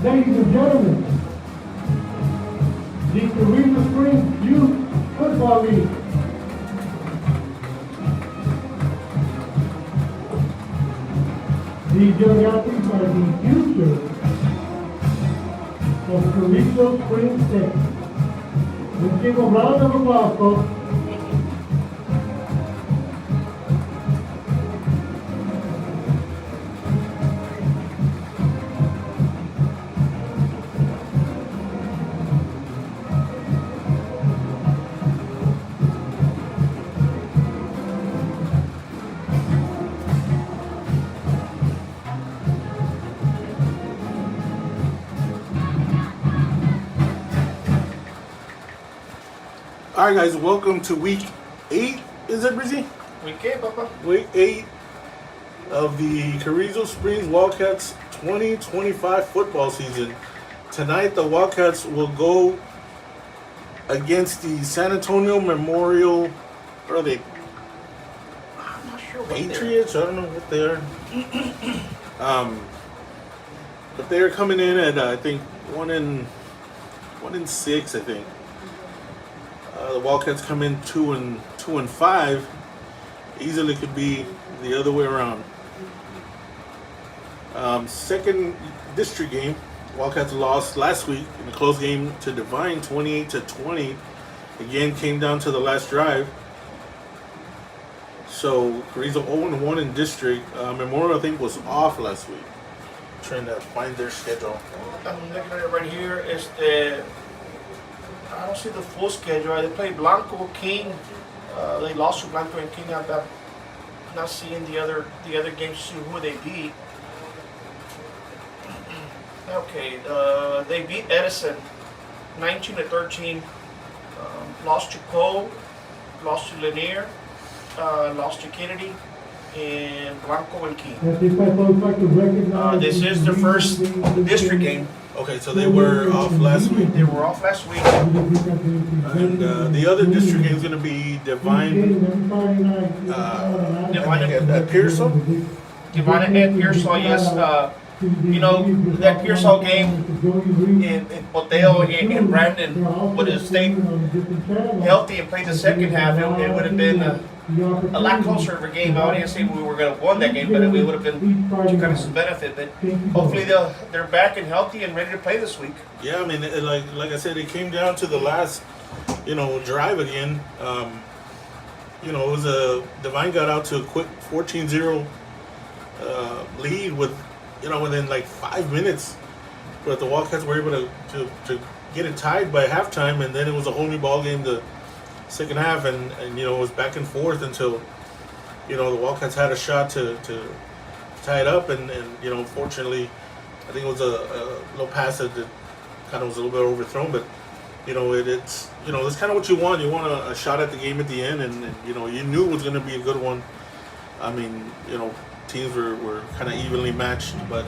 Ladies and gentlemen, the Carrizo Springs Youth Football League. These young athletes are the future of Carrizo Springs State. Let's give a round of applause, folks. All right, guys, welcome to week 8. Is it, Brizzy? Week 8, Papa. Week 8 of the Carrizo Springs Wildcats 2025 football season. Tonight, the Wildcats will go against the San Antonio Memorial. What are they? I'm not sure what Patriots? I don't know what they are. But they're coming in at I think 1-6. I think. The Wildcats come in 2-5. Easily could be the other way around. Second district game, Wildcats lost last week in a close game to Divine, 28-20. Again, came down to the last drive. So Carrizo 0-1 in district. Memorial, I think, was off last week. Trying to find their schedule. I'm looking at it right here. It's the I don't see the full schedule. They played Blanco, King. They lost to Blanco and King. I'm not seeing the other games to see who they beat. Okay, they beat Edison 19-13. Lost to Cole, lost to Lanier, lost to Kennedy, and Blanco and King. This is the first district game. Okay, so they were off last week. They were off last week. And the other district game is going to be Divine at Pearsall. Divine at Pearsall, yes. You know, that Pearsall game in Poteo and Brandon would have stayed healthy and played the second half. It would have been a lot closer of a game. I wouldn't say we were going to win that game, but it would have been to kind of some benefit. But hopefully they're back and healthy and ready to play this week. Yeah, I mean, like I said, it came down to the last, drive again. It was Divine got out to a quick 14-0 lead with, within like 5 minutes. But the Wildcats were able to get it tied by halftime, and then it was a whole new ball game the second half, and it was back and forth until the Wildcats had a shot to tie it up, and unfortunately, I think it was a little pass that kind of was a little bit overthrown, but it's kind of what you want. You want a shot at the game at the end, and you knew it was going to be a good one. I mean, teams were kind of evenly matched, but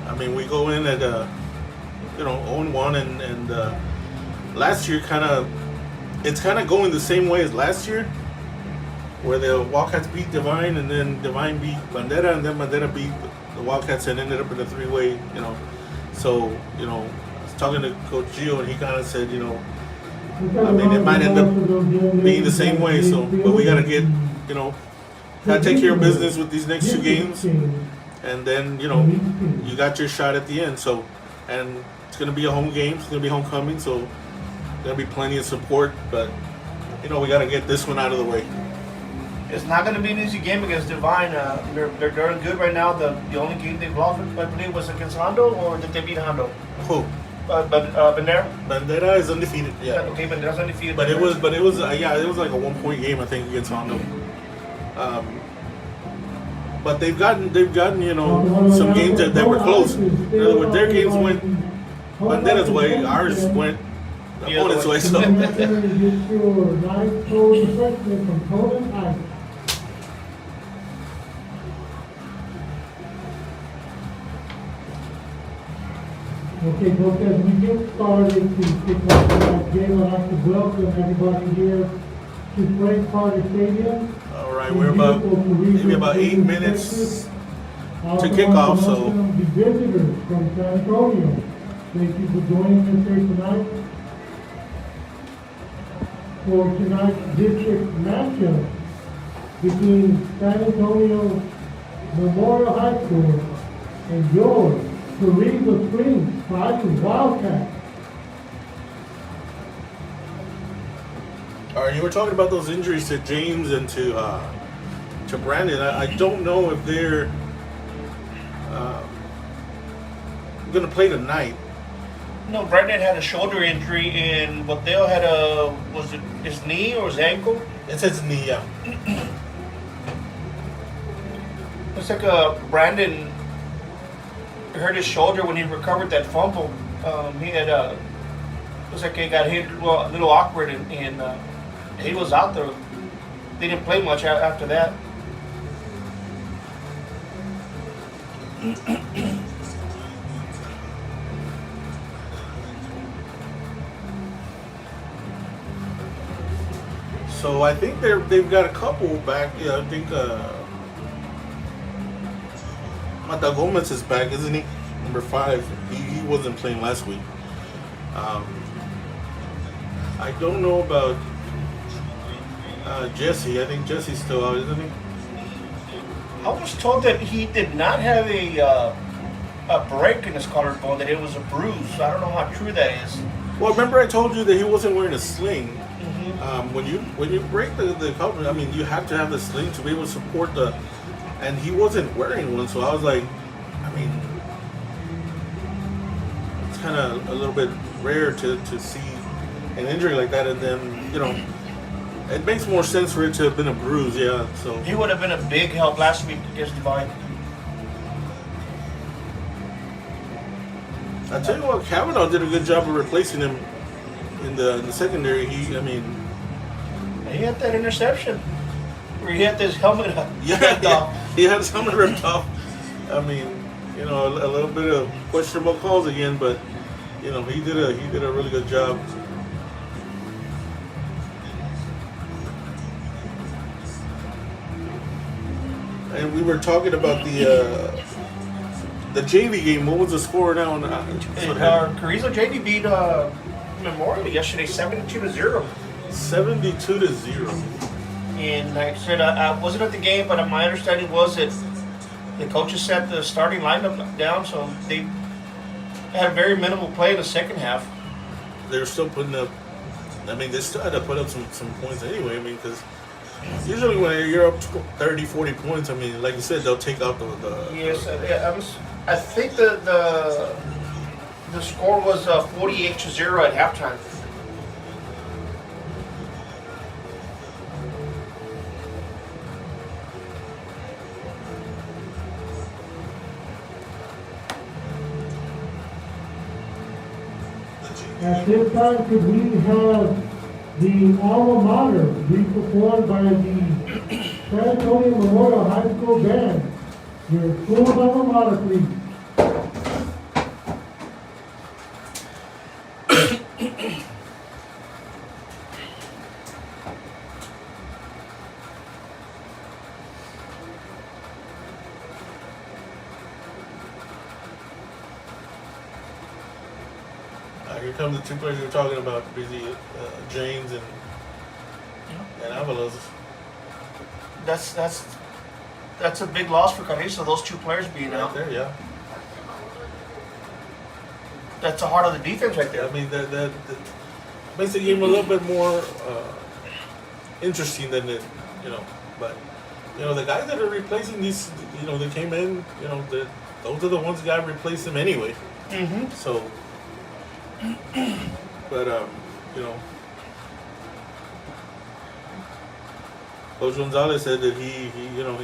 I mean, we go in at 0-1, and last year it's kind of going the same way as last year, where the Wildcats beat Divine, and then Divine beat Bandera, and then Bandera beat the Wildcats, and ended up in a three-way. So I was talking to Coach Gio, and he kind of said, I mean, it might end up being the same way. So, but we gotta get, gotta take care of business with these next 2 games, and then you got your shot at the end. So, and it's gonna be a home game. It's gonna be homecoming. So. There'll be plenty of support, but we got to get this one out of the way. It's not going to be an easy game against Divine. They're doing good right now. The only game they've lost, I believe, was against Hondo, or did they beat Hondo? Who? Bandera. Bandera is undefeated. Yeah. Okay, Bandera's undefeated. But it was like a 1-point game, I think, against Hondo. But they've gotten some games that were close. In other words, their games went Bandera's way, ours went the opponent's way. So. Okay, folks, as we get started to kick off tonight's game, I'd like to welcome everybody here to Frank Carter Stadium. All right, we're maybe about 8 minutes Also kick want off, to so welcome the visitors from San Antonio. Thank you for joining us here tonight for tonight's district matchup between San Antonio Memorial High School and your Carrizo Springs Fighting Wildcats. all right, you were talking about those injuries to James and to Brandon. I don't know if they're going to play tonight. No, Brandon had a shoulder injury, and Mateo had was it his knee or his ankle? It says knee, yeah. Looks like Brandon hurt his shoulder when he recovered that fumble. He had looks like he got hit a little awkward, and he was out there. They didn't play much after that. So I think they've got a couple back. Yeah, I think Mata Gomez is back, isn't he? Number 5. He wasn't playing last week. I don't know about Jesse. I think Jesse's still out, isn't he? I was told that he did not have a break in his collarbone; that it was a bruise. I don't know how true that is. Well, remember I told you that he wasn't wearing a sling. Mm-hmm. When you break the collarbone, I mean, you have to have the sling to be able to support the. And he wasn't wearing one, so I was like, I mean, it's kind of a little bit rare to see an injury like that, and then it makes more sense for it to have been a bruise, yeah. So He would have been a big help last week against Divine. I tell you what, Kavanaugh did a good job of replacing him in the secondary. He had that interception where he had this helmet ripped yeah, off. he had something ripped off. I mean, a little bit of questionable calls again, but he did a really good job. And we were talking about the JV game. What was the score now? Carrizo JV beat Memorial yesterday 72-0. 72-0. And like I said, I wasn't at the game, but my understanding was that the coaches set the starting lineup down, so they had very minimal play in the second half. They were still putting up. I mean, they still had to put up some points anyway. I mean, because usually when you're up 30, 40 points, I mean, like you said, they'll take out the Yes, I think the score was 48-0 at halftime. At this time, could we have the alma mater be performed by the San Antonio Memorial High School Band? Your school's alma mater, please. Here come the two players you're talking about, busy James and Avalos. That's a big loss for Carrizo, those two players being Right out. there, yeah. That's the heart of the defense right there. I mean, that makes the game a little bit more interesting than it, But the guys that are replacing these, they came in, those are the ones that got to replace them anyway. Mm-hmm. So, but Coach Gonzalez said that he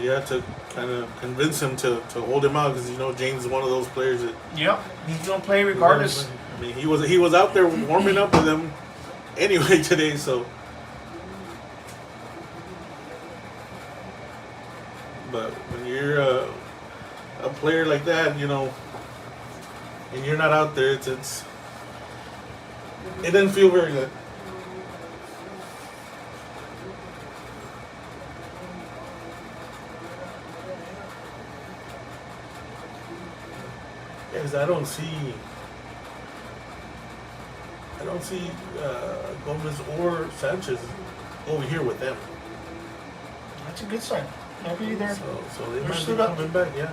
had to kind of convince him to hold him out because James is one of those players that. Yep, he's gonna play regardless. I mean, he was out there warming up with them anyway today, so. But when you're a player like that, and you're not out there, it doesn't feel very good. Because I don't see Gomez or Sanchez over here with them. That's a good sign. Maybe they're So they might be stood up. coming back, yeah.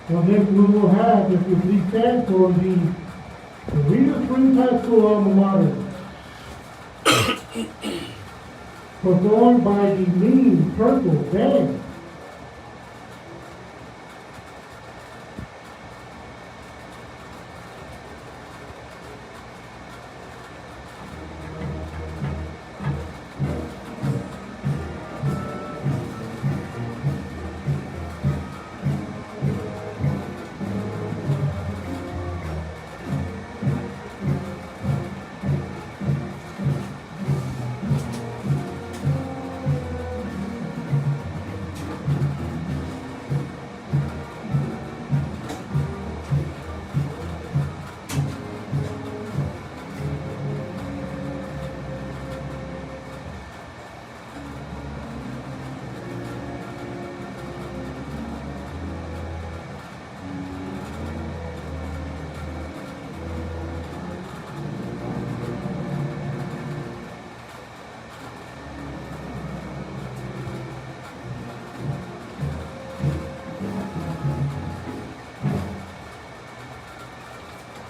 So next we will have, if you please stand for the Carrizo Springs High School alma mater. Performed by the Mean Purple Band.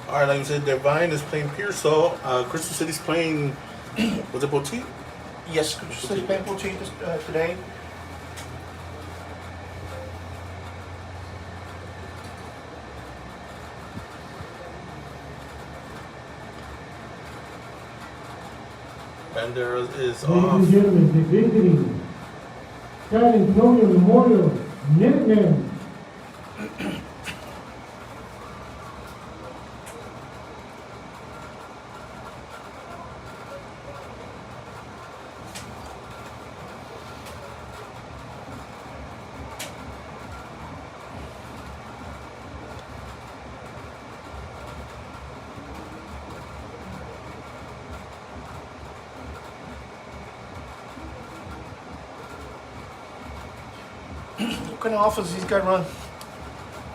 All right, like I said, Divine is playing Pearsall. Crystal City's playing, was it Boutique? Yes, Crystal Bank will change this today. Banderas is Ladies and off. gentlemen, the visiting San Antonio Memorial Minutemen. What kind of offense these guys run?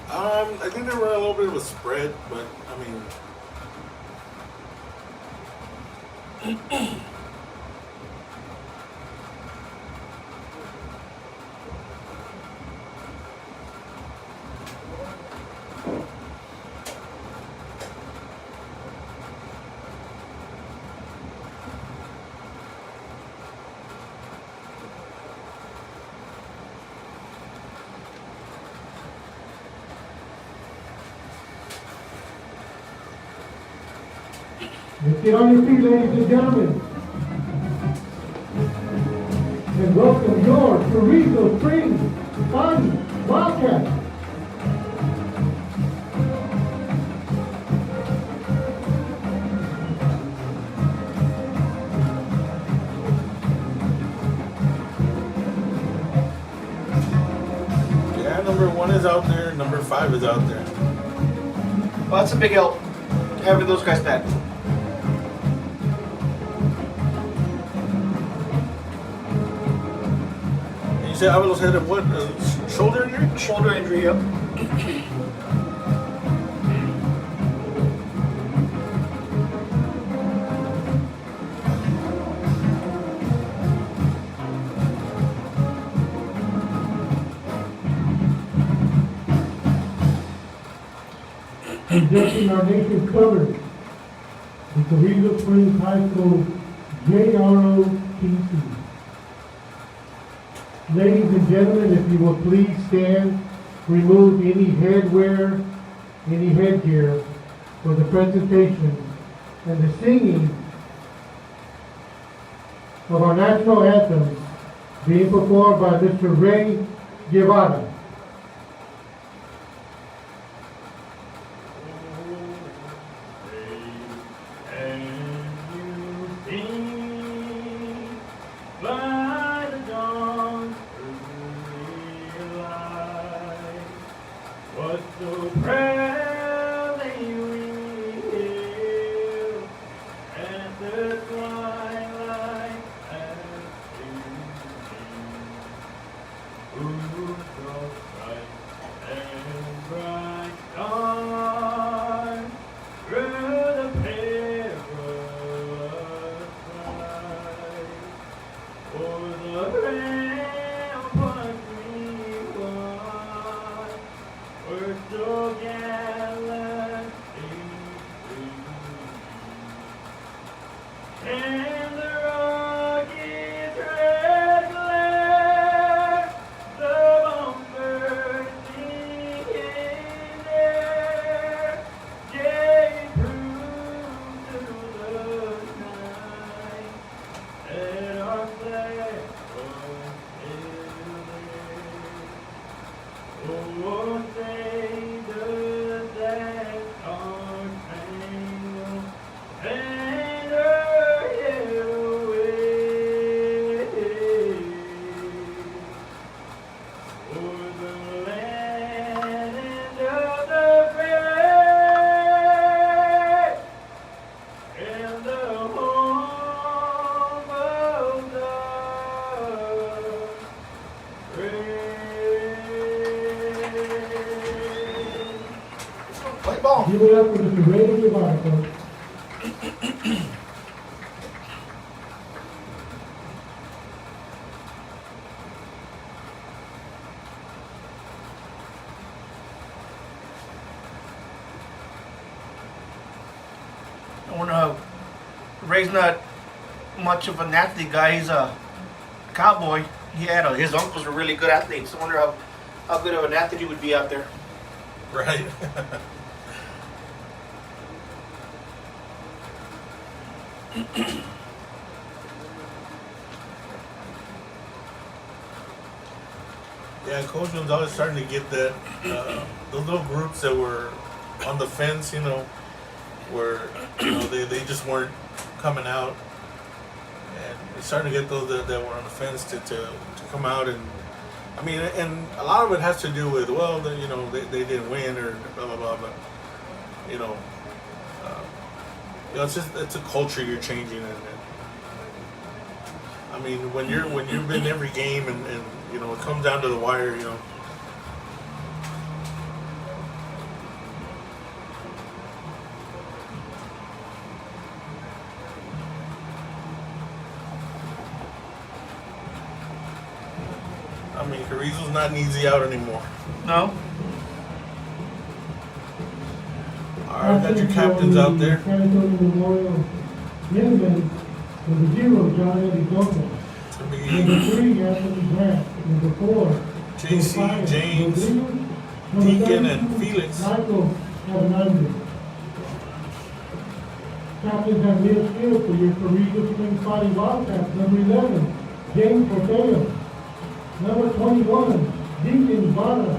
I think they run a little bit of a spread, but I mean, Let's get on your feet, ladies and gentlemen. And welcome your Carrizo Springs Wildcats. yeah, number 1 is out there, number 5 is out there. Well, that's a big help having those guys back. And you said Avalos had a what? Shoulder injury? Shoulder injury, yep. Presenting our nation's colors, the Carrizo Springs High School JROTC. Ladies and gentlemen, if you will please stand, remove any headwear, any headgear for the presentation and the singing of our national anthem being performed by Mr. Ray Guevara. So precious Who so bright and bright shine through the perilous fight? For the rampart we won were so gallantly and the rocket's red glare, the bombers singing there, gave proof to the night that our flag was still there. Oh, say does that star-spangled banner yet wave o'er the land of the brave and the home of the brave. Play ball. Give it up for the parade goodbye, folks. I wonder how Ray's not much of an athlete guy. He's a cowboy. He had his uncles were really good athletes. I wonder how good of an athlete he would be out there. Right. Yeah, Coach was always starting to get that those little groups that were on the fence, where they just weren't coming out, and it's starting to get those that were on the fence to come out. And I mean, and a lot of it has to do with they didn't win or blah blah blah, but it's a culture you're changing, and I mean when you've been every game and it comes down to the wire, I mean, Carrizo's not an easy out anymore. No. Alright, got your captains out there. Carrizo Memorial Minimum was the hero, John Eddie Johnson. It's gonna be Number 3, Anthony Grant. Number 4, JC, Joe Fire. James, Rodriguez. Number Deacon, 32, and Felix. Michael Avenante. Captains and midfield for your Carrizo Spring Fighting Wildcats. Number 11, James Porteo. Number 21, Deacon Vara.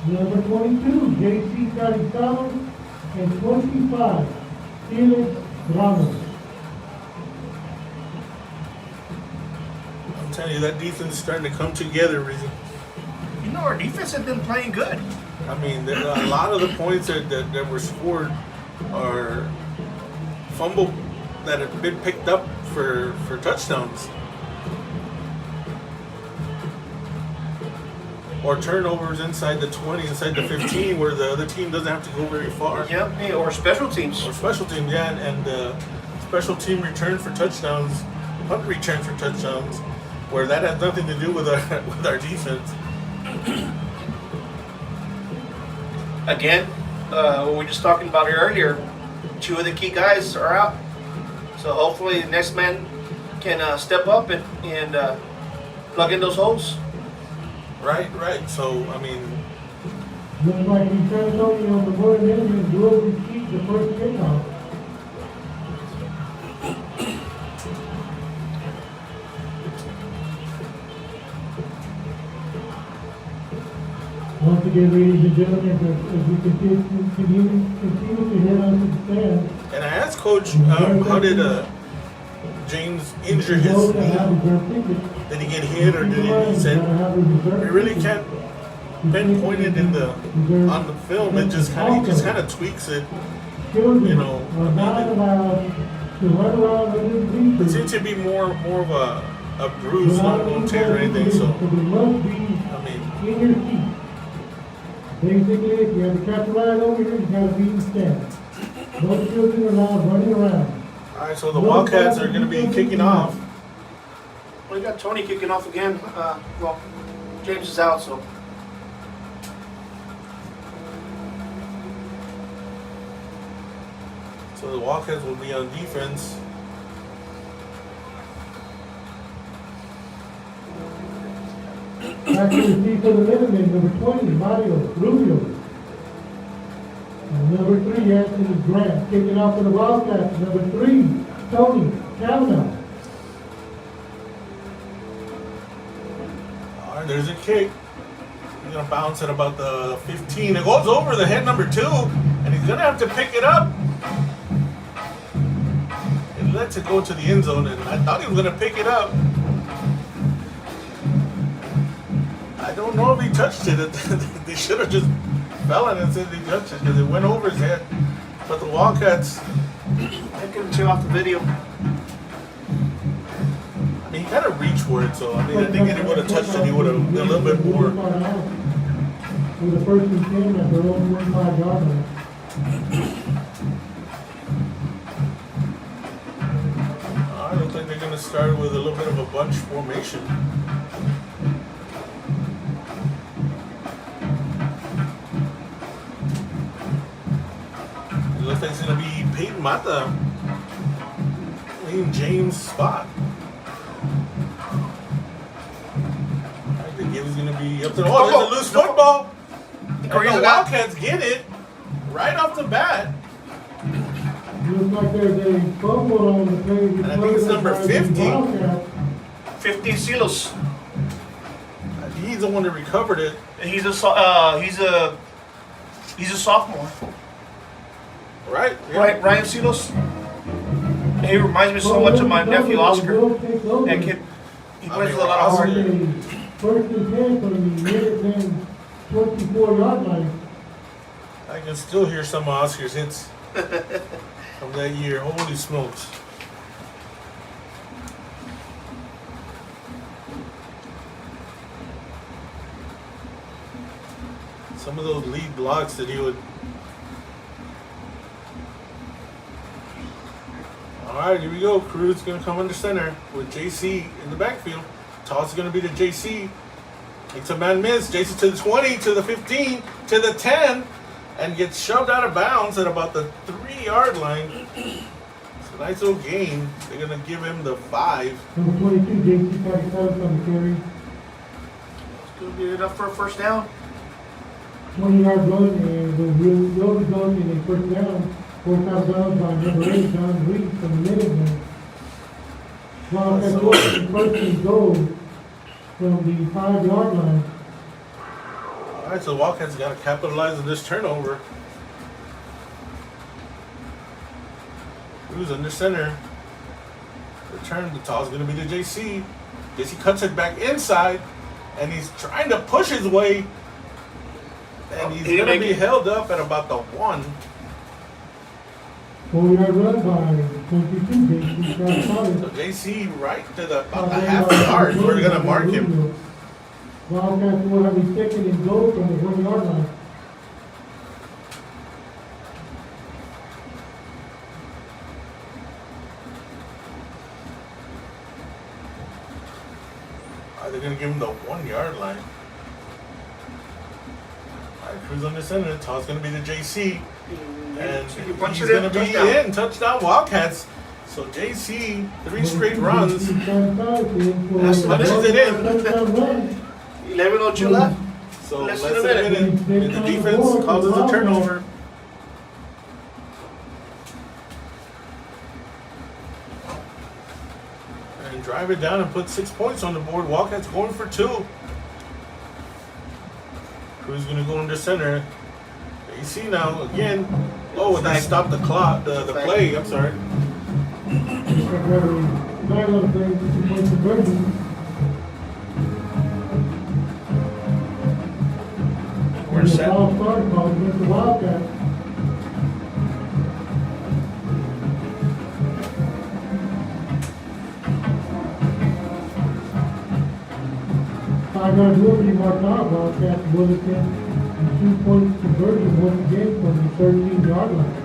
Number 22, JC Carrizo. And 25, Felix Ramos. I'm telling you, that defense is starting to come together, Rizzy. Our defense has been playing good. I mean, a lot of the points that were scored are fumble that have been picked up for touchdowns. Or turnovers inside the 20, inside the 15, where the other team doesn't have to go very far. Yep, or special teams. Or special teams, yeah, and special team return for touchdowns, punt return for touchdowns, where that has nothing to do with our defense. Again, what we were just talking about here earlier, 2 of the key guys are out. So hopefully the next man can step up and plug in those holes. Right. So, I mean, Looks like the San Antonio Memorial Indians will receive the first kickoff. Once again, ladies and gentlemen, as we continue to head on to the stand. and I asked Coach, how did James injure his Those that knee? have reserved tickets, Did he get hit or did he said we really can't pinpoint it on the film. It just kind of tweaks it. Children know, are not allowed to run around with this It seems to be more of a a bruise, no tear or anything. So they must be I mean, in your seat. Basically, if you have the capitalized over here, you gotta be in stand. No children are allowed running around. all right. So the Wildcats are going to be kicking off. Well, you got Tony kicking off again. Well, James is out, so. So the Wildcats will be on defense. Back to the seat for the Minutemen, number 20, Mario Rubio. And number 3, Anthony Grant, kicking off for the Wildcats. Number 3, Tony Kavanaugh. All right, there's a kick. He's going to bounce at about the 15. It goes over the head number 2, and he's going to have to pick it up. It lets it go to the end zone, and I thought he was going to pick it up. I don't know if he touched it. They should have just fell on it and said he touched it because it went over his head. But the Wildcats, I can check off the video. I mean, he kind of reached for it, so I mean, I think if he would have touched it, he would have been a little bit more. With the first and 10 at their own 25-yard line. I don't think they're going to start with a little bit of a bunch formation. It looks like it's going to be Peyton Mata in James' spot. I think it was going to be up to the... Oh, there's a loose football. And the Carrizo got- Wildcats get it right off the bat. Looks like there's a fumble on the play. And I think it's number 50. 50 Silos. He's the one that recovered it. He's a sophomore. Right? Yeah. Right, Ryan Silos. He reminds me so much of my nephew Oscar. That kid, he plays a lot Oscar. harder. First and 10 from the Minutemen 24-yard line. I can still hear some of Oscar's hits from that year. Holy smokes. Some of those lead blocks that he would... Alright, here we go. Cruz going to come under center with JC in the backfield. Toss is going to be to JC. Makes a man miss. JC to the 20, to the 15, to the 10, and gets shoved out of bounds at about the 3-yard line. It's a nice little gain. They're going to give him the 5. Number 22, JC 47 on the carry. It's going to be enough for a first down. 20-yard run, and will result in a first down. Fourth out of bounds by number 8, John Reed from the Minutemen. Wildcats working first and goal from the 5-yard line. Alright, so the Wildcats got to capitalize on this turnover. Cruz under center. Return, the toss is going to be to JC. JC cuts it back inside, and he's trying to push his way. And he's going to be held up at about the 1. 4-yard run by 22, JC. So JC right to the about the half yard. We're going to mark him. Wildcats will have a second and goal from the 1-yard line. They're going to give him the 1-yard line. Alright, Cruz on the center. The toss is going to be to JC. And he's going to be in. Touchdown Wildcats. So JC, 3 straight runs. Finishes it in. 11:02 left. So Less less than a than a minute. And the defense causes a turnover. And drive it down and put 6 points on the board. Wildcats going for 2. Cruz going to go under center. You see now again. Oh, and they stopped the clock, the play. I'm sorry. We're set. 5-yard rule be marked out. Wildcats will attempt a 2-point conversion once again from the 13-yard line.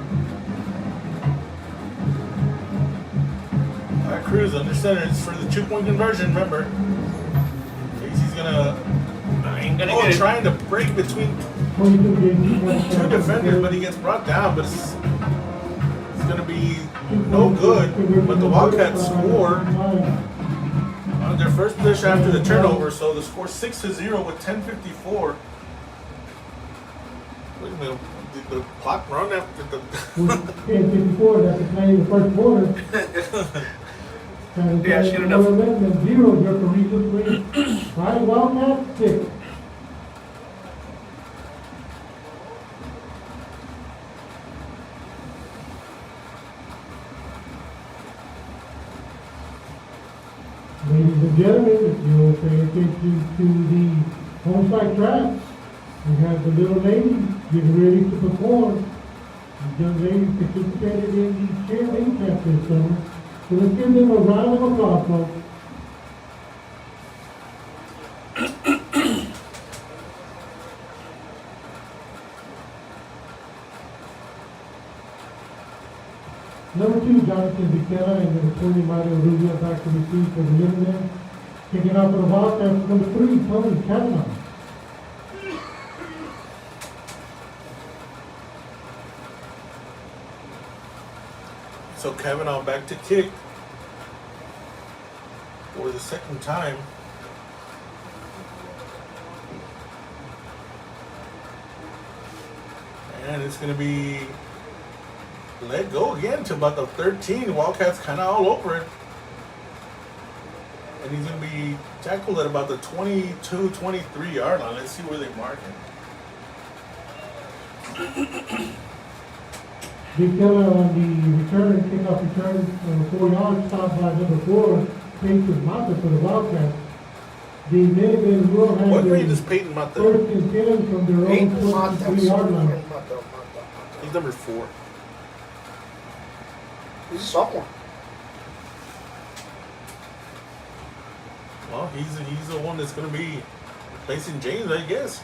All right, Cruz, under center. It's for the 2-point conversion. Remember, Casey's gonna. Ain't gonna get it. Trying to break between 22 games. two defenders, but he gets brought down. But it's gonna be no good. But the Wildcats score on their first push after the turnover, so the score 6-0 with 10:54. Wait a minute, did the clock run after the? 10:54. That's the play in the first quarter. Yeah, should enough. 0 there for Carrizo 3. 5 Wildcats 6. Ladies and gentlemen, if you'll pay attention to the home side track, we have the little lady getting ready to perform. The young lady participated in the cheerleading camp this summer. So let's give them a round of applause, folks. Number 2, Jonathan Vicella, and number 20, Mario Rubio, back to receive for the Minutemen. Kicking out for the Wildcats, number 3, Tony Kavanaugh. So Kavanaugh back to kick for the second time. And it's going to be let go again to about the 13. Wildcats kind of all over it. And he's going to be tackled at about the 22, 23 yard line. Let's see where they mark him. Big Keller on the return, kickoff return, 4 yards, stopped by number 4, Peyton Mata for the Wildcats. The Minutemen will have What their grade is Peyton Mata? first and 10 from their own 23-yard line. He's number 4. He's a sophomore. Well, he's the one that's going to be replacing James, I guess.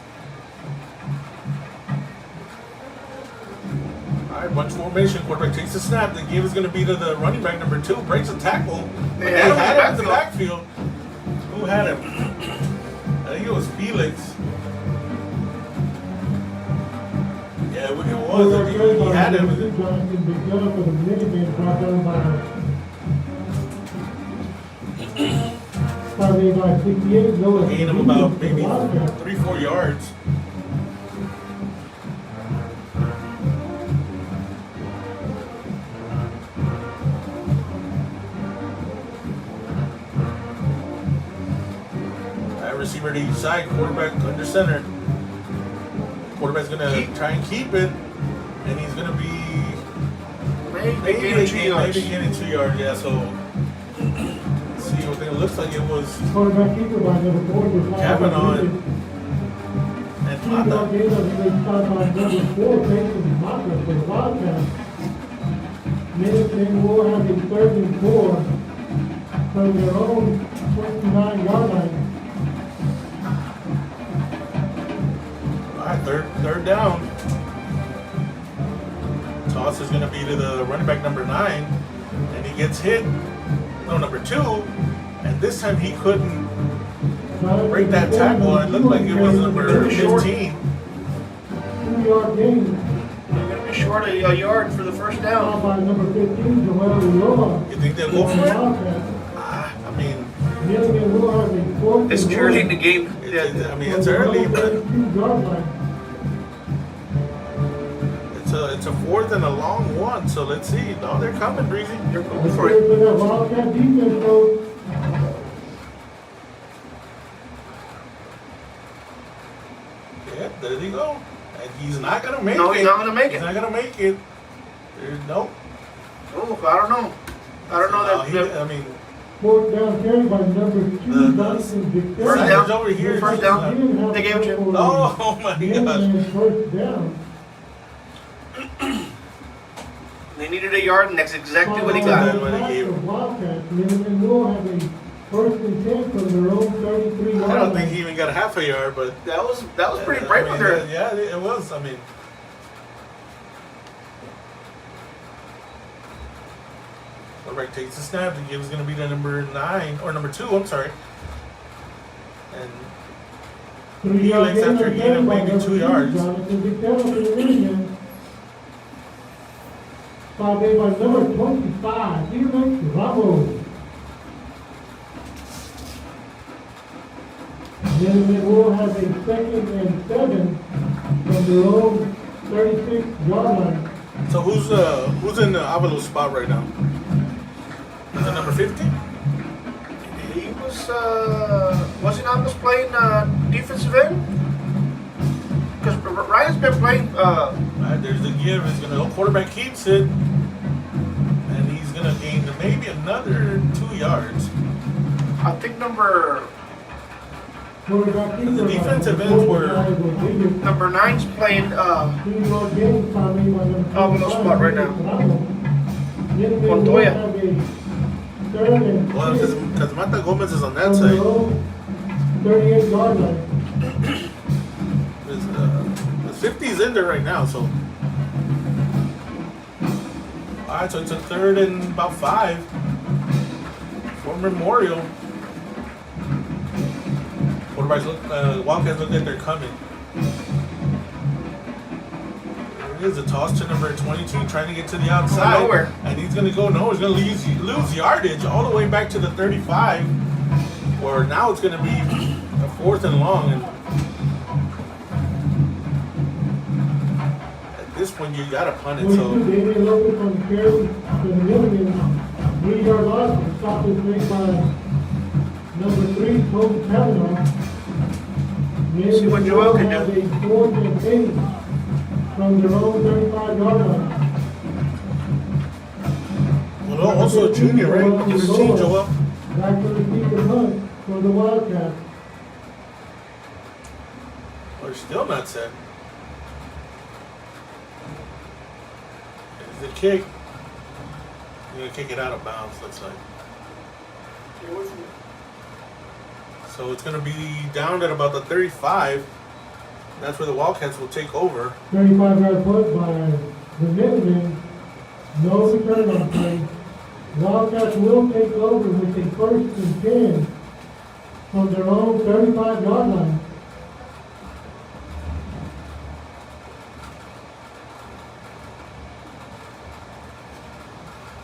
All right, bunch formation. Quarterback takes the snap. The give is going to be to the running back, number 2. Breaks a tackle. They had him in the backfield. Who had him? I think it was Felix. Yeah, it was. He had him. Jonathan Vicella for the Minutemen, brought down by 68. Gain him about maybe 3-4 yards. Receiver to each side, quarterback under center. Quarterback's gonna try and keep it, and he's gonna be maybe gaining 2 yards. Yeah, so let's see what it looks like. It was quarterback keeper by number 4, Kavanaugh and Mata. Number 4, Peyton Mata for the Wildcats. Minutemen will have a 3rd and 4 from their own 29-yard line. Third down. Toss is going to be to the running back number 9, and he gets hit. No, number 2, and this time he couldn't break that tackle. It looked like it was number 15. 2-yard gain. They're going to be short a yard for the first down. By number 15, Joel Ulloa. You think they'll go for it? I mean, it's early in the game. It's early, but it's a 4th and a long one. So let's see. No, they're coming, Breezy. They're going for it. Yeah, there they go. And he's not gonna make it. No, he's not gonna make it. He's not gonna make it. Nope. Oh, I don't know. I don't know that. I mean. Fourth down carry by number 2, Jonathan Victor. First down over here. First down. They gave it to him. Oh my gosh. First down. They needed a yard, and that's exactly what he got. Wildcats, Minutemen will have a first and 10 from their own 33 yard I don't line. think he even got half a yard, but That was pretty I brave mean, on there. yeah, it was. I mean, quarterback takes the snap. The give is going to be the number 9 or number 2. I'm sorry. And 3 yard Felix gain after on a gain of by maybe number 2 yards. Jonathan Vitale for the win. Foul made by number 25, Felix Ramos. Then they will have a 2nd and 7 from their own 36-yard line. So who's in the Avalos spot right now? Is it number 50? He was he not just playing defensive end? Because Ryan's been playing. There's the give. He's gonna quarterback keeps it, and he's gonna gain maybe another 2 yards. I think number The defensive ends were number 9's playing Avalos spot right now. Montoya. Well, because Mata Gomez is on that side. 38-yard line. The 50's in there right now, so. Alright, so it's a 3rd and about 5 for Memorial. Quarterbacks Wildcats look like they're coming. There it is, a toss to number 22, trying to get to the outside. Nowhere. And he's going to go nowhere. He's going to lose yardage all the way back to the 35. Or now it's going to be a 4th and long. And at this point, you got to punt it. So. 3-yard loss. Stop is made by number 3, Toby Kavanaugh. See what Joel can do. A 4th and 8 from their own 35-yard line. Well, also a junior, right? Number 15, Joel. Back to the keeper hunt for the Wildcats. We're still not set. There's the kick. You're going to kick it out of bounds, looks like. So it's going to be down at about the 35. That's where the Wildcats will take over. 35-yard punt by the Minutemen. No return on play. Wildcats will take over with a 1st and 10 from their own 35-yard line.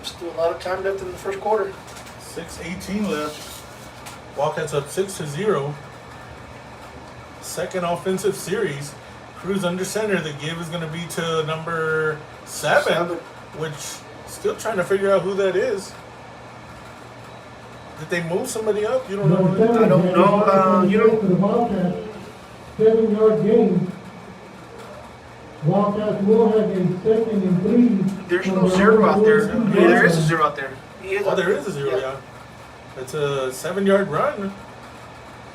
Still a lot of time left in the first quarter. 6:18 left. Wildcats up 6-0. Second offensive series. Cruz under center. The give is going to be to number 7, which still trying to figure out who that is. Did they move somebody up? You don't know. Number 7 I don't know. for the Wildcats. 7-yard gain. Wildcats will have a 2nd and 3. There's no 0 out there. Yeah, there is a 0 out there. Oh, there is a 0, yeah. It's a 7-yard run.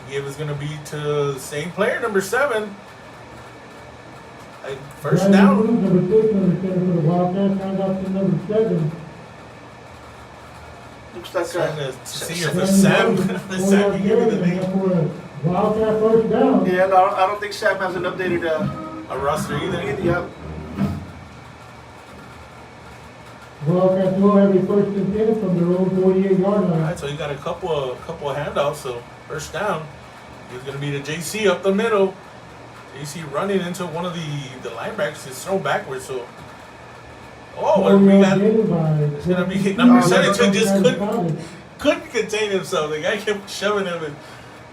Give is going to be to the same player, number 7. First down. Number 6 under center for the Wildcats. Hand off to number 7. Looks like Trying to see if it's Sam. Sam can give me the name. Wildcat first down. Yeah, I don't think Sam has an updated A roster either. yeah. Wildcats will have a 1st and 10 from their own 48-yard All line. right, so you got a couple of handoffs. So first down, he's going to be to JC up the middle. JC running into one of the linebackers. He's thrown backwards. So, and we got. It's going to be number 72. Just couldn't contain himself. The guy kept shoving him, and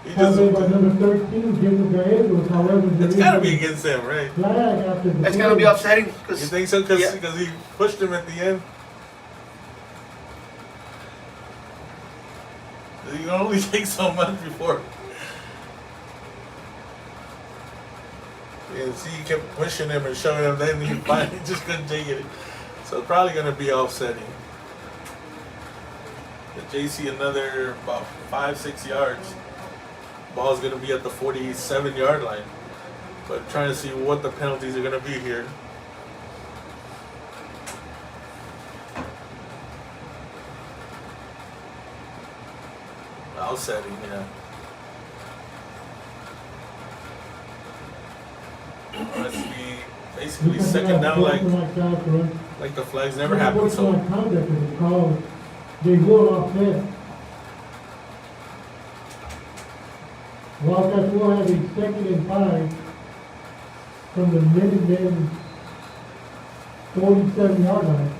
he just. By number 13, Jacob Carrizo. However, It's got to be against them, right? flag after the It's gonna be upsetting You because think so? Because Yeah. he pushed him at the end. You can only take so much before. Yeah, see, he kept pushing him and shoving him. Then he finally just couldn't take it. So it's probably going to be offsetting. The JC another about 5-6 yards. Ball's going to be at the 47-yard line. But trying to see what the penalties are going to be here. house setting, yeah. That's to be basically second down like the flags never happened. So they will offset. Wildcats will have a 2nd and 5 from the Minutemen 47-yard line.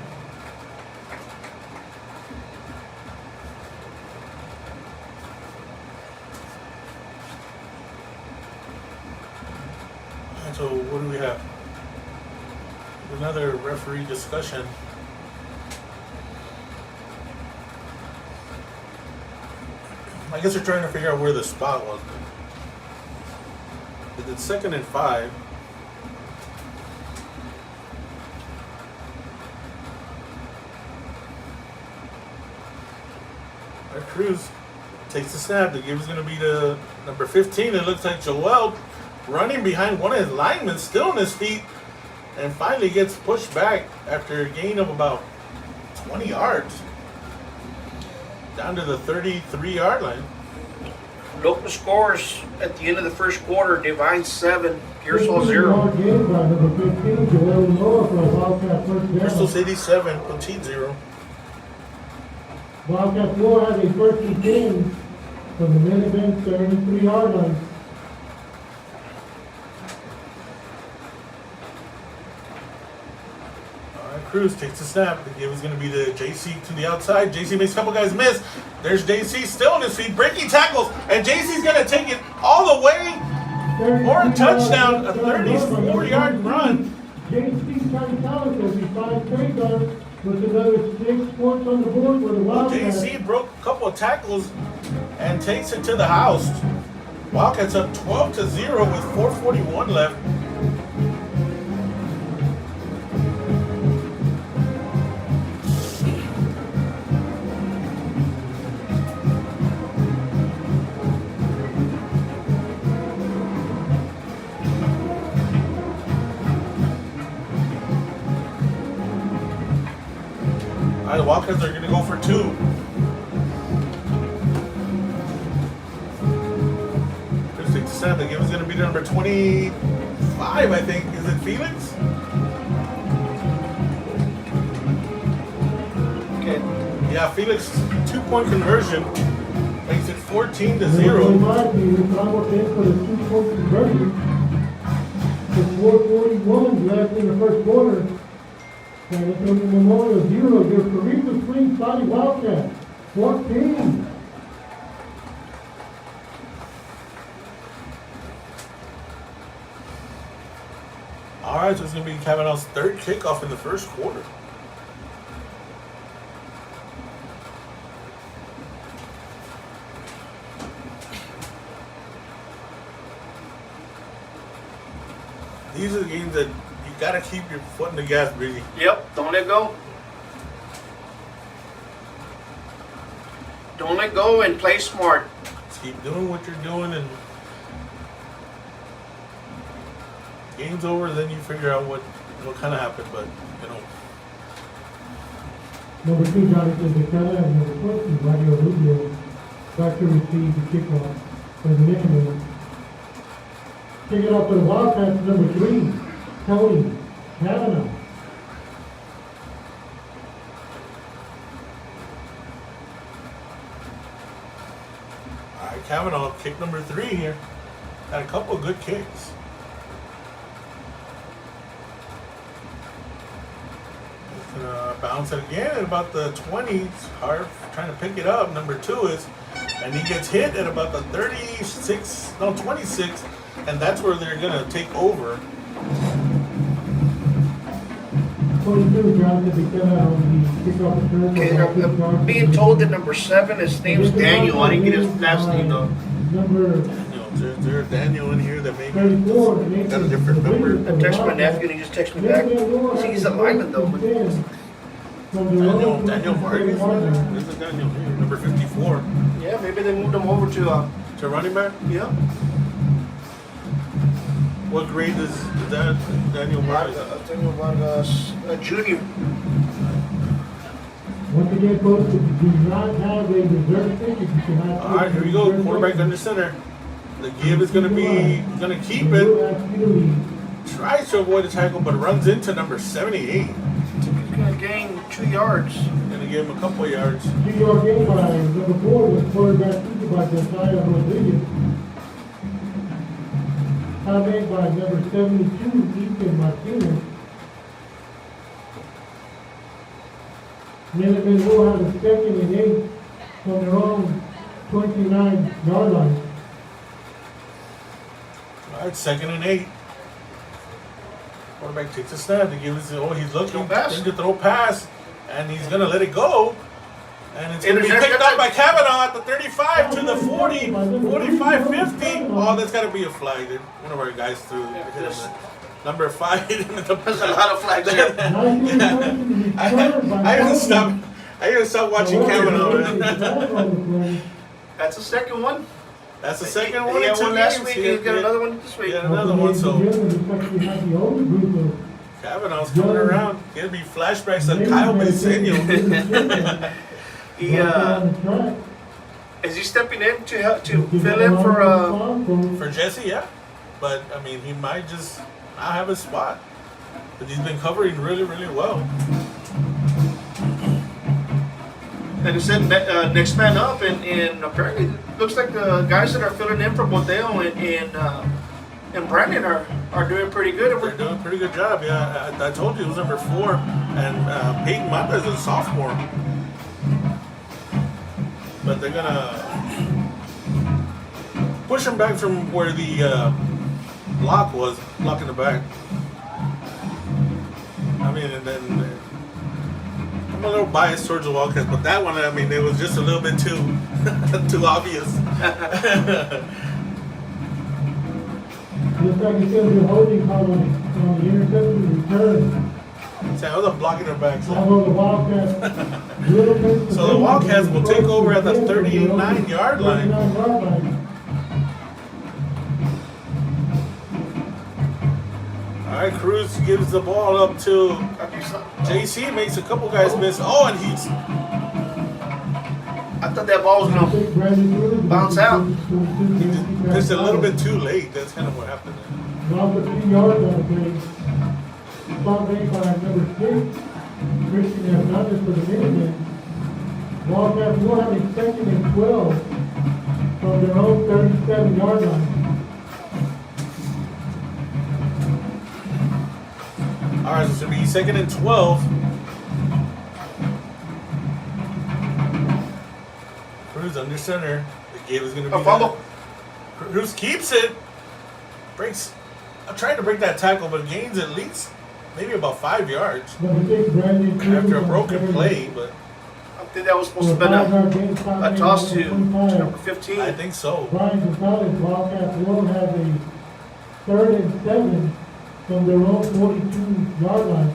And so what do we have? Another referee discussion. I guess they're trying to figure out where the spot was. If it's 2nd and 5. Our Cruz takes the snap. The game is going to be to number 15. It looks like Joel running behind one of his linemen, still on his feet, and finally gets pushed back after a gain of about 20 yards. Down to the 33-yard line. Local scores at the end of the first quarter: Divine 7, Carrizo 0. Crystal City 7, Petite 0. Wildcats will have a 1st and 10 from the Minutemen 33-yard line. Cruz takes the snap. The give is going to be to JC to the outside. JC makes a couple guys miss. There's JC still on his feet, breaking tackles, and JC's going to take it all the way for a touchdown, a 34-yard run. JC trying to challenge us. He finds Carrizo with another 6 points on the board for the Wildcats. JC broke a couple of tackles and takes it to the house. Wildcats up 12-0 with 4:41 left. The Wildcats are going to go for 2. There's 67. The game is going to be number 25, I think. Is it Felix? Okay. Yeah, Felix 2-point conversion makes it 14-0. For the 2-point conversion. With 4:41 left in the first quarter. San Antonio Memorial 0, your Carrizo Springs Body Wildcats 14. All right, so it's going to be Kavanaugh's 3rd kickoff in the first quarter. These are the games that you gotta keep your foot in the gas, Breezy. Yep, don't let go. Don't let go and play smart. Just keep doing what you're doing, and game's over, then you figure out what kind of happened, but you know. Number 2, Jonathan DeCella, and number 20, Mario Rubio, back to receive the kickoff for the Minutemen. Kicking off for the Wildcats, number 3, Tony Kavanaugh. All right, Kavanaugh, kick number 3 here. Had a couple of good kicks. He's gonna bounce it again at about the 20s. Harv trying to pick it up. Number 2 is, and he gets hit at about the 26, and that's where they're gonna take over. 22, Jonathan DeCella on the kickoff return. Okay, I'm being told that number 7, his name's Daniel. I didn't get his last name though. Number Is there a Daniel in here that maybe 34, got a different number? I texted my nephew and he just texted me back. See, he's a lineman though. Daniel Vargas? There's a Daniel here, number 54. Yeah, maybe they moved him over to running back? yeah. What grade is that, Daniel Vargas? Daniel Vargas, a junior. Once again, folks, if you do not have a reserve ticket, you cannot. All right, here we go. Quarterback under center. The give is going to keep it. Tries to avoid the tackle, but runs into number 78. He's going to gain 2 yards. Going to give him a couple of yards. 2-yard gain by number 4 was quarterback featured by Josiah Rodriguez. Time made by number 72, Ethan Martinez. Minutemen will have a 2nd and 8 from their own 29-yard line. All right, 2nd and 8. Quarterback takes a snap to give us. He's looking to throw pass, and he's going to let it go. And it's going to be picked up by Kavanaugh at the 35 to the 40, 45, 50. Oh, that's got to be a flag. One of our guys threw hit him. Number 5 hit him in the. There's a lot of flags here. I didn't stop watching Kavanaugh. That's the second one. That's the second one. He in had 2 one last games. week, and he's got another one this week. Yeah, another one. So Kavanaugh's coming around. It'll be flashbacks of Kyle Bensenio. Is he stepping in to help to fill in For Jesse, yeah. But I mean, he might just not have a spot. But he's been covering really, really well. And he said next man up, and apparently it looks like the guys that are filling in for Bodeo and Brandon are doing pretty good. They're doing a pretty good job, yeah. I told you it was number 4, and Peyton Mata is a sophomore. But they're gonna push him back from where the block was, block in the back. I mean, and then I'm a little biased towards the Wildcats, but that one, I mean, it was just a little bit too too obvious. Looks like it's going to be a holding call on the interception return. So I was blocking their backs. So Although the Wildcats. the Wildcats will take over at the 39-yard line. All right, Cruz gives the ball up to JC, makes a couple guys miss. Oh, and he's. I thought that ball was going to bounce out. He just pitched a little bit too late. That's kind of what happened there. Now the 3 yards on the play. Spot made by number 6, Christian Hernandez for the Minutemen. Wildcats will have a 2nd and 12 from their own 37-yard line. All right, so it's going to be 2nd and 12. Cruz under center. The give is going to be. A fumble. Cruz keeps it. Breaks. I'm trying to break that tackle, but gains at least maybe about 5 yards after a broken play. But I think that was supposed to have been a toss to number 15. I think so. Brian Gonzalez, Wildcats will have a 3rd and 7 from their own 42-yard line.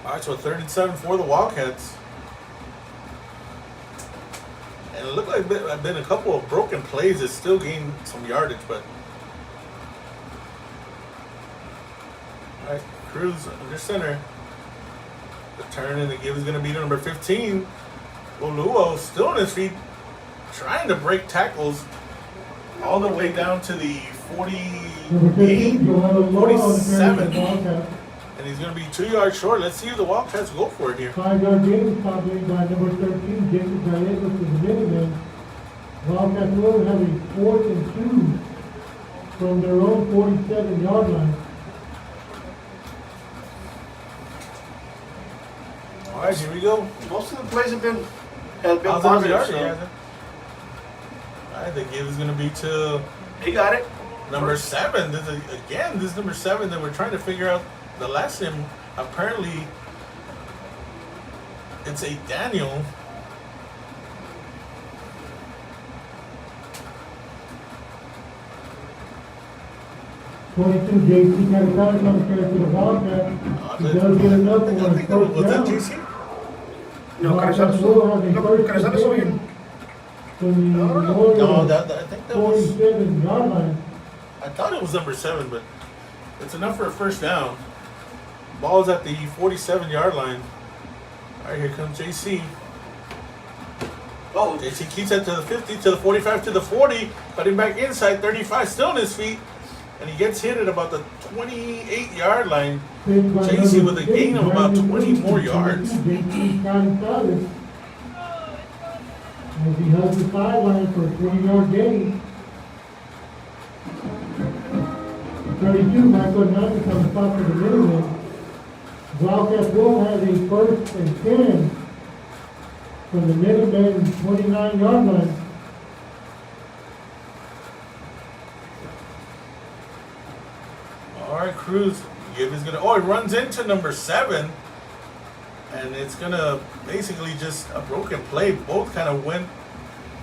All right, so 3rd and 7 for the Wildcats. And it looked like I've been a couple of broken plays that still gained some yardage, but. All right, Cruz under center. The turn and the give is going to be to number 15. Oluo still on his feet, trying to break tackles all the way down to the 48, 47. And he's going to be 2 yards short. Let's see if the Wildcats go for it here. 5-yard gain spot made by number 13, Jacob Carrizo for the Minutemen. Wildcats will have a 4th and 2 from their own 47-yard line. All right, here we go. Most of the plays have been How's positive. yard? So. Yeah. All right, the give is going to be to He got it. number 7. This is number 7 that we're trying to figure out the last name. Apparently, it's a Daniel. JC Carrizo on the carry to the Wildcats. He does get another one. I think that was that JC? No, Carrizo over here. No, I think that was. 47-yard line. I thought it was number 7, but it's enough for a first down. Ball's at the 47-yard line. All right, here comes JC. Oh, JC keeps it to the 50, to the 45, to the 40, cutting back inside, 35, still on his feet, and he gets hit at about the 28-yard line. JC with a gain of about 20 more yards. As he holds the sideline for a 20-yard gain. 32, Michael Hernandez on the top of the minimum. Wildcats will have a 1st and 10 from the Minutemen 29-yard line. All right, Cruz. He runs into number 7, and it's gonna basically just a broken play. Both kind of went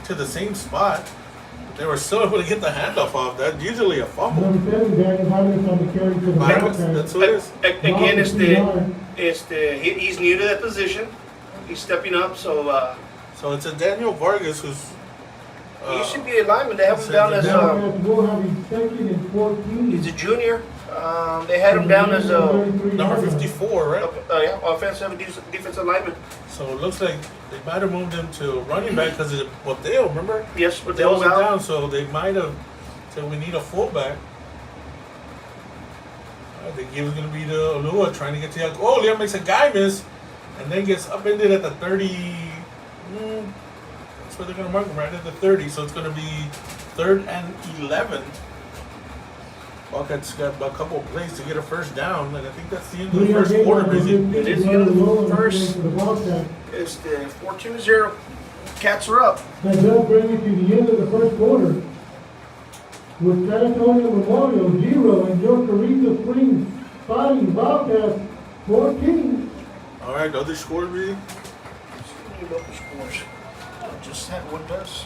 to the same spot. But they were still able to get the handoff off. That's usually a fumble. Number 7, Daniel Hines on the carry for the Wildcats. That's what it is. again, he's new to that position. He's stepping up, so So it's a Daniel Vargas who's. he should be a lineman. They have him down as Wildcats will have a 2nd and 14. he's a junior. They had him down as a Number 54, right? offensive and defensive lineman. So it looks like they might have moved him to running back because of Boteo, remember? Yes, but they Boteo was went out. down, so they might have said we need a fullback. I think he was going to be the Olua trying to get to the. Oh, Leon makes a guy miss and then gets upended at the 30. That's where they're going to mark him, right at the 30. So it's going to be 3rd and 11. Wildcats got a couple of plays to get a first down, and I think that's the end of the first quarter, busy. It is the end of the first. It's the 4-2-0. Cats are up. That does bring it to the end of the first quarter. With San Antonio Memorial 0 and your Carrizo Springs fighting Wildcats 14. All right, other scores, busy. Local scores. Just had one does.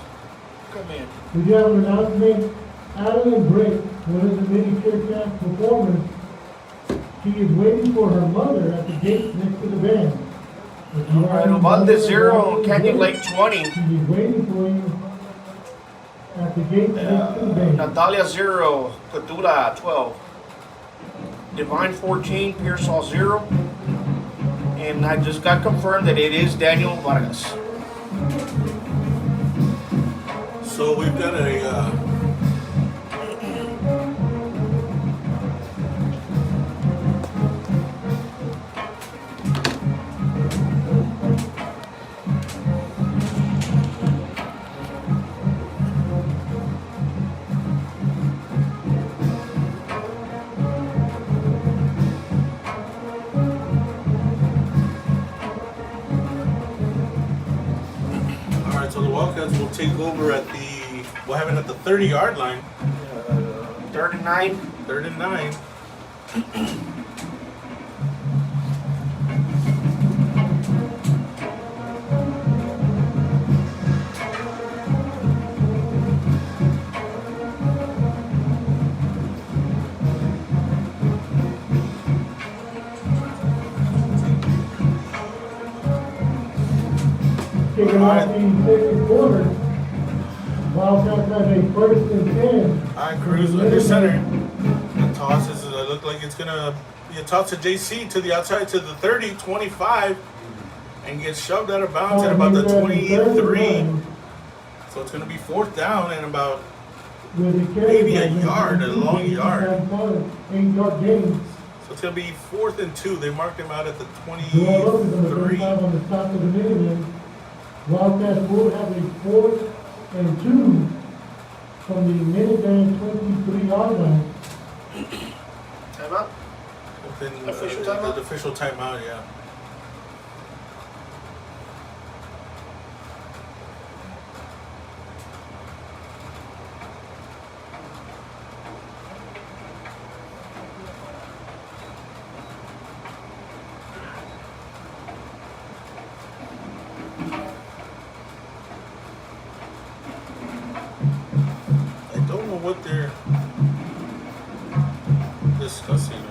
Come in. We have an announcement. Adeline Brick, one of the many church dance performers, she is waiting for her mother at the gate next to the band. All right, Uvalde 0, Canyon Lake 20. She is waiting for you at the gate next to the band. Natalia 0, Cotula 12. Divine 14, Pearsall 0. And I just got confirmed that it is Daniel Vargas. So we've got a. So the Wildcats will take over we'll have it at the 30-yard line. 3rd and 9. 3rd and 9. Kicking off the second quarter. Wildcats have a 1st and 10. All right, Cruz under center. The toss is look like it's gonna be a toss to JC to the outside to the 30, 25, and gets shoved out of bounds at about the 23. So it's gonna be 4th down and about maybe a yard, a long yard. 8-yard gain. So it's gonna be 4th and 2. They marked him out at the Joel Lopez on the 23. 35 on the top of the Minutemen. Wildcats will have a 4th and 2 from the Minutemen 23-yard line. Timeout? Within Official timeout? the official timeout, yeah. I don't know what they're discussing.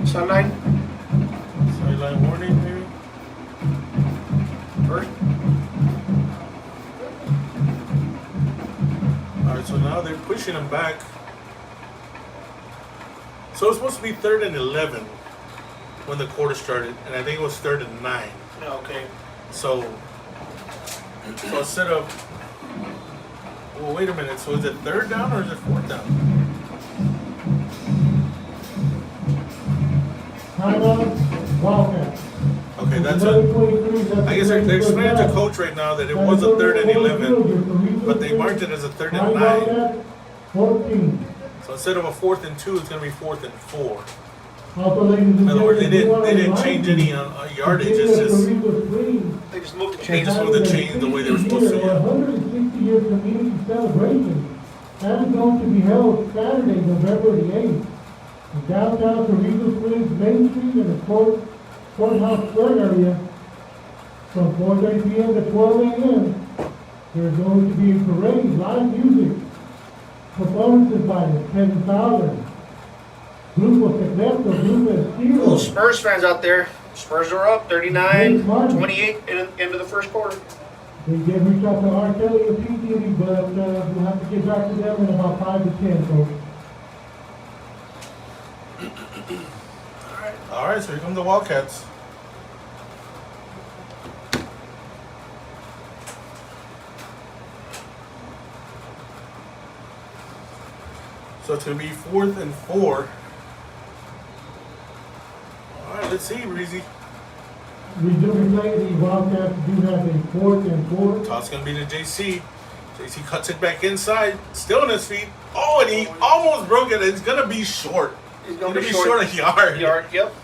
Sideline? Sideline warning, maybe? First? Alright, so So now they're pushing them back. So it's supposed to be 3rd and 11 when the quarter started, and I think it was 3rd and 9. Okay. So instead of, well, wait a minute. So is it 3rd down or is it 4th down? Timeout, Wildcats. Okay, that's it. I guess they're explaining to coach right now that it was a 3rd and 11, but they marked it as a 3rd and 9. 14. So instead of a 4th and 2, it's going to be 4th and 4. Also, ladies and In other words, they gentlemen, didn't change any yardage. It's just They just moved the they chains. just moved the chains the way they were supposed to. Yeah. 160-year community celebration. That is going to be held Saturday, November the 8th. In downtown Carrizo Springs, Main Street, and the Courthouse Square area. From 4:30 p.m. to 12 a.m. There's going to be a parade, live music, performances by Kevin Fowler, Grupo Secreto, Grupo Little Estilo. Spurs fans out there. Spurs are up 39-28 into the first quarter. They did reach out to R. Kelly and P. Diddy, but we'll have to get back to them in about 5 to 10, folks. All right, so here come the Wildcats. So it's going to be 4th and 4. All right, let's see, Breezy. We do relay the Wildcats do have a 4th and 4. Toss going to be to JC. JC cuts it back inside, still on his feet. Oh, and he almost broke it. It's going to be short. He's Going to be short a yard. Yep.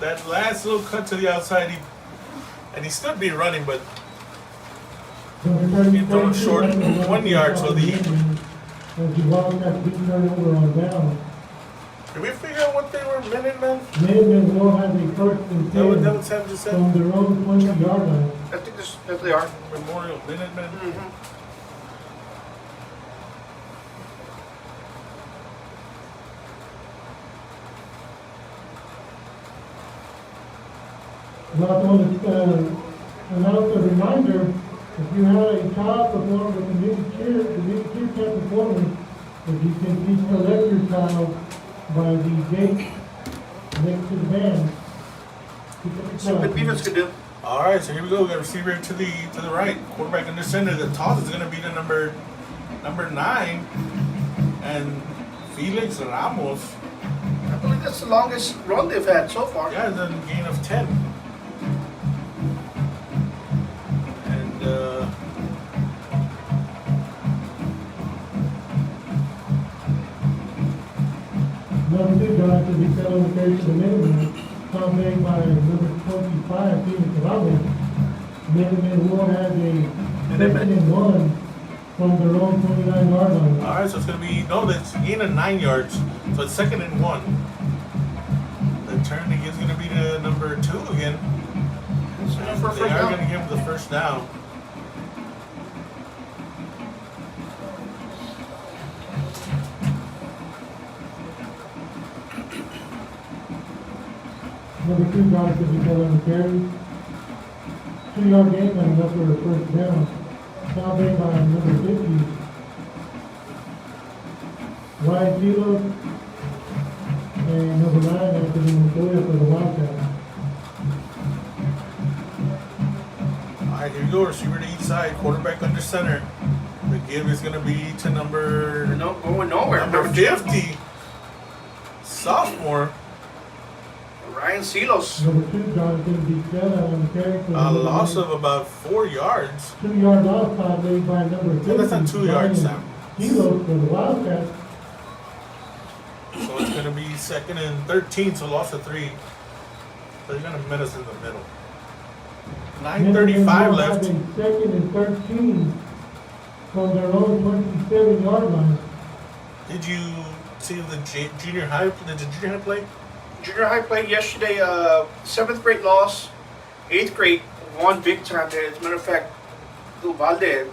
That last little cut to the outside, he still be running, but he thrown short 1 yard. So As the Wildcats do turn over on down. did we figure out what they were, Minutemen? Minutemen will have a 1st and That 10 was Sam just said. from their own 20-yard line. I think they are. Memorial Minutemen. Mm-hmm. I also want to announce a reminder, if you had a child perform with the new cheer camp performance, if you can please collect your child by the gate next to the band. See what the defense could do. All right, so here we go. We got a receiver to the right, quarterback under center. The toss is going to be the number 9, and Felix Ramos. I believe that's the longest run they've had so far. Yeah, it's a gain of 10. And Number 2 drive to be set on the carry to the Minutemen, accompanied by number 25, Felix Ramos. Minutemen will have a 2nd and 1 from their own 29-yard line. all right, so it's going to be it's a gain of 9 yards. So it's 2nd and 1. The turn is going to be to number 2 again. So And for a they first are down. going to give him the first down. Number 2 drive to be set on the carry. 2-yard gain coming up for a 1st down. Accompanied by number 50, Ryan Kilo, and number 9, Anthony Montoya for the Wildcats. All right, here we go. Receiver to each side, quarterback under center. The give is going to be to number No, going nowhere. number 50, sophomore. Ryan Silos. Number 2, Jonathan Bichella on the carry for A loss of about 4 yards. 2-yard loss time made by number 50. Oh, that's not 2 yards, Sam. Kilos for the Wildcats. So it's going to be 2nd and 13, so loss of 3. So they're going to meet us in the middle. 9:35 left. 2nd and 13 from their own 27-yard line. Did you see the junior high? Did the junior high play? Junior high played yesterday. 7th grade loss. 8th grade won big time there. As a matter of fact, Uvalde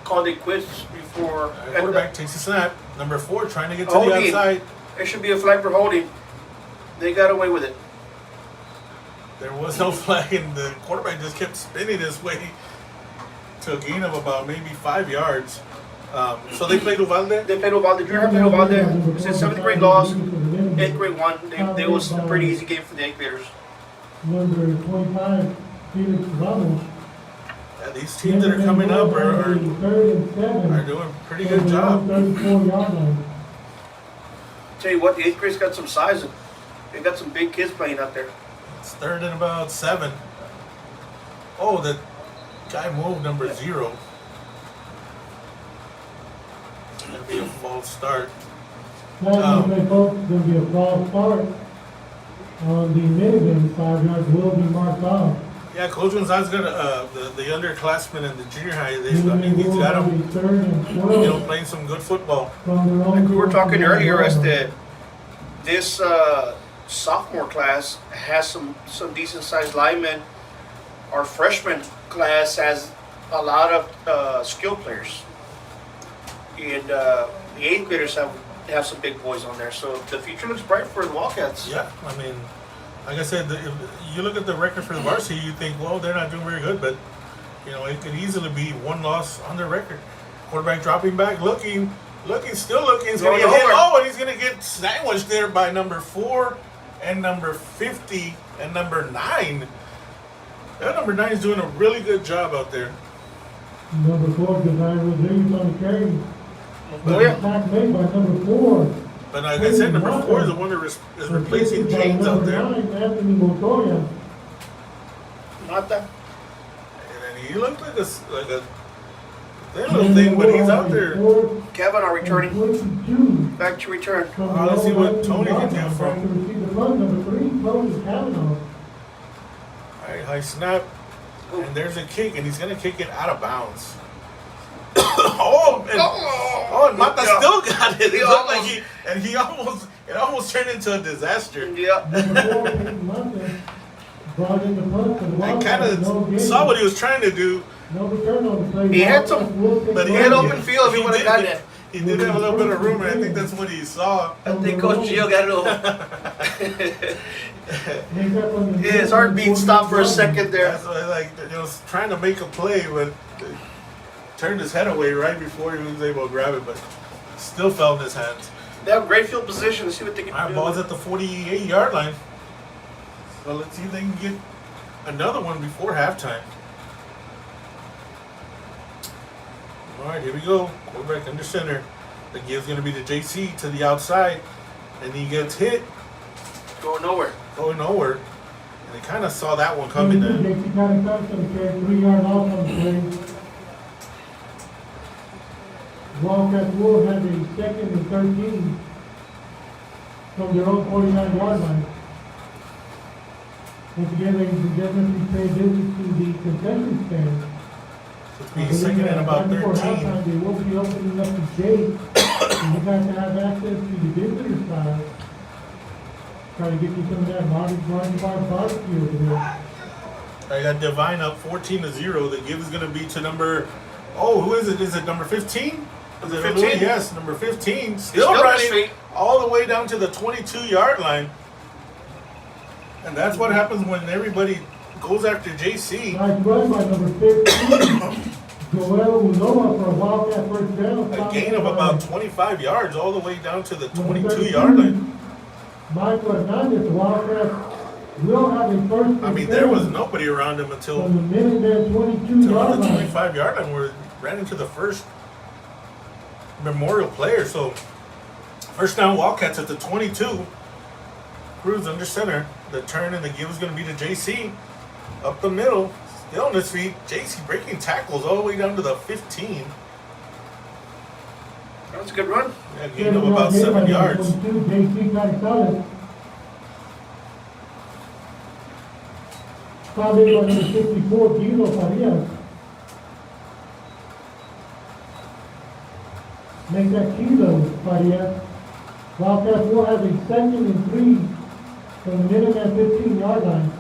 called it quits before. Quarterback takes a snap. Number 4 trying to get to Holding. the outside. There should be a flag for holding. They got away with it. There was no flag, and the quarterback just kept spinning his way to a gain of about maybe 5 yards. So they played Uvalde. They played Uvalde. Junior high played Uvalde. It's a 7th grade loss. 8th grade won. They was a pretty easy game for the 8th graders. Number 25, Felix Ramos. Yeah, these teams that are coming up are doing a pretty good job. 34-yard line. Tell you what, the 8th grade's got some size. They got some big kids playing out there. It's 3rd and about 7. Oh, the guy moved, number 0. It's going to be a false start. Going to be a false start. On the minivan, 5 yards will be marked off. Yeah, Coach Gonzalez got the underclassmen in the junior high. He's got them, playing some good football. Like we were talking earlier, as this sophomore class has some decent sized linemen. Our freshman class has a lot of skill players, and the 8th graders have some big boys on there. So the future looks bright for the Wildcats. Yeah, I mean, like I said, if you look at the record for the varsity, you think, well, they're not doing very good, but it could easily be 1 loss on their record. Quarterback dropping back, still looking. He's going to get hit low, and he's going to get sandwiched there by number 4 and number 50 and number 9. That number 9 is doing a really good job out there. Number 4, Desire Rodriguez on the carry. Oh, yeah. Attack made by number 4. But like I said, number 4 is the one that is replacing James out there. Anthony Montoya. Mata. And he looked like a thin little thing, but he's out there. Kevin are returning. Back to return. Let's see what Tony can do from. Number 3, Tony Kavanaugh. Alright, high snap. And there's a kick, and he's going to kick it out of bounds. And Mata still got it. It looked like it almost turned into a disaster. Yeah. I kind of saw what he was trying to do. He had open field if he would have gotten it. He did have a little bit of room, and I think that's what he saw. I think Coach Gio got it over. His heartbeat stopped for a second there. That's why, he was trying to make a play, but turned his head away right before he was able to grab it, but still fell in his hands. They have great field position. Let's see what they can do. All right, ball's at the 48-yard line. So let's see if they can get another one before halftime. All right, here we go. Quarterback under center. The give's going to be to JC to the outside, and he gets hit. Going nowhere. And they kind of saw that one coming then. JC got a touchdown, 3-yard off on the play. Wildcats will have a 2nd and 13 from their own 49-yard line. Once again, ladies and gentlemen, we pay visit to the concession stand. It'll be 2nd and about 13. They will be opening up the gate. And you have to have access to the visitor side. Try to get you some of that Marty Bar barbecue over there. I got Divine up 14-0. The give is going to be to number. Oh, who is it? Is it number 15? Is it 15? Yes, number 15. Still running all the way down to the 22-yard line. And that's what happens when everybody goes after JC. Nice run by number 15. Joel Uloa for a Wildcat first down. A gain of about 25 yards all the way down to the 22-yard line. Michael Hernandez, the Wildcats will have a first. I mean, there was nobody around him until the minute there, 22-yard the line. 25-yard line where it ran into the first Memorial player. So first down, Wildcats at the 22. Cruz under center. The turn and the give is going to be to JC. Up the middle, still on his feet. JC breaking tackles all the way down to the 15. That was a good run. Yeah, gain of about 7 yards. JC got it solid. Fouled in by number 64, Guido Farias. Make that Kilo Farias. Wildcats will have a 2nd and 3 from the minute at 15-yard line.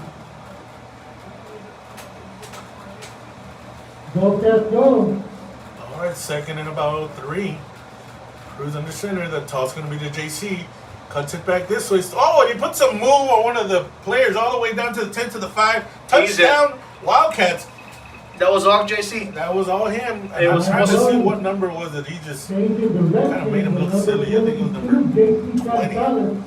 Go, Cats, go. All right, 2nd and about 3. Cruz under center. The toss going to be to JC. Cuts it back this way. Oh, and he puts a move on one of the players all the way down to the 10 to the 5. Touchdown, Wildcats. That was all JC. That was all him. It I was was trying to supposed see to- what number was it. He just Changing direction. Kinda made him look silly. I think it was number 20.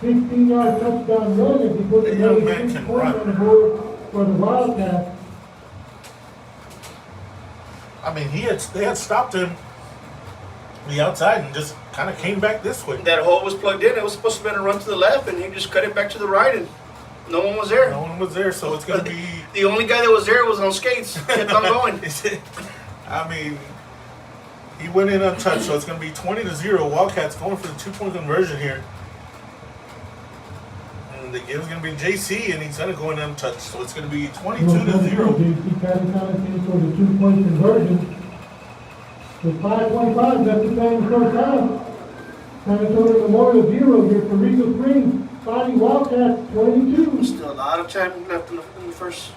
16-yard touchdown run as he put The the young next man 6 can points run. on the board for the Wildcats. I mean, they had stopped him the outside and just kind of came back this way. That hole was plugged in. It was supposed to be a run to the left, and he just cut it back to the right, and no one was there. No one was there, so it's gonna be. The only guy that was there was on skates. Kept on going. I mean, he went in untouched, so it's gonna be 20-0. Wildcats going for the 2-point conversion here. And the game's gonna be JC, and he's gonna go in untouched, so it's gonna be 22-0. JC Carrizo in for the 2-point conversion. With 5:25 left to play in the first half. San Antonio Memorial 0 here for Carrizo Springs. Fighting Wildcats 22. Still a lot of time left in the first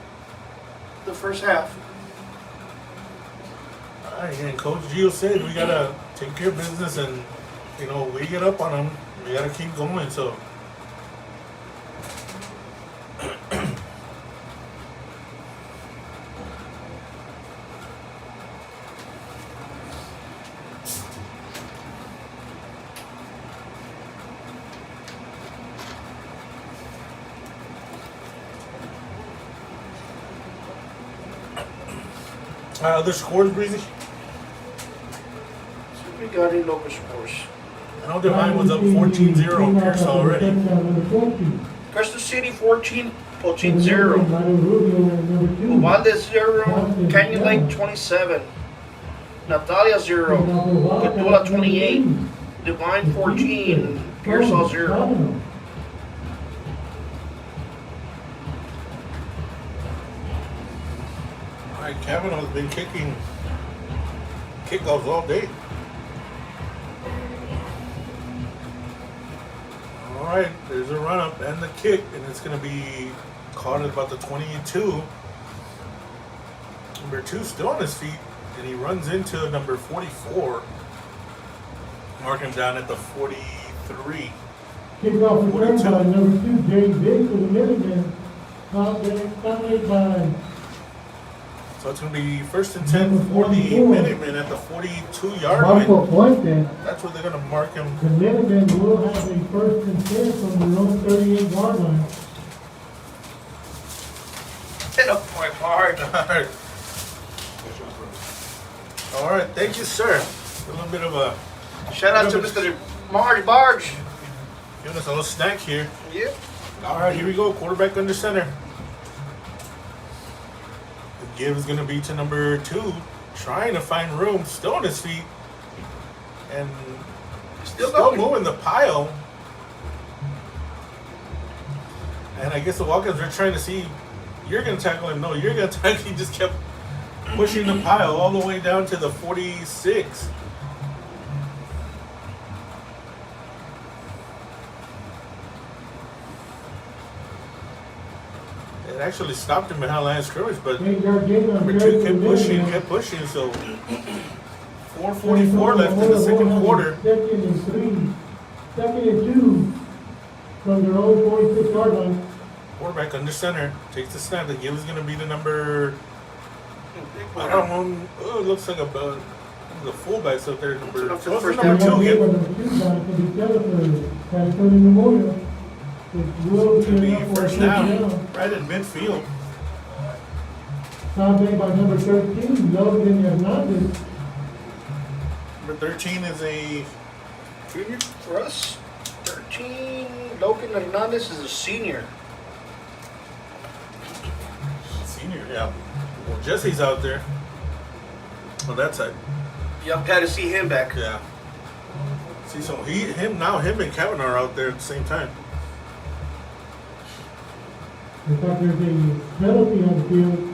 half. All right, and Coach Gio said we gotta take care of business, and we get up on them. We gotta keep going. So. Other scores, Breezy? So we got any local scores. I know Divine was up 14-0 Pierce already. Crystal City 14, 0. Uvalde 0, Canyon Lake 27, Natalia 0, Petula 28, Divine 14, Pearsall 0. Alright, Kavanaugh's been kicking kickoffs all day. Alright, there's a run up and the kick, and it's going to be caught at about the 22. Number 2 still on his feet, and he runs into number 44. Mark him down at the 43. Kickoff return by number 2, Jay Biggs for the Minutemen. Followed by So it's going to be 1st and 10 for the Minutemen at the 42-yard Marco line. Fuentes. That's where they're going to mark him. The Minutemen will have a 1st and 10 from their own 38-yard line. Hit a point hard. All right, thank you, sir. A little bit of a Shout out to Mr. Marge Barge. giving us a little snack here. Yep. All right, here we go. Quarterback under center. The give is going to be to number 2, trying to find room, still on his feet, and Still still going. moving the pile. And I guess the Wildcats are trying to see, you're going to tackle him. No, you're going to tackle. He just kept pushing the pile all the way down to the 46. It actually stopped him behind line of scrimmage, but number 2 kept pushing, so 4:44 left in the second quarter. Second and 3. Second and 2 from their own 46-yard line. Quarterback under center takes the snap. The give is going to be the number, I don't know, it looks like about the fullbacks up there. Number, Enough for so the it's first number down. 2 again. Number 2 down for the other for San Antonio Memorial. It will It's going to be be enough for a first first down, down. right in midfield. Found by number 13, Logan Hernandez. Number 13 is a Junior for us. 13, Logan Hernandez is a senior. senior, yeah. Well, Jesse's out there on that side. Yeah, I'm glad to see him back. Yeah. See, so him and Kevin are out there at the same time. In fact, there's a penalty on the field.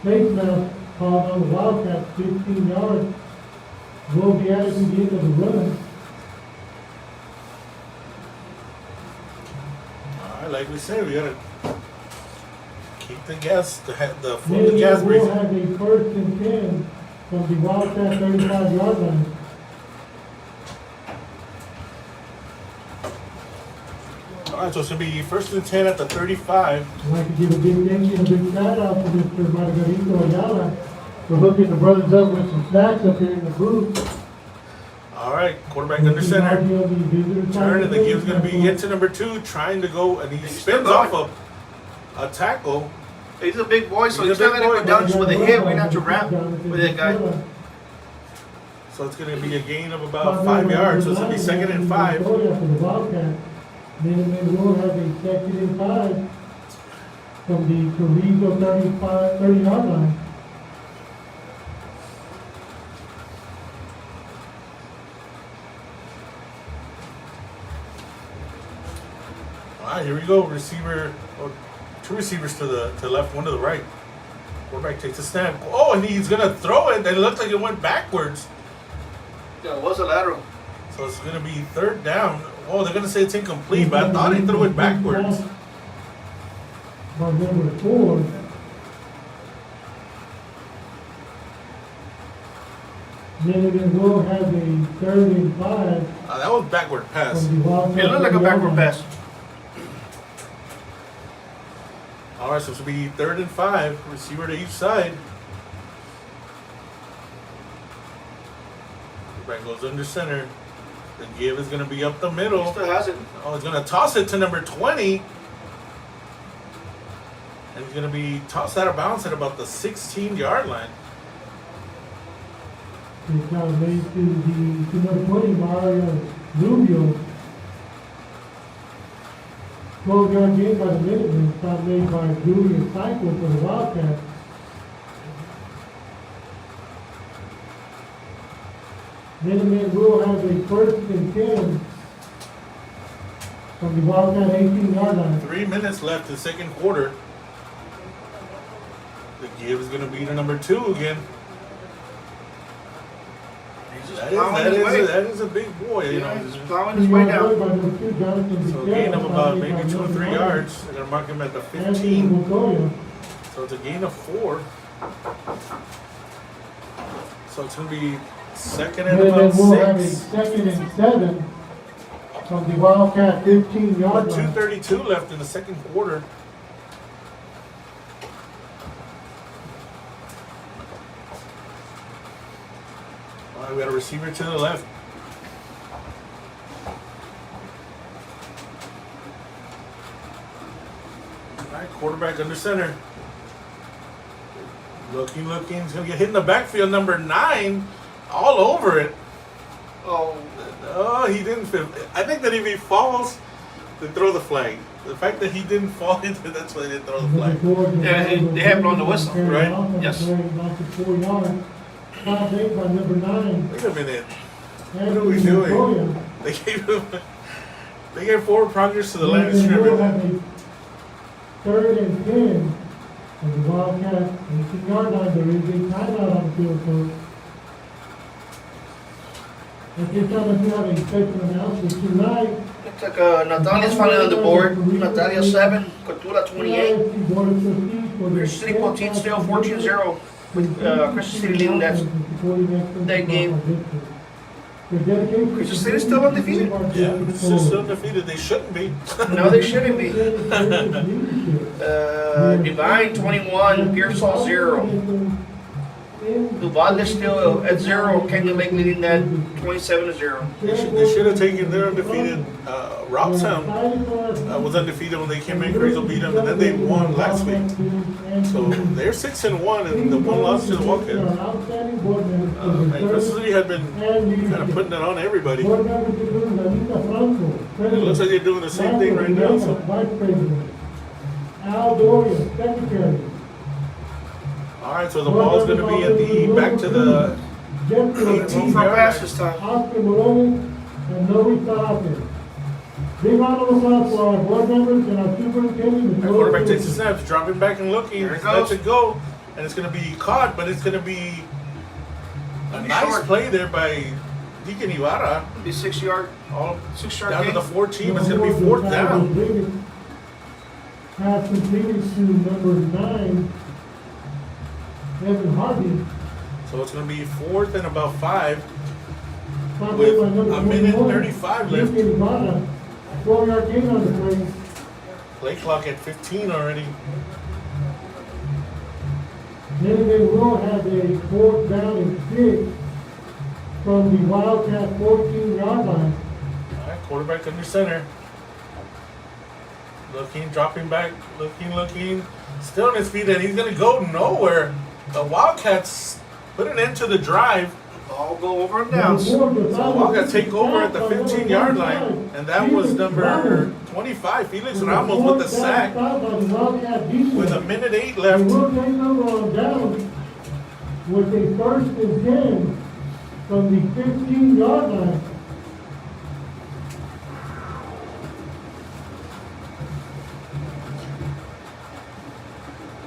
Face mask called on the Wildcats, 15 yards. Will be added to the end of the run. All right, like we said, we gotta keep the gas, the foot of the Then gas will breathing. have a 1st and 10 from the Wildcat 35-yard line. All right, so it's going to be 1st and 10 at the 35. I'd like to give a big thank you and a big shout out to Mr. Margarito Ayala for hooking the brothers up with some snacks up here in the booth. All right, quarterback under center. Turn, and the game's going to be get to number 2, trying to go, and he spins off of a tackle. He's a big boy, so he's not going to go down just with a hit. We're going to have to wrap with that guy. So it's going to be a gain of about 5 yards. So it's going to be 2nd and 5. Then we'll have a 2nd and 5 from the Carrizo 30-yard line. All right, here we go. Receiver, oh, 2 receivers to the left, 1 to the right. Quarterback takes a snap. Oh, and he's going to throw it. It looked like it went backwards. Yeah, it was a lateral. So it's going to be 3rd down. Oh, they're going to say it's incomplete, but I thought he threw it backwards. By number 4. Then we'll have a 3rd and 5. That was backward pass. It looked like a backward pass. All right, so it's going to be 3rd and 5. Receiver to each side. Right goes under center. The give is going to be up the middle. He still has it. Oh, he's going to toss it to number 20. And he's going to be tossed out of bounds at about the 16-yard line. It's now made to number 20, Mario Rubio. 12-yard gain by the Minutemen. It's now made by Julius Cycle for the Wildcats. Minutemen will have a 1st and 10 from the Wildcat 18-yard line. 3 minutes left in the 2nd quarter. The give is going to be to number 2 again. He's just plowing his way. That is a big boy, you know. He's plowing his way down. So a gain of about maybe 2 or 3 yards. They're going to mark him at the 15. So it's a gain of 4. So it's going to be 2nd and about 6. We'll have a 2nd and 7 from the Wildcat 15-yard line. 2:32 left in the 2nd quarter. All right, we got a receiver to the left. All right, quarterback under center. Looking. He's going to get hit in the backfield. Number 9. All over it. Oh, he didn't fit. I think that if he falls, they throw the flag. The fact that he didn't fall into it, that's why they didn't throw the flag. Yeah, they have blown the whistle, right? Yes. 4 yards. 5-8 by number 9. Wait a minute. What are we doing? They gave forward progress to the line of scrimmage. 3rd and 10 from the Wildcat 18-yard line. There is a timeout on the field, so. At this time, I do have a special announcement tonight. Looks like Natalia's finally on the board. Natalia 7, Cultura 28. We're sitting Potin still 14-0 with Crystal City leading that game. Crystal City still undefeated. Yeah, it's still undefeated. They shouldn't be. No, they shouldn't be. Divine 21, Pearsall 0. Duval is still at 0. Canyon Lake leading that 27-0. They should have taken their undefeated. Robstown was undefeated when they came in. Carrizo beat them, and then they won last week. So they're 6-1, and the one loss to the Wildcats. And Crystal City had been kind of putting it on everybody. It looks like they're doing the same thing right now. So. Al Doria, secretary. All right, so the ball's going to be at the back to the 18-yard pass this time. Oscar Moroni and Noe Sarate. Big round of applause for our board members and our superintendent. The quarterback takes the snaps, dropping back and looking. There it Lets goes. it go, and it's going to be caught, but it's going to be a nice play there by Deacon Ibarra. Be 6-yard. All 6-yard down to gain. the 14. It's going to be 4th down. Pass completed to number 9, Evan Harvey. So it's going to be 4th and about 5 with a minute 35 left. 12-yard gain on the play. Play clock at 15 already. Then they will have a 4th down and 6 from the Wildcat 14-yard line. All right, quarterback under center. Looking, dropping back, looking. Still on his feet, and he's going to go nowhere. The Wildcats put an end to the drive. All go over and down. So Wildcats take over at the 15-yard line, and that was number 25, Felix Ramos with the sack. With a minute 8 They left. will take over on down with a 1st and 10 from the 15-yard line.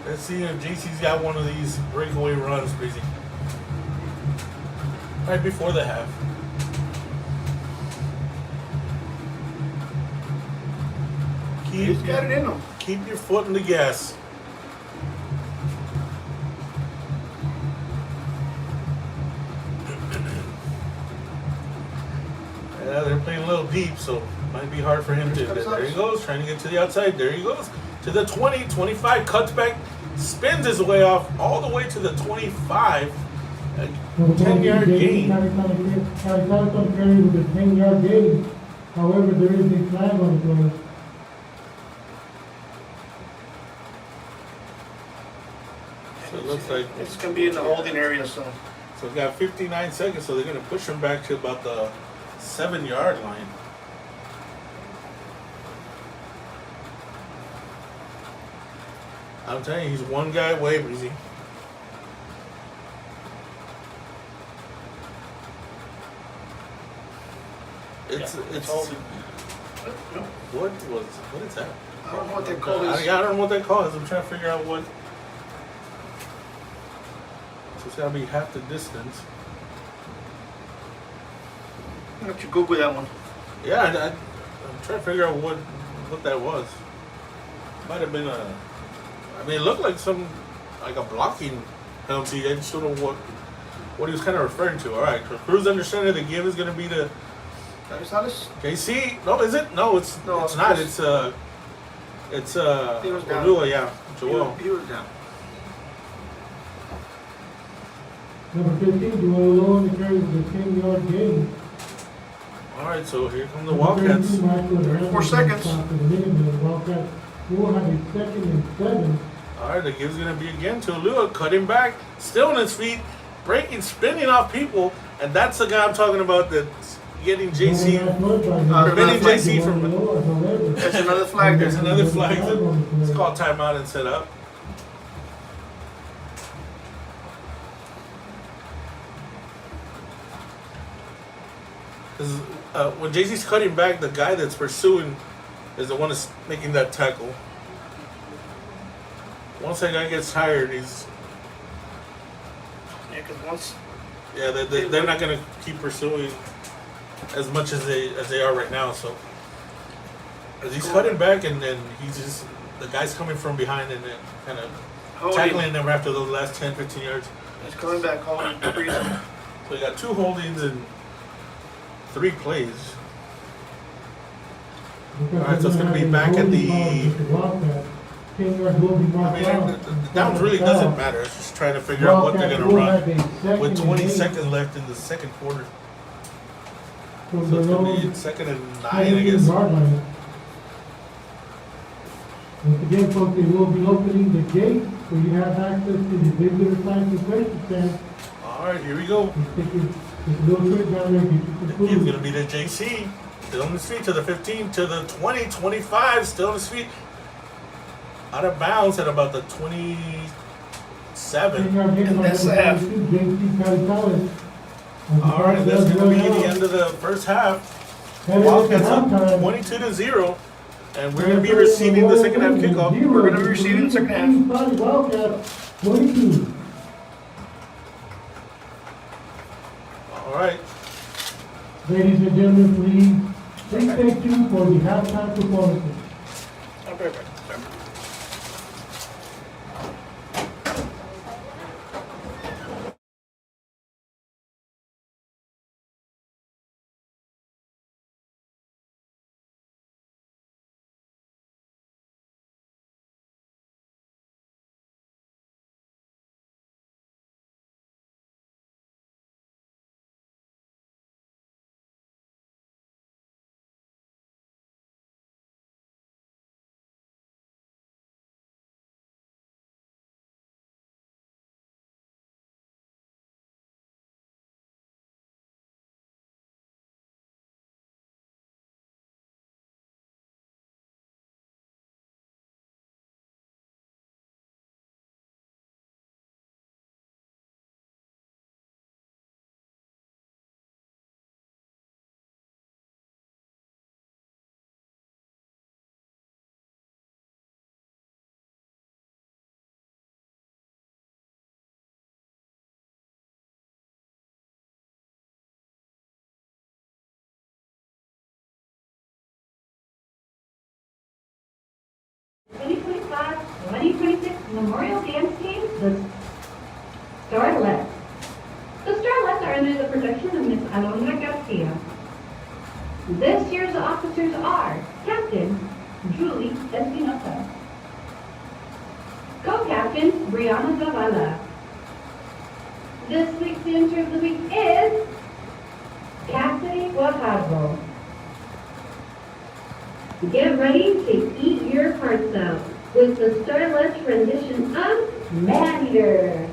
Let's see if JC's got one of these breakaway runs, busy. Right before the half. He's got it in him. Keep your foot in the gas. Yeah, they're playing a little deep, so it might be hard for him to. There he goes, trying to get to the outside. There he goes. To the 20, 25, cuts back, spins his way off all the way to the 25. A 10-yard gain. Carrizo carry with a 10-yard gain. However, there is a flag on the play. So it looks like It's going to be in the holding area, so. so we've got 59 seconds, so they're going to push him back to about the 7-yard line. I'm telling you, he's one guy away, Breezy. It's holding. what is that? I don't know what they call I this. don't know what that call is. I'm trying to figure out what. So it's gotta be half the distance. Why don't you Google that one? Yeah, I'm trying to figure out what that was. Might have been a. I mean, it looked like a blocking penalty. I just don't know what he was kind of referring to. All right, Cruz under center. The give is gonna be to Carrizales? JC. No, is it? No, it's No, it's not. Chris. It's He was down. Olua, yeah, Joel. He was down. Number 15, Joel Owen carries with a 10-yard gain. All right, so here come the Wildcats. 34 seconds. Wildcats will have a 2nd and 7. All right, the give's gonna be again to Olua, cutting back, still on his feet, breaking, spinning off people, and that's the guy I'm talking about that's getting JC, preventing JC from. There's another flag there. There's another flag. It's called timeout and set up. Because when JC's cutting back, the guy that's pursuing is the one that's making that tackle. Once that guy gets tired, he's Yeah, because once. yeah they're not gonna keep pursuing as much as they are right now. So as he's cutting back and then he's just the guy's coming from behind and then kind of tackling them after those last 10, 15 yards. He's coming back home. Freezing. So we got 2 holdings and 3 plays. All right, so it's going to be back at the. I mean, the downs really doesn't matter. It's just trying to figure out what they're going to run with 20 seconds left in the second quarter. So it's going to be 2nd and 9, I guess. Once again, folks, they will be opening the gate, so you have access to the visitor side concession stand. All right, here we go. Take a little trip down there, get you some He's food. going to be the JC. Still on his feet to the 15, to the 20, 25, still on his feet. Out of bounds at about the 27. And that's the half. All right, that's going to be the end of the first half. Wildcats up 22-0. And we're going to be receiving the second half kickoff. We're going to be receiving the second half. Wildcats 22. All right. Ladies and gentlemen, please stay tuned for the halftime performances. I'll be right back. 2025-2026 Memorial Dance Team, the Starlets. The Starlets are under the protection of Miss Alondra Garcia. This year's officers are Captain Julie Espinosa, Co-Captain Brianna Zavala. This week's dancer of the week is Cassidy Guajardo. Get ready to eat your hearts out with the Starlet's rendition of Man Eater.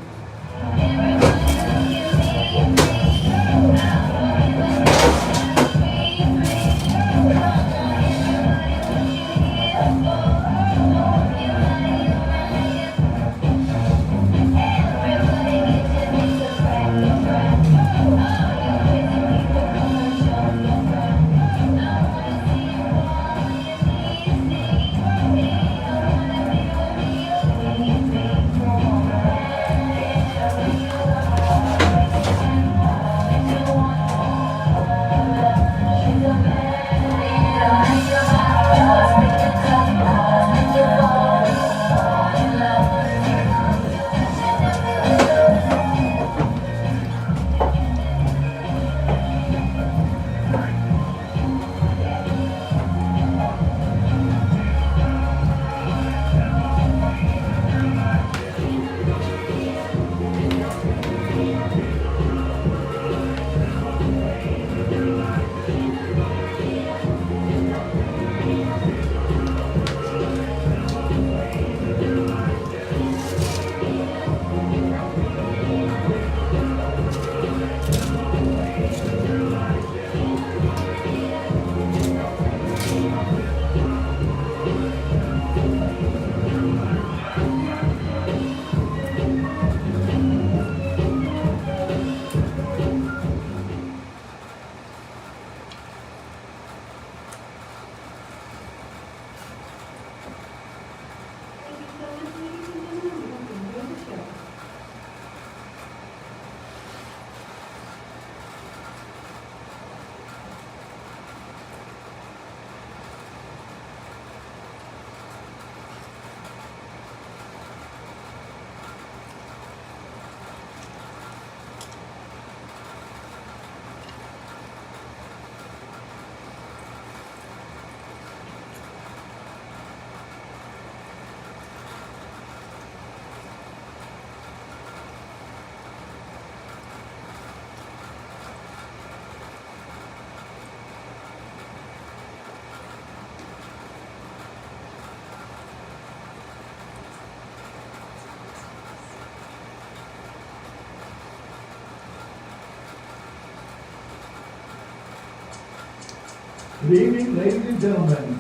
Good evening, ladies and gentlemen.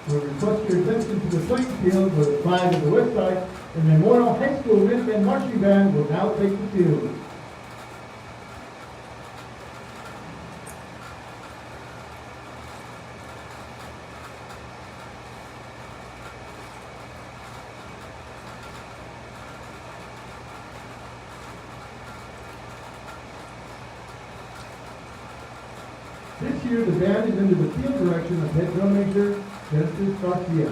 We request your attention to the playing field where the flag of the West Side and Memorial High School Minutemen Marching Band will now take the field. This year, the band is under the field direction of head drum major, Genesis Garcia.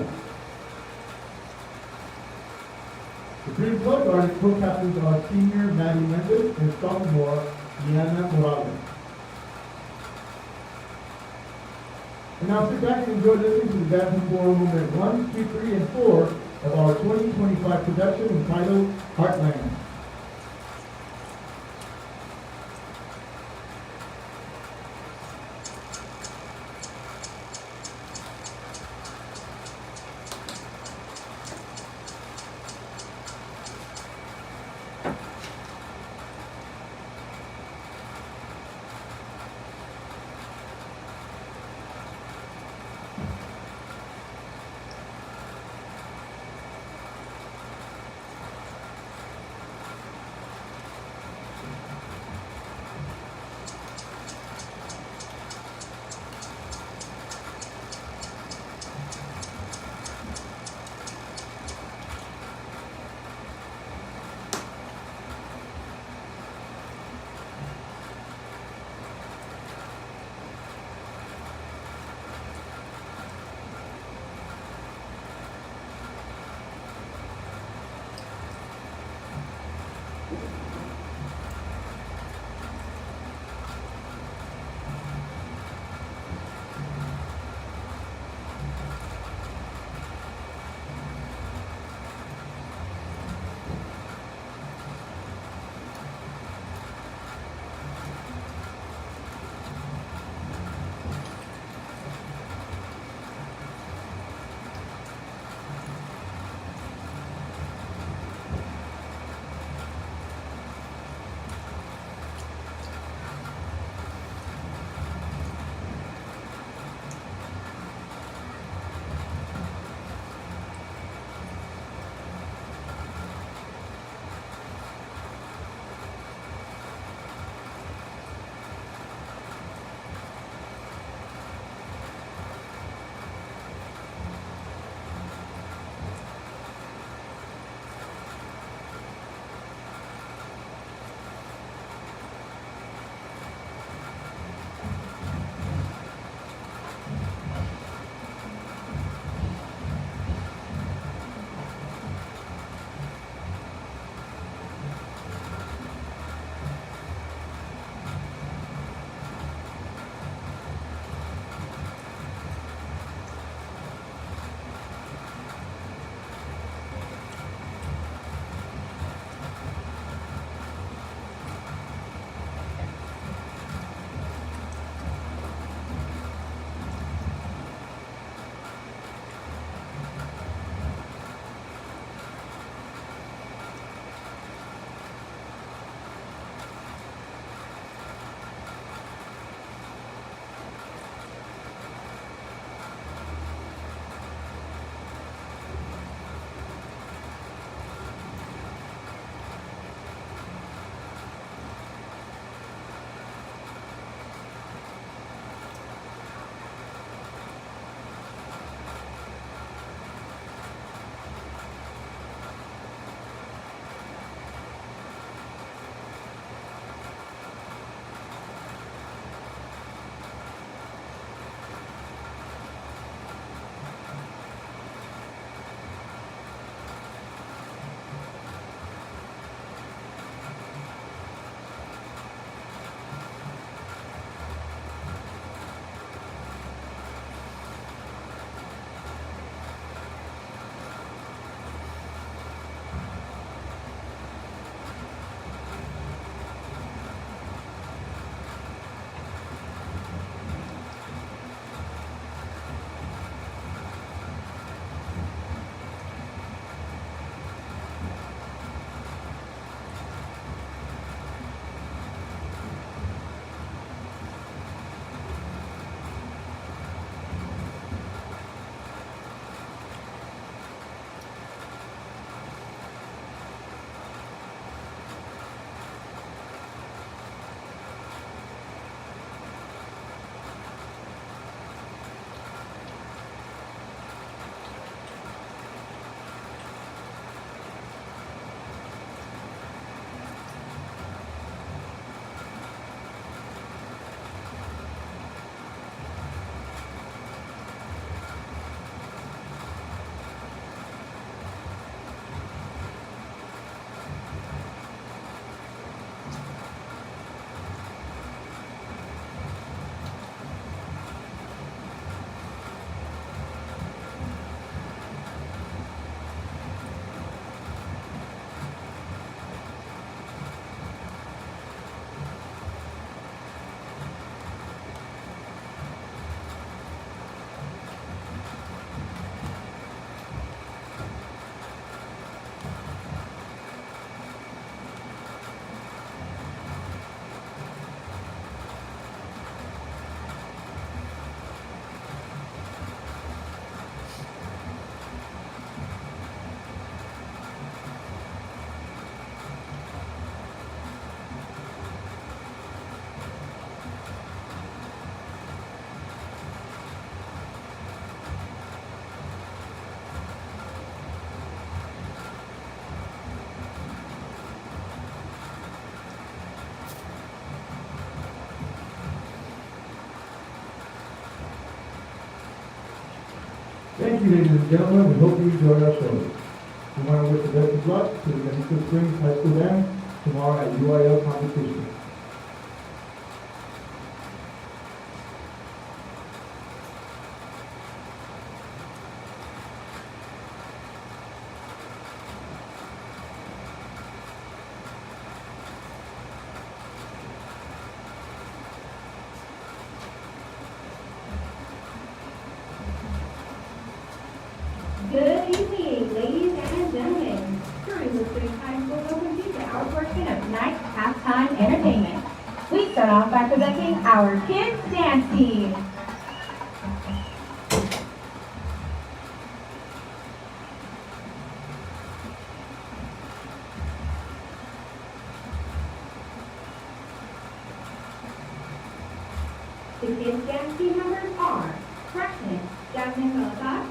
The three flood guard co-captains are senior Maddie Mendes and sophomore Diana Morales. And now sit back and enjoy listening to the band perform movement 1, 2, 3, and 4 of our 2025 production entitled Heartland. Thank you, ladies and gentlemen. We hope you enjoyed our show. We want to wish the best of luck to the Benito Springs High School Band tomorrow at UIL competition. Good evening, ladies and gentlemen. Carrizo Springs High School welcomes you to our portion of tonight's halftime entertainment. We start off by presenting our kids dance team. The kids dance team members are freshman Jasmine Salazar,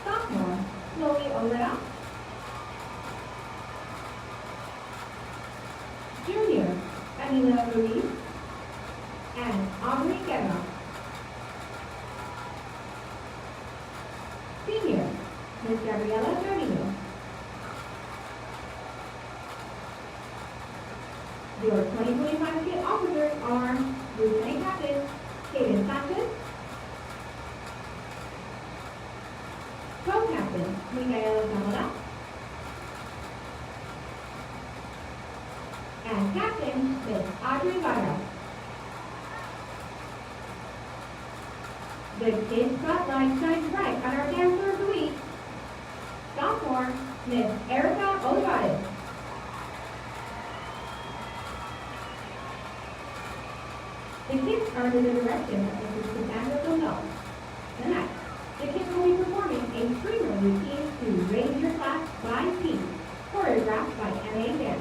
sophomore Chloe Olera, junior Anila Ruiz, and Aubrey Guerra. Senior Ms. Gabriela Tornillo. Your 2025 kid officers are Lieutenant Captain Kaden Sanchez, Co-Captain Micaela Zamora, and Captain Ms. Audrey Vargas. The kids' spotlight shines bright on our dancer of the week, sophomore Ms. Erica Olivares. The kids are under the direction of Mrs. Cassandra Gonzalez. Tonight, the kids will be performing a screamer routine to Raise Your Class by Feet, choreographed by Emma and Dan.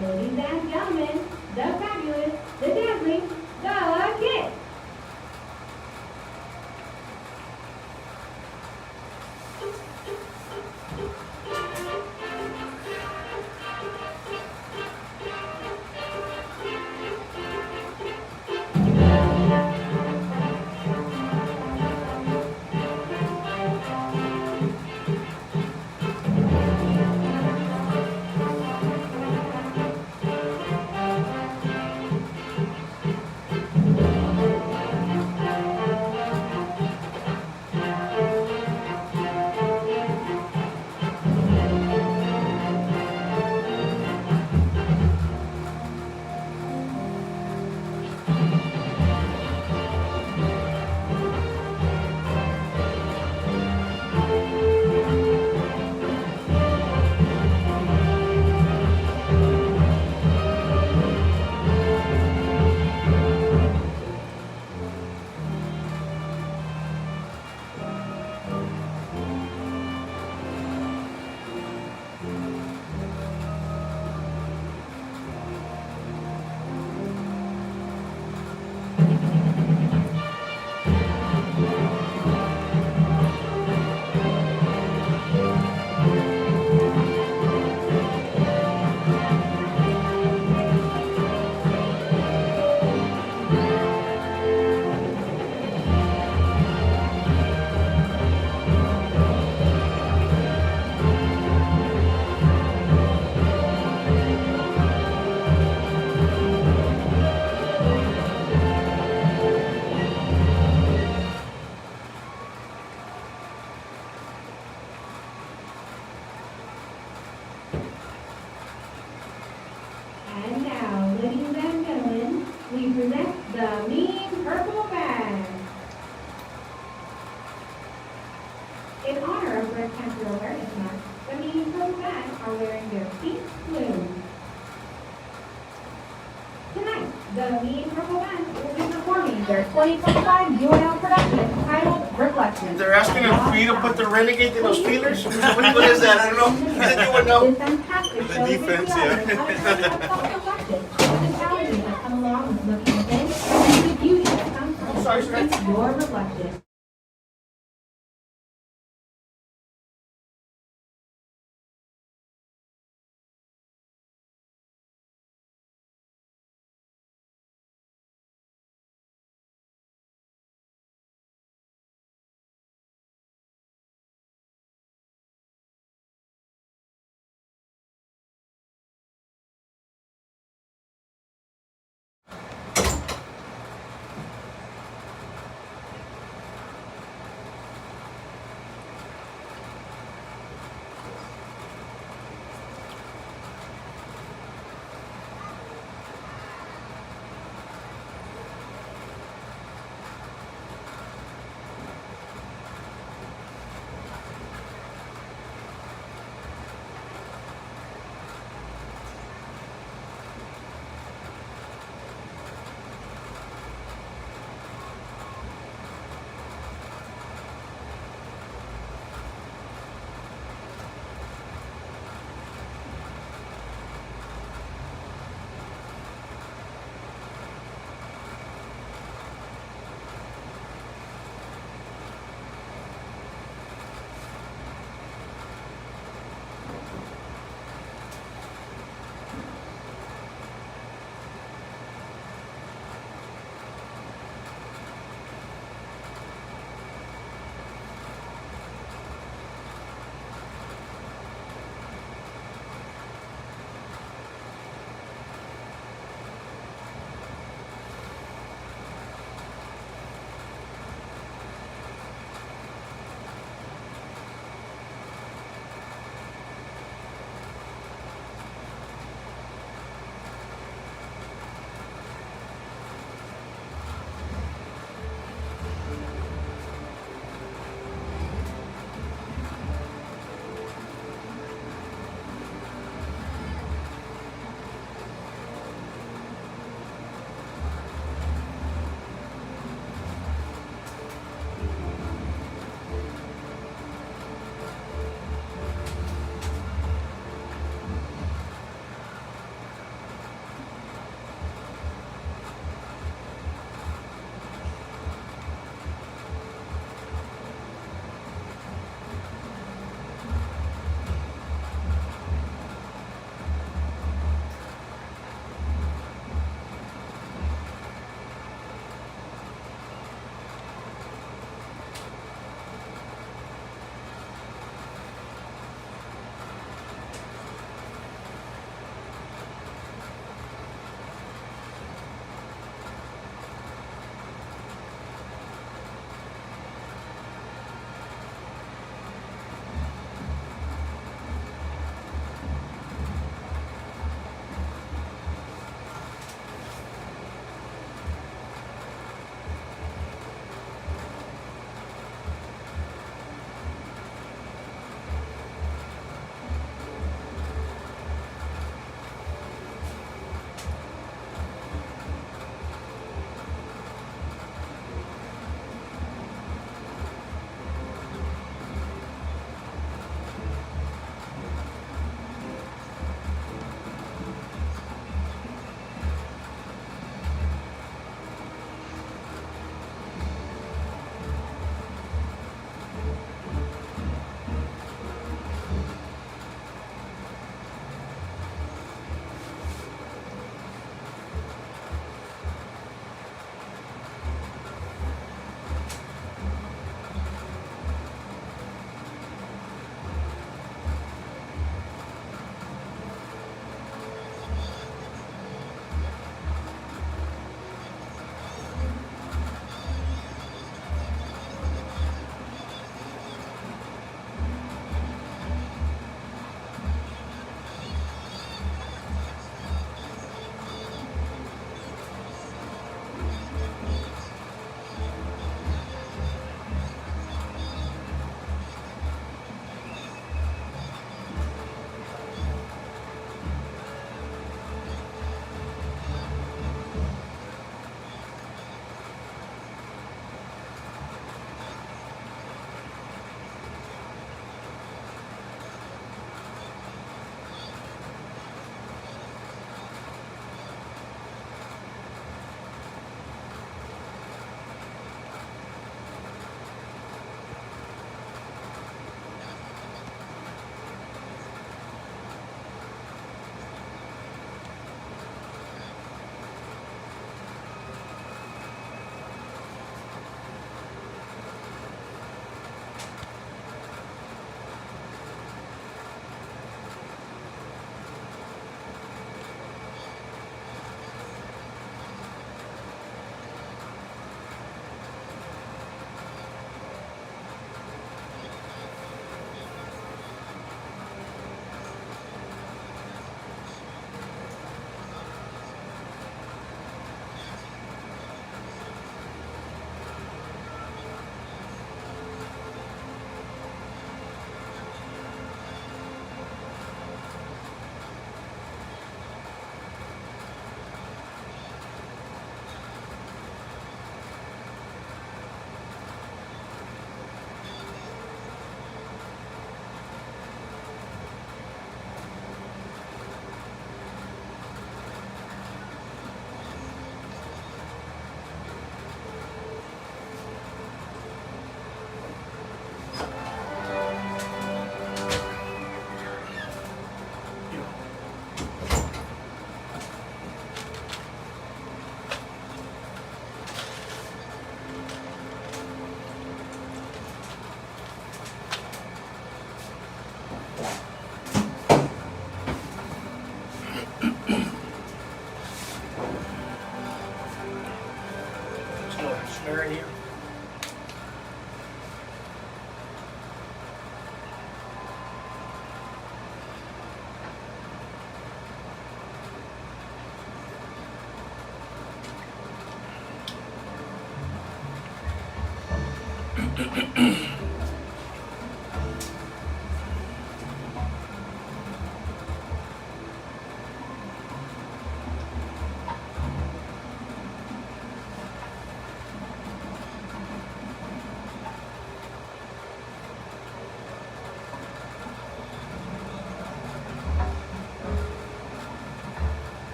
Ladies and gentlemen, the fabulous, the dazzling, the kids. And now, ladies and gentlemen, we present the Mean Purple Band. In honor of Breast Cancer Awareness Month, the Mean Purple Band are wearing their pink plumes. Tonight, the Mean Purple Band will be performing their 2025 UNL production titled Reflections. They're asking for you to put the renegade in those feelers? What is that? I don't know. You said you would know. This fantastic The show defense, is yeah. self-reflective. The challenges that come along with looking within, and the beauty that comes from Sorry, sir. your reflection.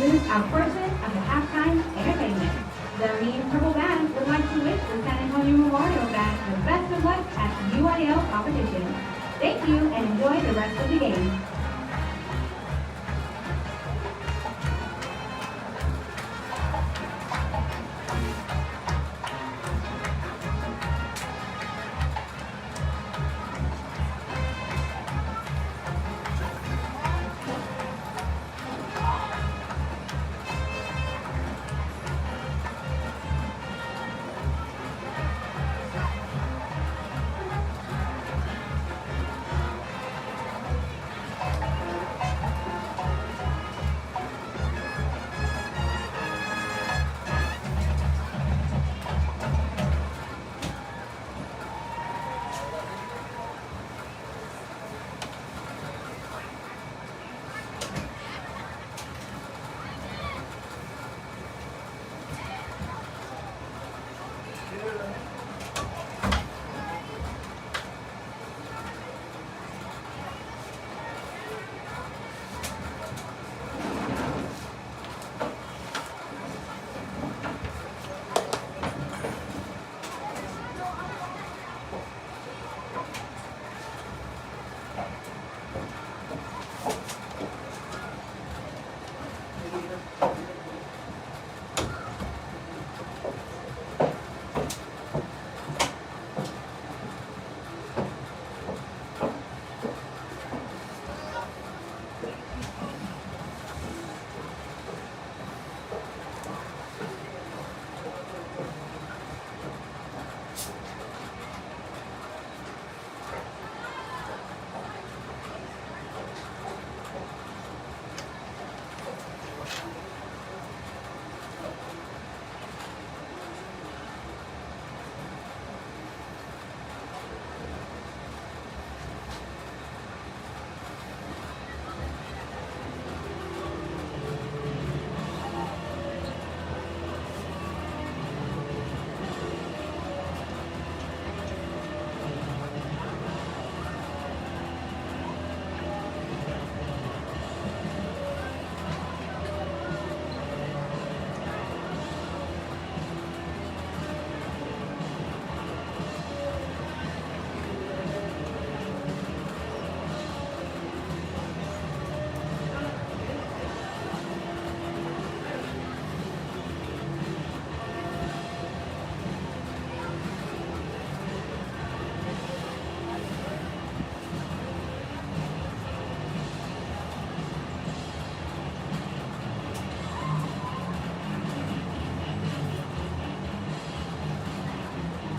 introduce our portion of the halftime entertainment. The Mean Purple Band would like to wish the San Antonio Memorial Band the best of luck at the UIL competition. Thank you and enjoy the rest of the game.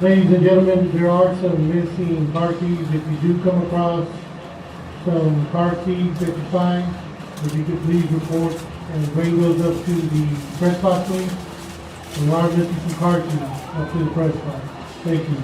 Ladies and gentlemen, there are some missing car keys. If you do come across some car keys that you find, if you could please report and bring those up to the press box, please. There are missing some car keys up to the press box. Thank you.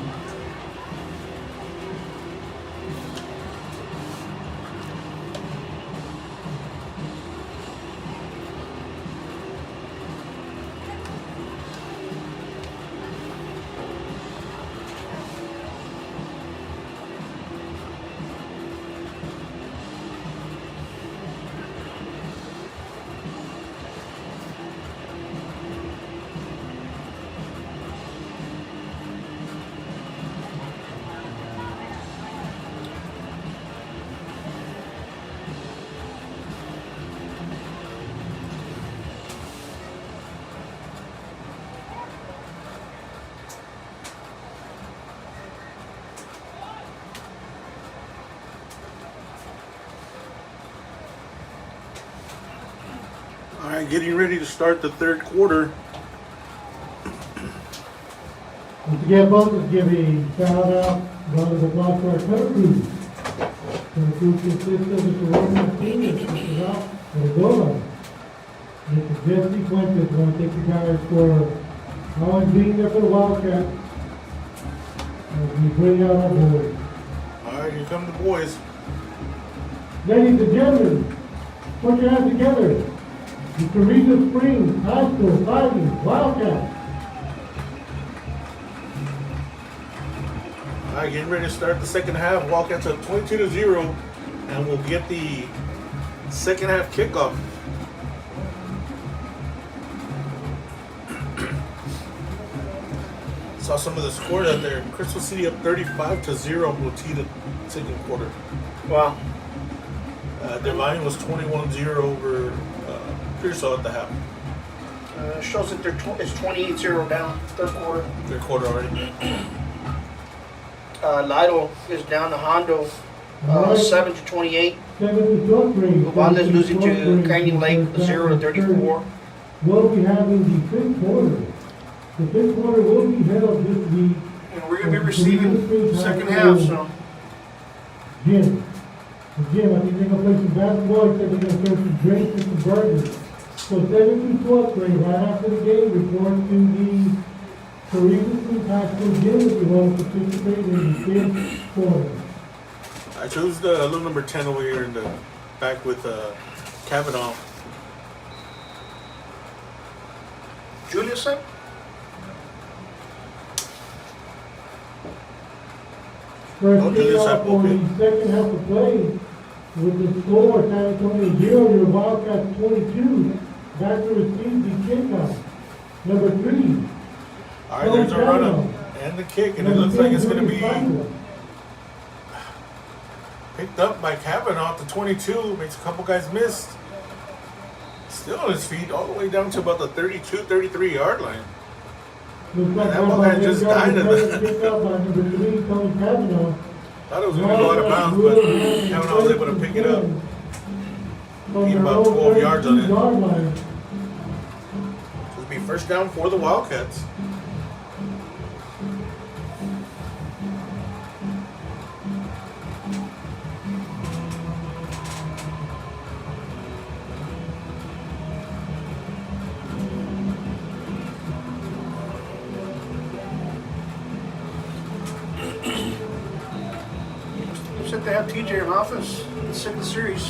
All right, getting ready to start the third quarter. Once again, folks, let's give a shout out, round of applause to our color crew. Color crew consists of Mr. Ron Martinez, Mr. Ralph Vergola, Mr. Jesse Fuentes. I want to thank you guys for always being there for the Wildcats as we bring out our boys. All right, here come the boys. Ladies and gentlemen, put your hands together. The Carrizo Springs High School Fighting Wildcats. All right, getting ready to start the second half. Wildcats up 22-0, and we'll get the second half kickoff. saw some of the scores out there. Crystal City up 35-0 Boutique the second quarter. Wow. Divine was 21-0 over Carrizo at the half. Shows that it's 28-0 down, third quarter. Third quarter already. Lido is down to Hondo, All right. 7-28. 7 to 12 grade. Uvalde's losing to Canyon Lake, 0-34. We'll be having the fifth quarter. The fifth quarter will be held this week. And we're going to be receiving second half, so. Gym. The gym, I think they're going to play some basketball, except they're going to serve some drinks and some burgers. So 7 to 12 grade, right after the game, report to the Carrizo High School gym if you want to participate in the fifth quarter. I chose the little number 10 over here in the back with Kavanaugh. Julius said? First do this kickoff up, for okay. the second half of play with the score San Antonio 0, your Wildcats 22. Back to receive the kickoff. Number 3. All right, there's a run up and the kick, and it looks like it's going to be picked up by Kavanaugh at the 22. Makes a couple guys miss. Still on his feet, all the way down to about the 32, 33 yard line. Looks like That ball had just died in the- Kickoff by number 3, Tony Kavanaugh. Thought it was going to go out of bounds, but Kavanaugh was able to pick it up. Gained about 12 yards on it. Line. It'll be first down for the Wildcats. Looks like they have TJ in office in the second series.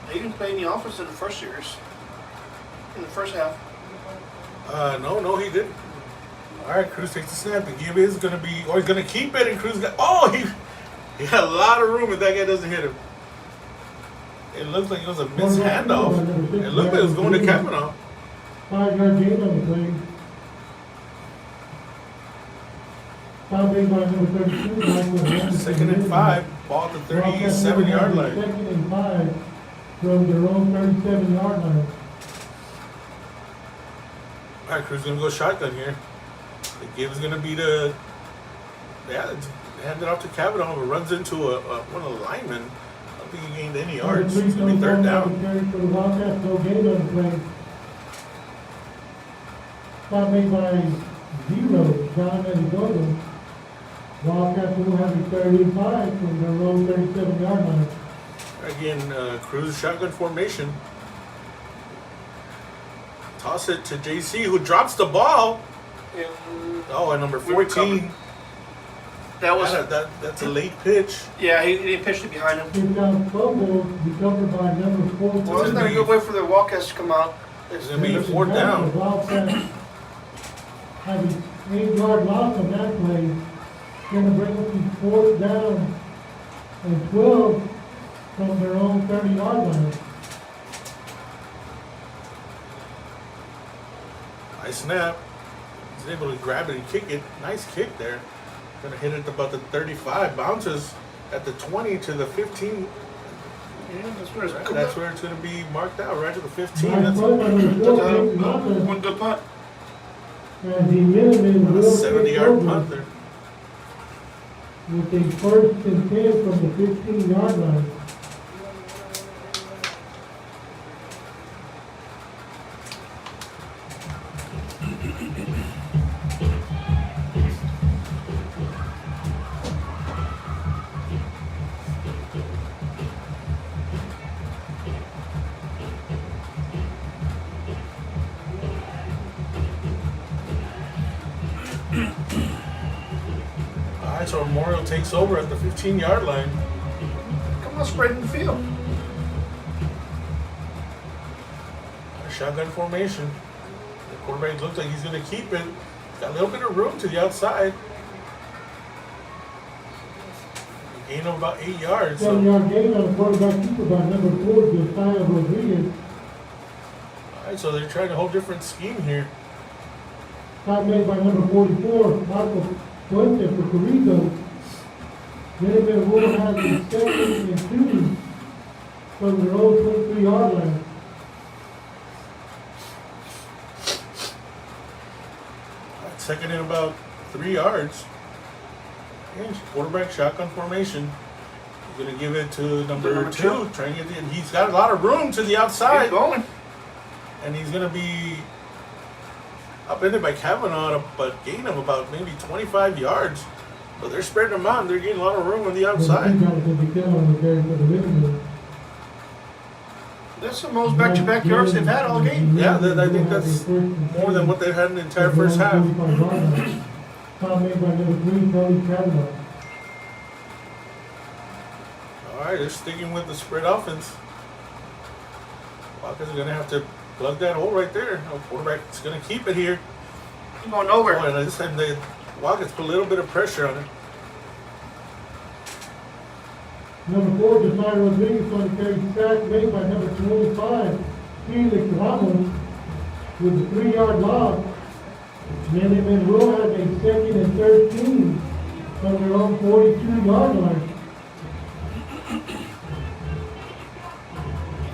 They didn't play any offense in the first series. In the first half. No, he didn't. All right, Cruz takes the snap. The give is going to be, or he's going to keep it, and Cruz got, he had a lot of room if that guy doesn't hit him. It looks like it was a missed handoff. It looked like it was going to Kavanaugh. 5-yard gain on the play. Foul made by number 32. Second and 5, ball at the 37-yard line. Second and 5 from their own 37-yard line. All right, Cruz going to go shotgun here. The give is going to be to, hand it off to Kavanaugh, but runs into one of the linemen. I don't think he gained any yards. It's going to be third down. For the Wildcats, no gain on the play. Foul made by 0, John Elizondo. Wildcats will have a 3rd and 5 from their own 37-yard line. Again, Cruz shotgun formation. Toss it to JC, who drops the ball. Yeah. Oh, and number We 14. That was, That's a late pitch. yeah, he pitched it behind him. Fifth down fumble recovered by number 14. Well, isn't that a good way for the Wildcats to come out? It's going to be fourth down. The Wildcats have an 8-yard loss on that play. Going to bring up to 4th down and 12 from their own 30-yard line. Nice snap. He's able to grab it and kick it. Nice kick there. Gonna hit it about the 35. Bounces at the 20 to the 15. Yeah, that's where it's That's where it's gonna be marked out, right to the 15. Nice That's play by number 14, Lopez. one good punt. And the Minutemen a will take 70-yard over punt there. with a 1st and 10 from the 15-yard line. All right, so Memorial takes over at the 15-yard line. Come on, spread in the field. Shotgun formation. The quarterback looks like he's gonna keep it. Got a little bit of room to the outside. A gain of about 8 yards. So 7-yard gain on the quarterback keeper by number 4, Josiah Rodriguez. Alright, so they're trying a whole different scheme here. Stop made by number 44, Marco Fuente for Carrizo. Minutemen will have a second and 2 from their own 23-yard line. Alright, second and about 3 yards. And quarterback shotgun formation. He's gonna give it to number two. Trying to get in. He's got a lot of room to the outside. He's going. And he's gonna be upended by Kavanaugh, but gain of about maybe 25 yards. But they're spreading them out and they're getting a lot of room on the outside. That's the most back-to-back yards they've had all game. Yeah, I think that's more than what they've had in the entire first half. Alright, they're sticking with the spread offense. Wildcats are going to have to plug that hole right there. No, quarterback's going to keep it here. He's going nowhere. Oh, and this time the Wildcats put a little bit of pressure on it. Number 4, Josiah Rodriguez on the carry sack made by number 25, Felix Ramos with a 3-yard loss. Minutemen will have a second and 13 from their own 42-yard line.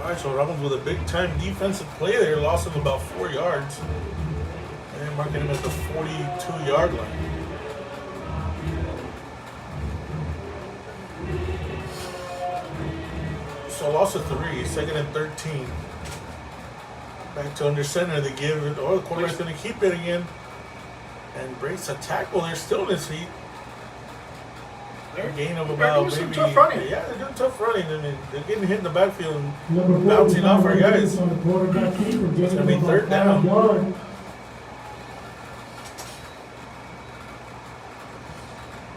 Alright, so Ramos with a big time defensive play there, loss of about 4 yards. And marking him at the 42-yard line. So loss of 3, second and 13. Back to under center, they give it, the quarterback's going to keep it again. And breaks a tackle, they're still in his feet. A gain of about doing some maybe, tough running. yeah, they're doing tough running. I mean, they're getting hit in the backfield and Number 4, bouncing off our Josiah guys. Rodriguez on the quarterback keeper, It's getting going to be about third down. 5 yards.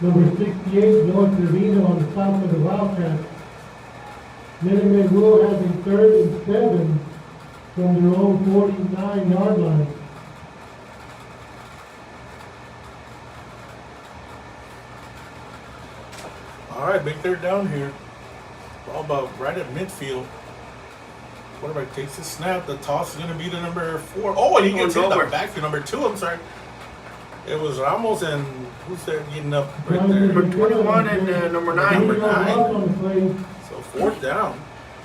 Number 68, North Trevino on the top of the Wildcats. Minutemen will have a 3rd and 7 from their own 49-yard line. Alright, big third down here. Ball about right at midfield. Quarterback takes the snap. The toss is going to be to number 4. Oh, and he gets hit in the backfield. Number 2, I'm sorry. It was Ramos and who's there getting up right there? Number 21 and number 9. Number 9. On the play. So 4th down.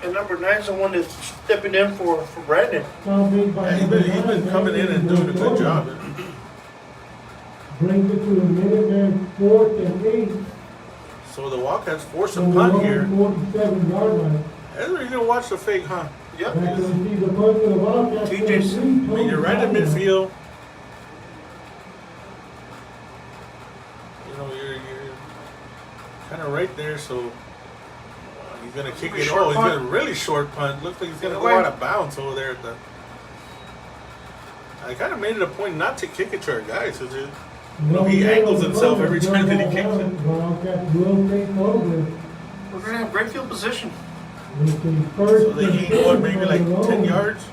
And number 9 is the one that's stepping in for Brandon. Foul made by Yeah, number he's been 9, coming in and doing a good job. Brings it to the Minutemen 4th and 8. So the Wildcats force a from their punt here. own 47-yard line. That's where you're going to watch the fake, huh? Yep. Back to receive the punt for the Wildcats. TJ's. I mean, you're right at midfield. You know, you're kind of right there, so he's going to kick it. Short Oh, he's punt. got a really short punt. Looks like he's going to go Away. out of bounds over there at the. I kind of made it a point not to kick it to our guys, because he angles himself every time that he kicks it. Wildcats will take over. We're going to have great field position. With the first So they gain what, maybe like 10 yards?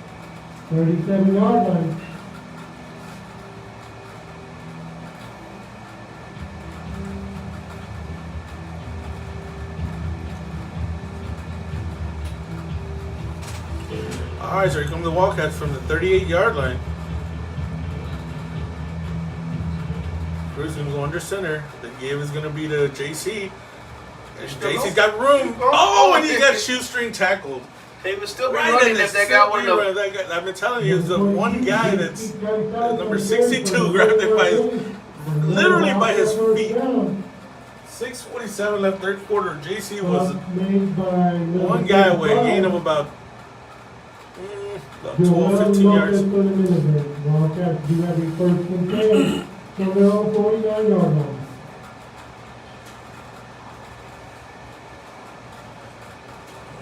37-yard line. All right, so here come the Wildcats from the 38-yard line. Cruz is going to go under center. The give is going to be to JC. And JC's got room. Oh, and he got shoestring tackled. They would still be Right running in the if they got one of them. that guy, I've been telling you, it's the one guy that's number 62 grabbed it by his, literally by his feet. 6:47 left, third quarter. JC was one guy away, gain of about 12, 15 yards. Wildcats do have a 1st and 10 from their own 49-yard line.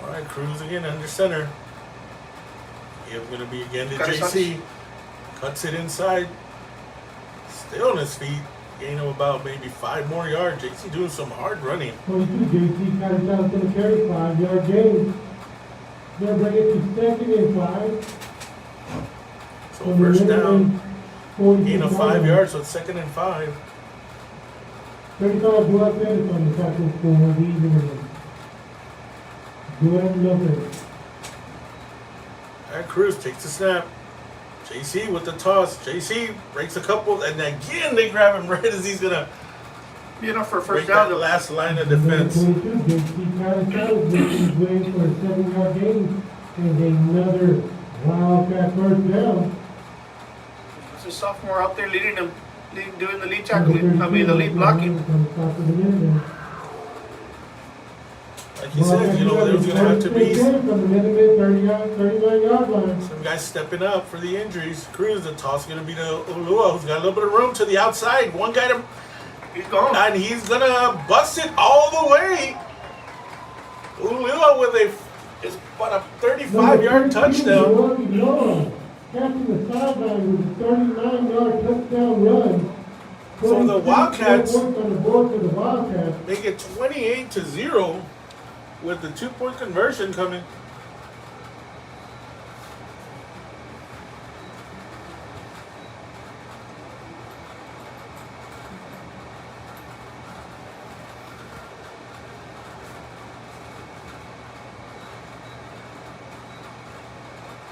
All right, Cruz again under center. Give going to be again to Got his JC. Cuts it inside. Still on his feet. Gain of about maybe 5 more yards. JC doing some hard running. 22, JC carries out to the carry, 5-yard gain. They'll bring it to 2nd and 5. So first down. Gain of 5 yards, so it's 2nd and 5. 35 blood minutes on the tackle for the evening. Good Lopez. All right, Cruz takes the snap. JC with the toss. JC breaks a couple, and again they grab him right as he's gonna For a break first down. that last line of Number defense. 22, JC Carrizo making his way for a 7-yard gain and another Wildcat first down. It's a sophomore out there leading them, doing the lead tackling. I mean, the lead blocking. Like you said, there's gonna have to be from the minute 39-yard line. some guys stepping up for the injuries. Cruz, the toss is gonna be to Ulua, who's got a little bit of room to the outside. One guy to, He's gone. and he's gonna bust it all the way. Ulua with it's about a 35-yard touchdown. Catching the sideline with a 39-yard touchdown run. So the Wildcats points on the board for the Wildcats. make it 28-0 with the 2-point conversion coming.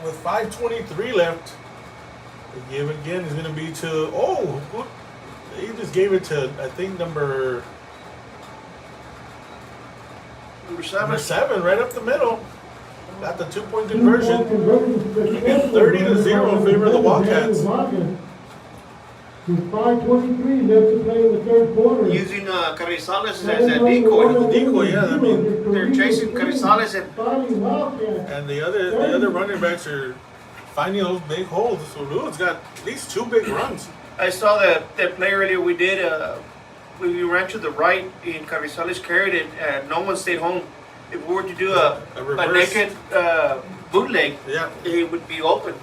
With 5:23 left, the give again is going to be to, he just gave it to, I think, number 7, right up the middle. Got the 2-point conversion. 30-0 in favor of the Wildcats. With 5:23 left to play in the third quarter. Using Carrizales as a decoy. The decoy, yeah, I mean, They're chasing Carrizales and the other running backs are finding those big holes. So Lua's got at least 2 big runs. I saw that play earlier we did. We ran to the right and Carrizales carried it and no one stayed home. If we were to do a reverse. naked bootleg, Yeah, it would be open.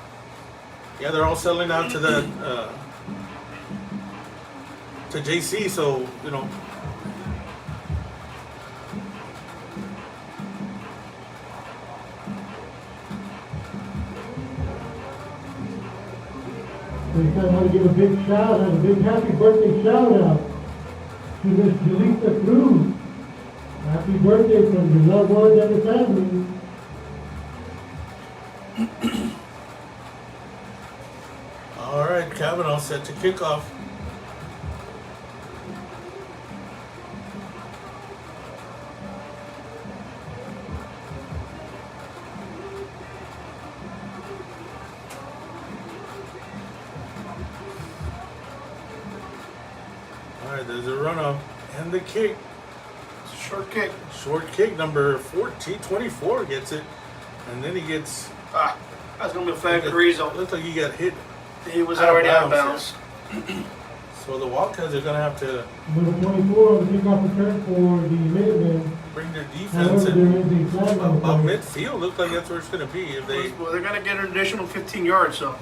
yeah, they're all settling out to the to JC. So So I want to give a big shout out, a big happy birthday shout out to Miss Julissa Cruz. Happy birthday from your loved ones and the family. all right, Kavanaugh set to kickoff. All right, there's a runoff and the kick. It's a short kick. Short kick, number 24 gets it, and then he gets. That's gonna be a flag Carrizo. Looks like he got hit. He was Out of already out of bounds, bounds. So the Wildcats are gonna have to Number 24 on the kickoff return for the Minutemen. bring their defense However, in there is a flag on the about play. midfield. Looks like that's where it's gonna be if they. Well, they're gonna get an additional 15 yards. So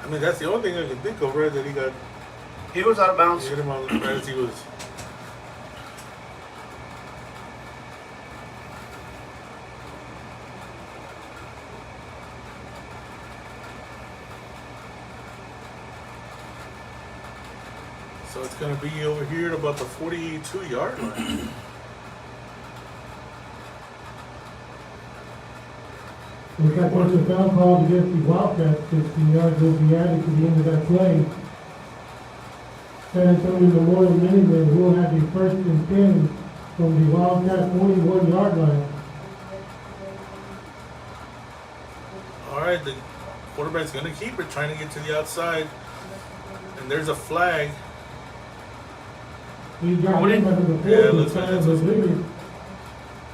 I mean, that's the only thing I can think of, right? That he was out of bounds. hit him on right as he was. So it's going to be over here at about the 42-yard line. Looks like once the foul called against the Wildcats, 15 yards will be added to the end of that play. San Antonio Memorial Minutemen will have a 1st and 10 from the Wildcat 41-yard line. All right, the quarterback's going to keep it, trying to get to the outside. And there's a flag. He got him under the Yeah, field. looks like that's what's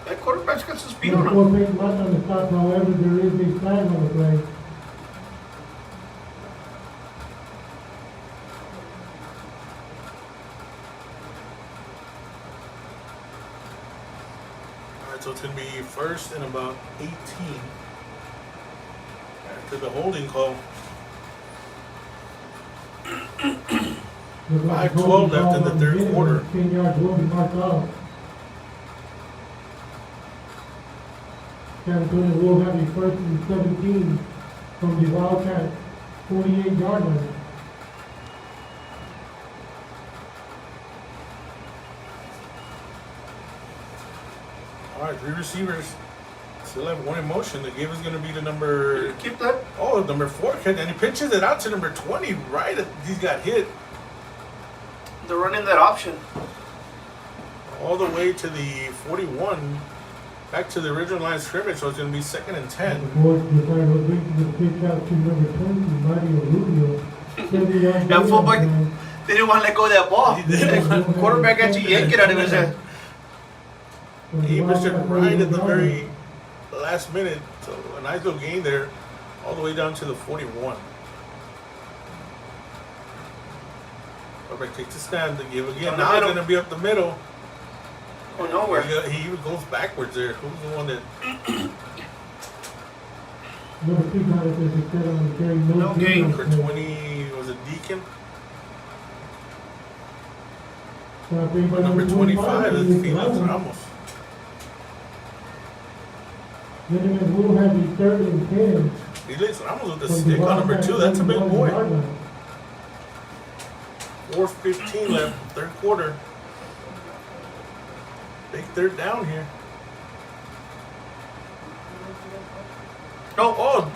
That quarterback's got some speed No on him. score page much on the stop, however, there is a flag on the play. All right, so it's going to be 1st and about 18. After the holding call. 5:12 left in the third quarter. 10 yards will be marked off. San Antonio will have a first and 17 from the Wildcats 48-yard line. All right, three receivers still have one in motion. The give is going to be the number. Keep that. Oh, number 4, and he pitches it out to number 20. Right, he's got hit They're running that option. all the way to the 41, back to the original line of scrimmage. So it's going to be 2nd and 10. The boys decided to bring the pitch out to number 20, Mario Rubio. That fullback, they didn't want to let go of that ball. The quarterback actually yanked it out of his head. He missed it right at the very last minute. So a nice little gain there, all the way down to the 41. Quarterback takes a stand to give again. Now it's going to be up the middle. Oh, nowhere. He even goes backwards there. Who's the one that? Number 2 got it as it said on the carry. No gain. Number 20 was a Deacon. Number 25 is Felix Ramos. Gentlemen, we'll have a 3rd and 10. Felix Ramos with the stick on number 2. That's a big boy. 4:15 left, third quarter. Big third down here. Oh,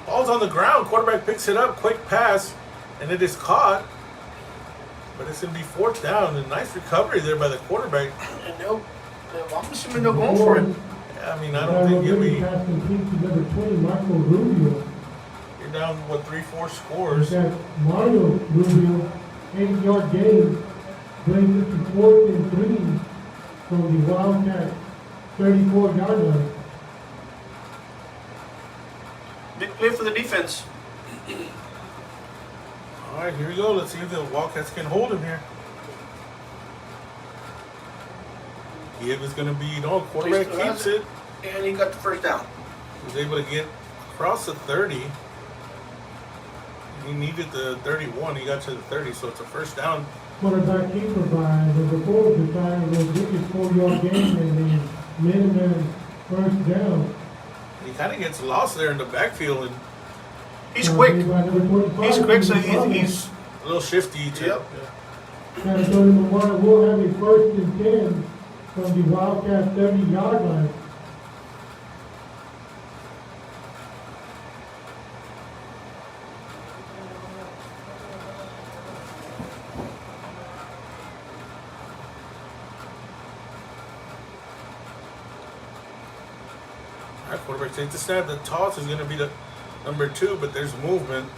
ball's on the ground. Quarterback picks it up, quick pass, and it is caught. But it's going to be 4th down. A nice recovery there by the quarterback. And I'm assuming they're going for it. Yeah, I mean, I don't think you'll be. Pass complete to number 20, Marco Rubio. You're down, what, 3-4 scores. That's Mario Rubio, 8-yard gain, brings it to 4th and 3 from the Wildcat 34-yard line. Big play for the defense. All right, here we go. Let's see if the Wildcats can hold him here. Give is going to be, quarterback keeps it. And he got the first down. He was able to get across the 30. He needed the 31. He got to the 30, so it's a first down. Quarterback keeper by number 4, decided to get his 4-yard gain and then minimum first down. He kind of gets lost there in the backfield and He's quick. He's quick, so he's a little shifty too. Yep. San Antonio Memorial will have a 1st and 10 from the Wildcat 30-yard line. All right, quarterback takes the snap. The toss is going to be the number 2, but there's movement.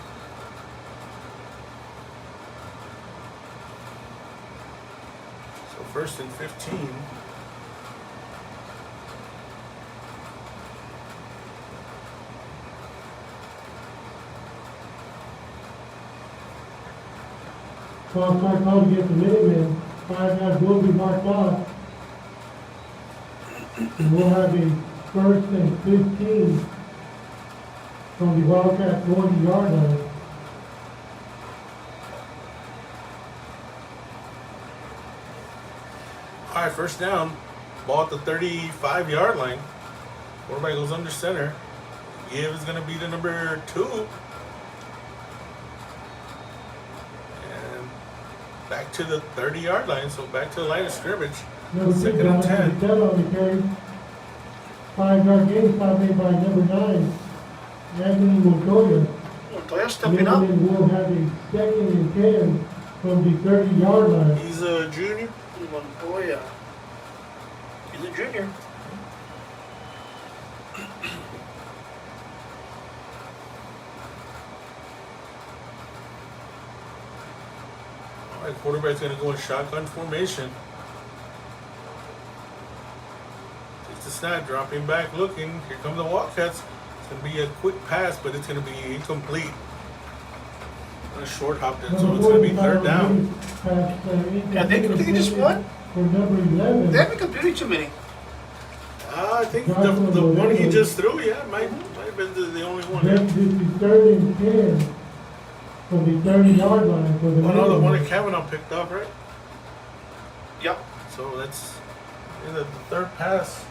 So 1st and 15. Cross mark out against the Minutemen. 5 yards will be marked off. And we'll have a 1st and 15 from the Wildcat 40-yard line. All right, first down. Ball at the 35-yard line. Quarterback goes under center. Give is going to be the number 2. And back to the 30-yard line, so back to the line of scrimmage. Number 6 2nd and 10. on the carry. 5-yard gain, stop made by number 9, Anthony Montoya. Montoya stepping up. Minutemen will have a 2nd and 10 from the 30-yard line. He's a junior. Montoya. He's a junior. All right, quarterback's going to go in shotgun formation. Takes the snap, dropping back, looking. Here come the Wildcats. It's going to be a quick pass, but it's going to be incomplete. A short hop then, so it's going to be 3rd down. Yeah, they just won. For number 11. They haven't completed too many. I think the one he just threw, might have been the only one. Brings it to 3rd and 10 from the 30-yard line for the Oh no, the one Minute that Kavanaugh picked up, right? Yep. So that's the third pass.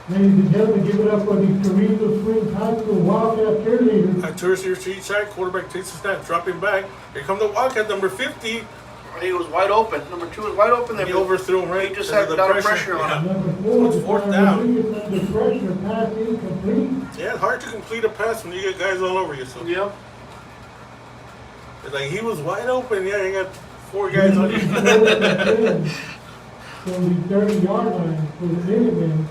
Ladies and gentlemen, give it up for the Carrizo Springs High School Wildcat cheerleaders. At towards your street side, quarterback takes a snap, dropping back. Here come the Wildcat, number 50. He was wide open. Number 2 was wide open. He overthrew him, right? He just because had of a lot of pressure on him. Number So 4, it's the fourth down. Under pressure, pass incomplete. Yeah, it's hard to complete a pass when you get guys all over you. So Yep. it's like he was wide open. Yeah, you got 4 guys on you. From the 30-yard line for the Minutemen.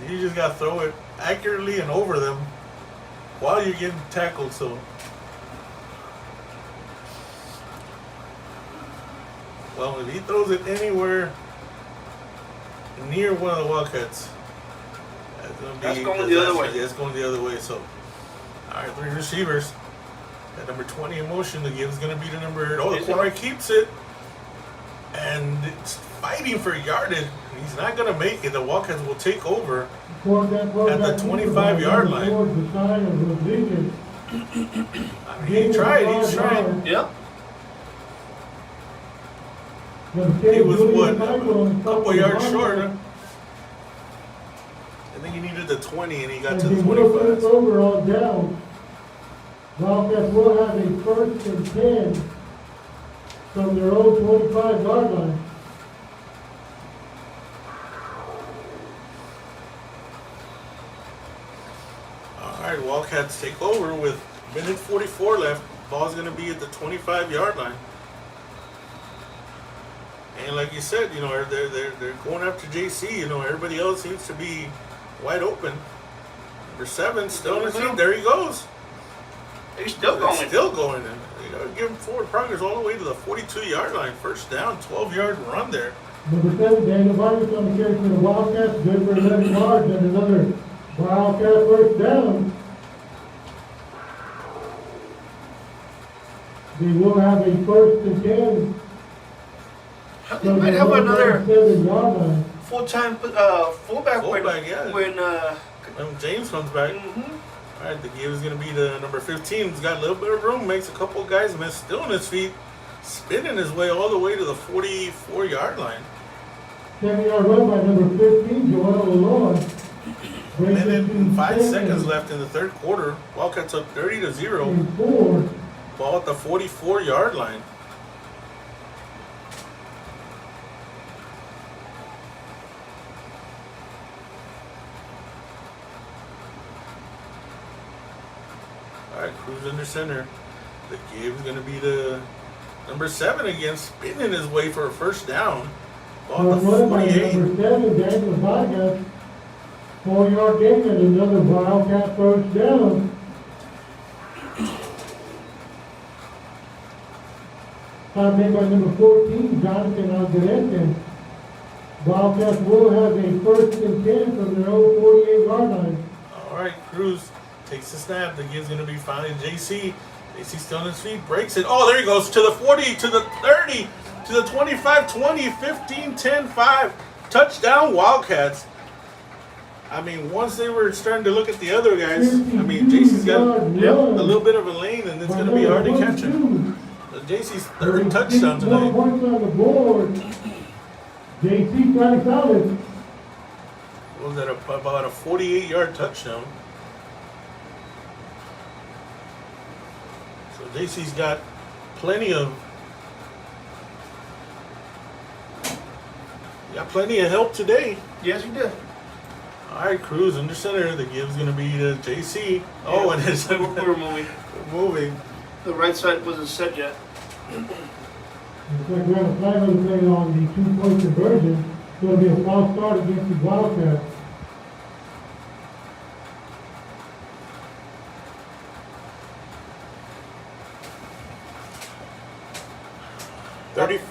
You just got to throw it accurately and over them while you're getting tackled. So, well, if he throws it anywhere near one of the Wildcats, That's going the other way. Yeah, it's going the other way. So, all right, 3 receivers. At number 20 in motion, the give is going to be the number. Oh, the corner keeps it, and it's fighting for yardage. He's not going to make it. The Wildcats will take over at the 25-yard line. I mean, he tried. He's trying. Yep. He was what, a couple yards short. Huh? I think he needed the 20, and he got to the 25. Over on down. Wildcats will have a 1st and 10 from their own 25-yard line. All right, Wildcats take over with minute 44 left. Ball's going to be at the 25-yard line. And like you said, you know, they're going after JC. You know, everybody else seems to be wide open. Number 7 still in his feet. There he goes. He's still going. Still going. And you know, give him forward progress all the way to the 42-yard line. First down, 12-yard run there. Number 7, Daniel Vargas on the carry for the Wildcats. Good for 11 yards and another Wildcat first down. They will have a 1st and 10. They might have another 7-yard line. full-time fullback yeah. when James comes back. All right, the give is going to be the number 15. He's got a little bit of room, makes a couple of guys miss, still on his feet, spinning his way all the way to the 44-yard line. 7-yard run by number 15, Joel Lalonde. Minute and 5 seconds left in the third quarter. Wildcats up 30-0. 4. Ball at the 44-yard line. All right, Cruz under center. The give is going to be the number 7 again, spinning his way for a first down. Ball at the Run by 48. number 7, Daniel Vargas. 4-yard gain and another Wildcat first down. Foul made by number 14, Jonathan Alderete. Wildcats will have a 1st and 10 from their own 48-yard line. All right, Cruz takes the snap. The give's going to be finding JC. JC still on his feet, breaks it. Oh, there he goes to the 40, to the 30, to the 25, 20, 15, 10, 5. Touchdown, Wildcats. I mean, once they were starting to look at the other guys, I mean, JC's got a little bit of a lane, and it's going to be hard to catch him. JC's third touchdown tonight. Points on the board. JC trying to solid. What was that, about a 48-yard touchdown? So JC's got plenty of help today. yes, he did. All right, Cruz under center. The give's going to be to JC. Oh, and it's we're moving. We're moving. The right side wasn't set yet. Looks like we have a flag on the play on the 2-point conversion. It's going to be a false start against the Wildcats.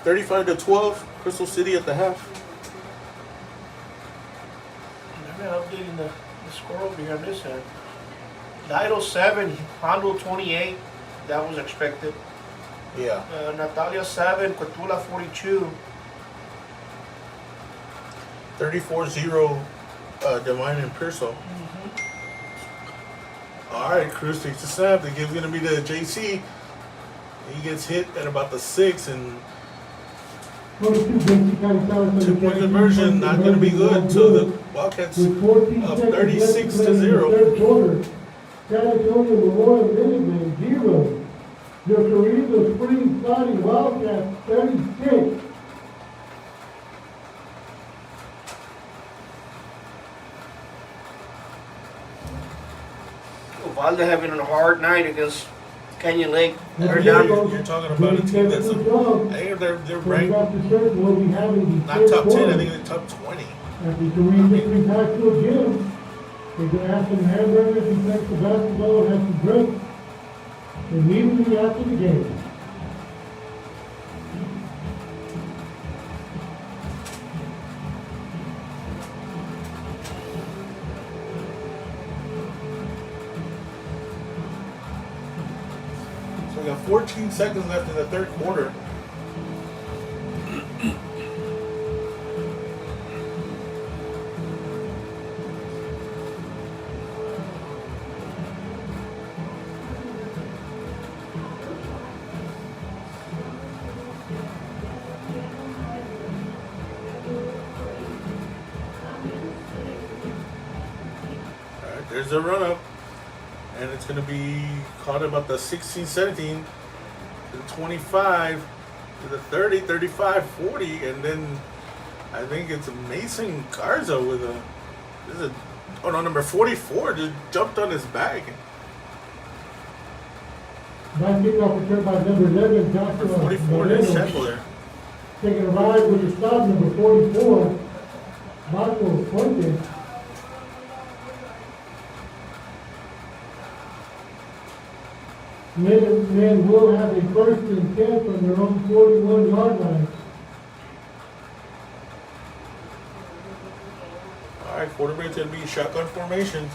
35-12. Crystal City at the half. I'm updating the score over here on this side. Dido 7, Hondo 28. That was expected. Yeah. Natalia 7, Quetula 42. 34-0 Divine and Pearsall. All right, Cruz takes the snap. The give's gonna be to JC. He gets hit at about the 6, and 2-point conversion not gonna be good. So the Wildcats up 36-0. San Antonio Memorial Minutemen 0. Your Carrizo Springs Fighting Wildcats 36. Valde having a hard night against Canyon Lake. They're You're down. talking about a team that's, I think they're ranked not top 10, I think they're top 20. At the Carrizo Springs High School gym, they're going to have some hamburgers and take the basketball and have some drinks immediately after the game. So we got 14 seconds left in the third quarter. There's a run up, and it's going to be caught about the 16-17 to the 25 to the 30, 35, 40, and then I think it's Mason Garza with number 44 just jumped on his back. That kickoff returned by number 11, Joshua. Number 44 is Sheckler there. Taking a ride with the stop, number 44, Marco Fuentes. Men will have a first and 10 from their own 41-yard line. All right, quarterback's going to be shotgun formation.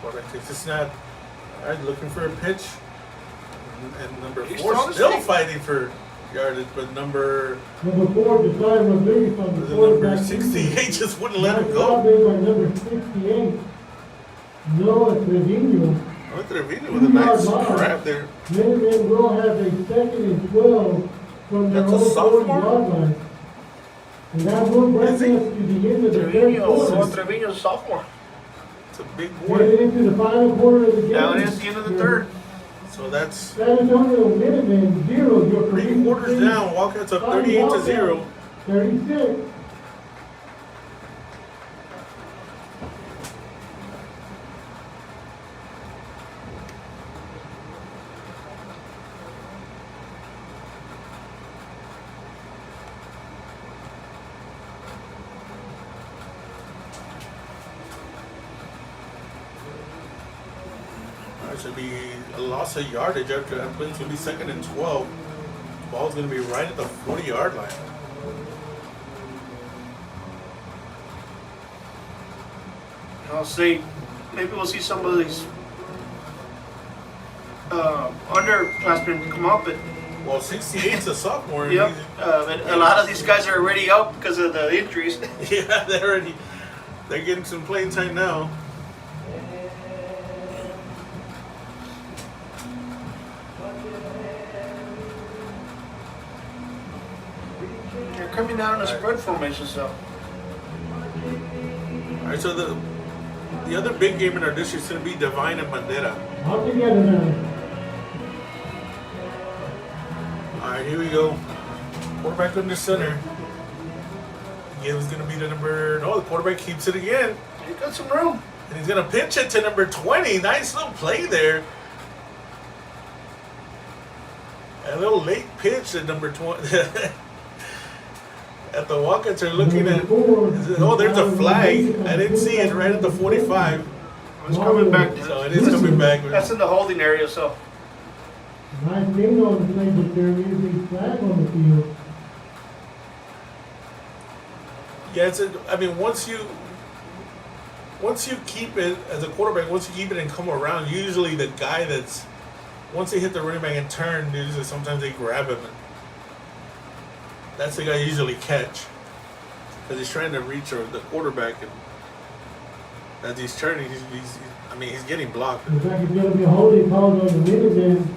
Quarterback takes a snap. All right, looking for a pitch. And number 4 still fighting for yardage, but number 4, Josiah Rodriguez on the number 68 just wouldn't let him go. By number 68, Noah Trevino. Noah Trevino with a nice grab there. Minutemen will have a second and 12 from their own 40-yard line. And that will bring us to the end of the third quarter. Trevino's sophomore. It's a big boy. Headed into the final quarter of the game. Now it is the end of the third. So that's San Antonio Minutemen 0. Your 3 quarters down. Wildcats up 38-0. 36. Should be a loss of yardage after that play. It's going to be 2nd and 12. Ball's going to be right at the 40-yard line. I'll see. Maybe we'll see some of these underclassmen come up. Well, 68's a sophomore. Yep. And a lot of these guys are already up because of the injuries. Yeah, they're getting some playing time now. Coming down in a spread formation, so. All right, so the other big game in our district is going to be Divine and Bandera. All together now. All right, here we go. Quarterback under center. Again, it's going to be the quarterback keeps it again. He got some room. And he's going to pitch it to number 20. Nice little play there. A little late pitch at number 20. At the Wildcats are looking at, there's a flag. I didn't see it right at the 45. It's coming back. So it is coming back. That's in the holding area, so. Nice thing on the play, but there is a flag on the field. Yeah, once you keep it as a quarterback, once you keep it and come around, usually the guy once they hit the running back and turn, usually sometimes they grab him. that's the guy you usually catch because he's trying to reach the quarterback, and as he's turning, he's getting blocked. In fact, it's going to be a holding call on the Minutemen.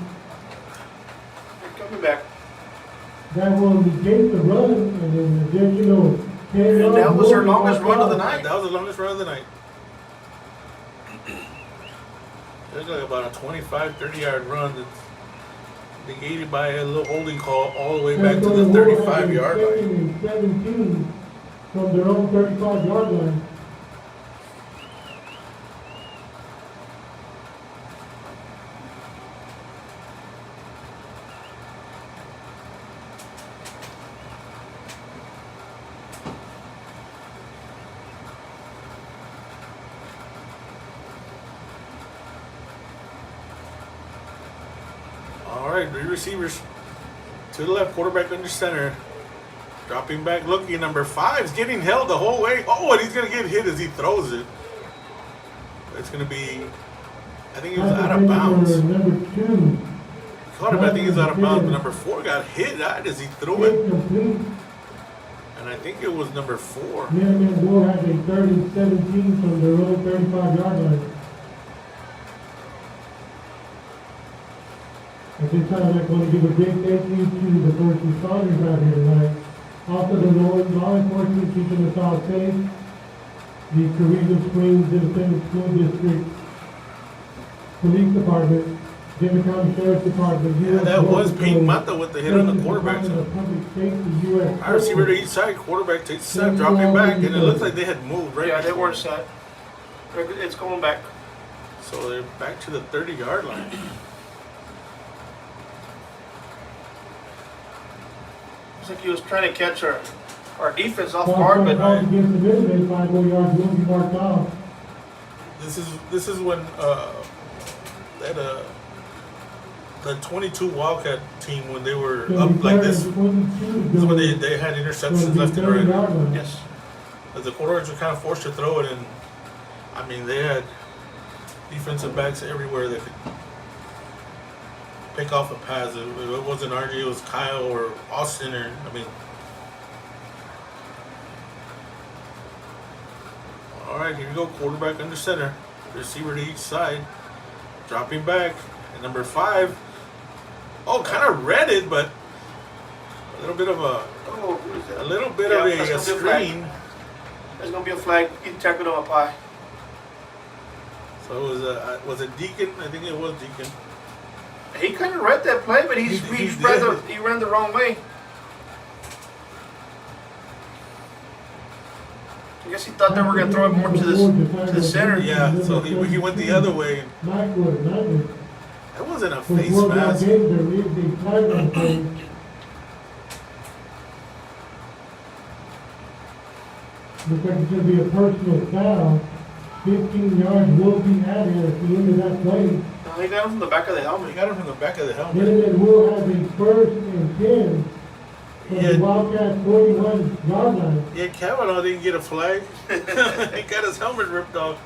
Coming back. That will negate the run, and then additional 10 And yards. that was their will be longest run of the marked night. That was the longest run of the night. It was like about a 25, 30-yard run that's negated by a little holding call all the way back to the 35-yard line. 2nd and 17 from their own 35-yard line. All right, three receivers to the left, quarterback under center. Dropping back, looking, number 5's getting held the whole way. Oh, and he's going to get hit as he throws it. It's going to be, I think he was out of bounds. Number 2. Caught him, I think he was out of bounds, but number 4 got hit right as he threw it. Incomplete. And I think it was number 4. Minutemen will have a 3rd and 17 from their own 35-yard line. At this time, I'd like to give a big thank you to the first responders out here tonight. Also, the law enforcement keeping us all safe. The Carrizo Springs Independent School District Police Department, Denver County Sheriff's Department. Yeah, that was Pete Mata with the hit on the quarterback. Department of Public Safety, U.S. High receiver to each side, quarterback takes a step, dropping back, and it looks like they had moved right. Yeah, they before. were set. It's going back. So they're back to the 30-yard line. Looks like he was trying to catch our defense off False guard, start but against the Minutemen, 5 more yards will be marked off. This is when the 22 Wildcat team, when they were up like this is when they had interceptions left and right. yes. As the quarterbacks were kind of forced to throw it, and I mean they had defensive backs everywhere that could pick off a pass. It wasn't RJ, it was Kyle or Austin, or I mean. All right, here we go. Quarterback under center, receiver to each side, dropping back, and number 5. Oh, kind of read it, but a little bit of a screen. There's gonna be a flag. He tackled him up high. So it was a Deacon. I think it was Deacon. He kind of read that play, but he ran the wrong way. I guess he thought they were going to throw it more to the center. Yeah, so he went the other way. That wasn't a face mask. Looks like it's going to be a personal foul. 15 yards will be added at the end of that play. No, he got him from the back of the He helmet. got him from the back of the helmet. Minutemen will have a 1st and 10 from the Wildcats 41-yard line. Yeah, Kavanaugh didn't get a flag. He got his helmet ripped off.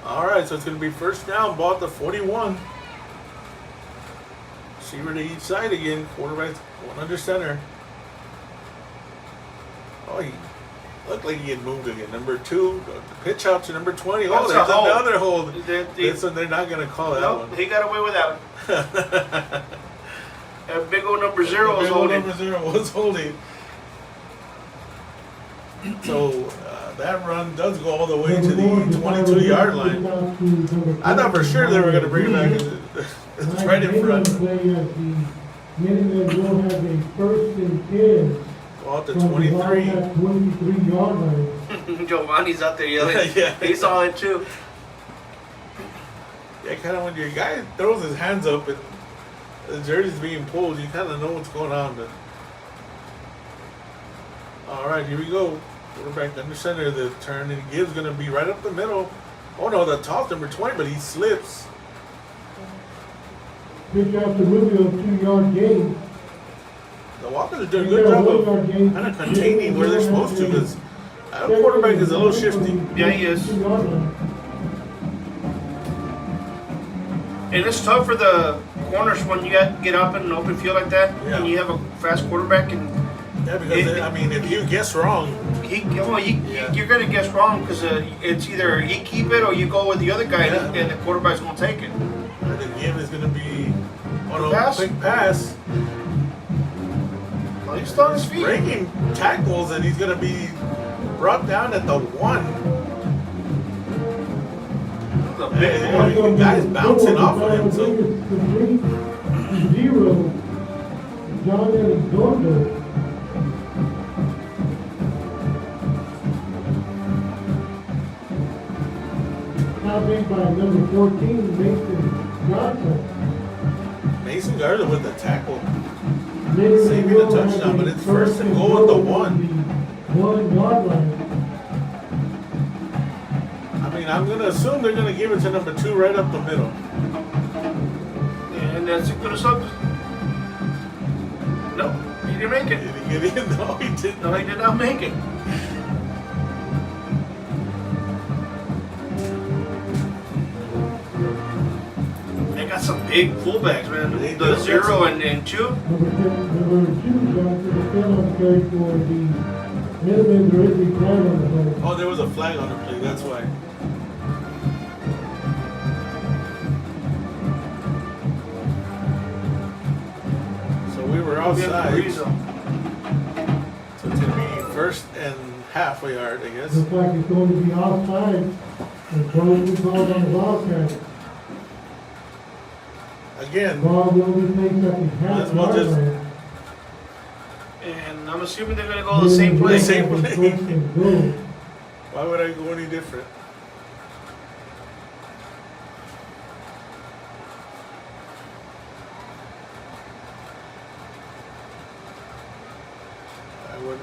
All right, so it's going to be first down, ball at the 41. Receiver to each side again. Quarterback, one under center. Oh, he looked like he had moved again. Number 2, the pitch out to number 20. Oh, That's there's a hold. another hold. This They're not going to call that Nope, one. he got away with that one. That big old number 0 was Big old holding. Number 0 was holding. So that run does go all the way to the 22-yard line. I thought for sure they were going to bring it back. It's right in front. Minutemen will have a 1st and 10 Ball at the from the 23. Wildcats 23-yard line. Giovanni's out there yelling. Yeah. He saw it too. Yeah, kind of when your guy throws his hands up and the jersey's being pulled, you kind of know what's going on. But all right, here we go. Quarterback under center. The turn and give's going to be right up the middle. Oh no, the toss number 20, but he slips. Pitch out to Rubio, 2-yard gain. The Walkers are doing a good job of kind of containing where they're supposed to, because I quarterback is a little shifty. Yeah, he is. And it's tough for the corners when you get up in an open field like that, Yeah. and you have a fast quarterback, and Yeah, because I mean, if you guess wrong, you're gonna guess wrong because it's either he keep it or you go with the other guy, Yeah. and the quarterback's gonna take it. the game is going to be on a Pass? quick pass. He's still on his feet. Breaking tackles, and he's going to be brought down at the 1. The big Yeah. boy. Guys bouncing off of him, so. 0, John Elizondo. Now made by number 14, Mason Johnson. Mason Garza with the tackle. Later Saving they the will touchdown, have but a it's first and goal at the 1. 1 yard line. I mean, I'm going to assume they're going to give it to number 2 right up the middle. And that's a good assumption. No, he didn't make Did it. he get in? No, he didn't. No, he did not make it. They got some big fullbacks, man. They The do. 0 and 2. Number 2, Johnson, is still on the carry for the Minimum. There is a flag on the play. Oh, there was a flag on the play, that's why. So we were outside. Carrizo. So it's going to be first and half a yard, I guess. Looks like it's going to be outside. And probably called on the Wildcats. Again, Ball will be placed at the Might half as well yard just- line. And I'm assuming they're going to go the same The place. same play. First and goal. why would I go any different?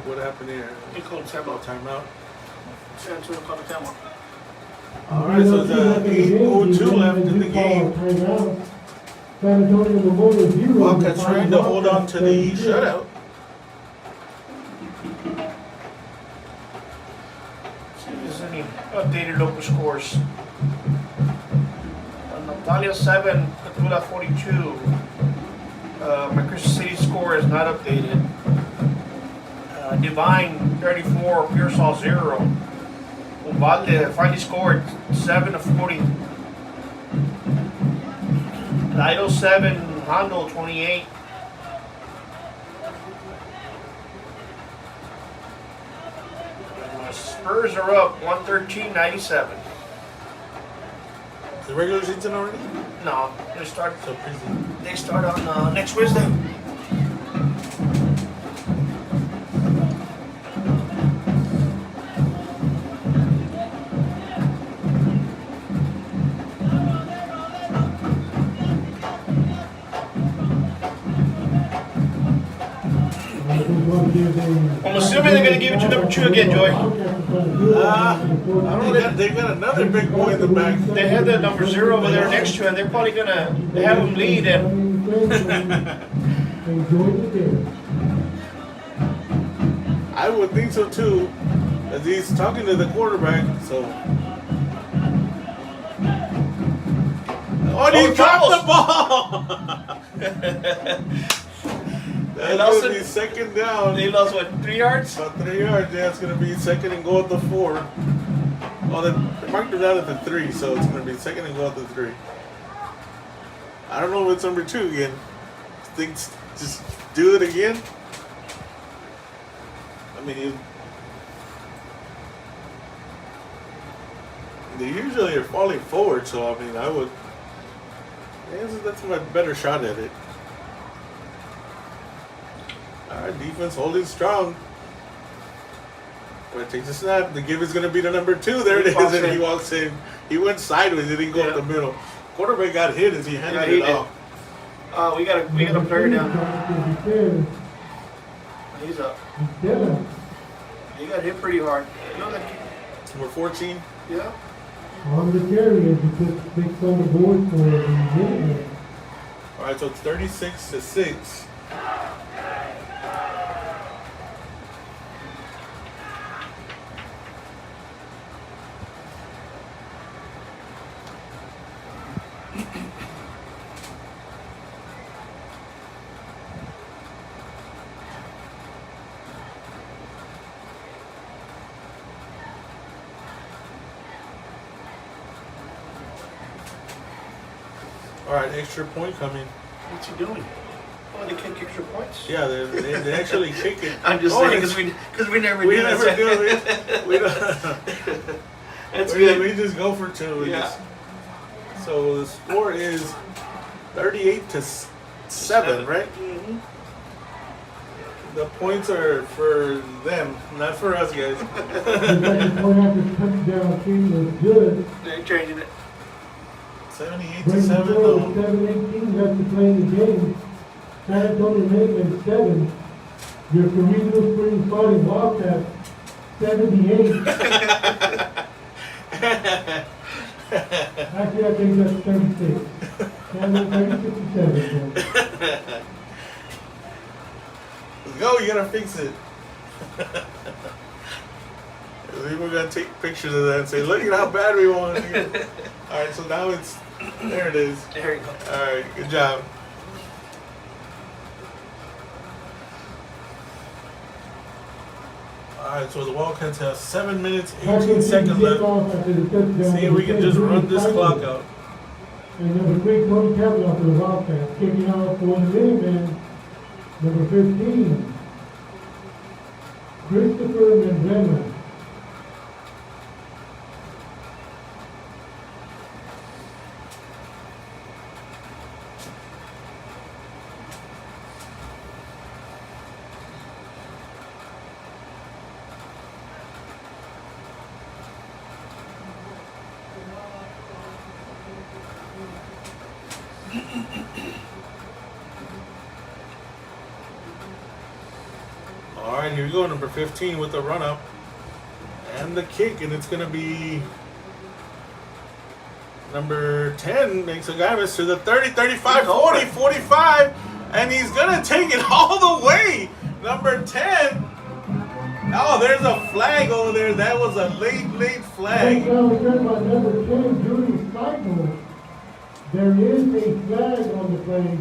What happened here? He called Oh, timeout. timeout. San Antonio called a timeout. All right, so the 8:02 left in the game. Timeout. San Antonio Memorial 0. Wildcats trying to hold on to the shutout. See if there's any updated local scores. Natalia 7, Catula 42. My Crystal City score is not updated. Divine 34, Pearsall 0. Uvalde finally scored 7 of 40. Lido 7, Hondo 28. And the Spurs are up 113-97. The regular season already? No, they start. So preseason. They start on next Wednesday. I'm assuming they're going to give it to number 2 again, Joy. I don't know. They got another big boy in the back. They had the number 0 over there next to him. They're probably going to have him lead. And I would think so too, as he's talking to the quarterback. So, oh, he dropped the ball. That's lost gonna it. be second down. they lost, what, 3 yards? About 3 yards. Yeah, it's gonna be second and goal at the 4. Oh, they marked it out at the 3, so it's gonna be second and goal at the 3. I don't know if it's number 2 again. Think just do it again. I mean, they usually are falling forward, so I mean, I guess that's my better shot at it. All right, defense holding strong. But it takes a snap. The give is going to be the number 2. There it is, and he walks in. He went sideways. He didn't go up the middle. Quarterback got hit as he handed it off. We got a player down. He's up. He got hit pretty hard. You know that kid? Number 14. Yeah. On the carry as he puts 6 on the board for the Minutemen. All right, so it's 36-6. All right, extra point coming. What's he doing? Oh, they kick extra points? Yeah, they actually kick it. I'm just saying because we never do it. We don't. That's good. We just go for two. Yeah. So the score is 38-7, right? Mm-hmm. The points are for them, not for us guys. The point after touchdown team was good. They're changing it. 78-7 though. though. 7-18 left to play in the game. San Antonio Maitland 7. Your Carrizo Springs Fighting Wildcats 78. Actually, I think that's 36. 36-7. Let's go, you gotta fix it. We're gonna take pictures of that and say, look at how bad we won. Alright, so now it's, there it is. There you go. Alright, good job. Alright, so the Wildcats have 7 minutes, 18 seconds left. See if we can just run this clock out. And number 3, Tony Kavanaugh for the Wildcats. Kicking off for the Minutemen, number 15, Christopher Mendoza. Alright, here we go, number 15 with the run up and the kick, and it's gonna be number 10 makes a guy miss to the 30, 35, 40, 45, and he's gonna take it all the way. Number 10. Oh, there's a flag over there. That was a late flag. Now returned by number 10, Judy Cycle. There is a flag on the play.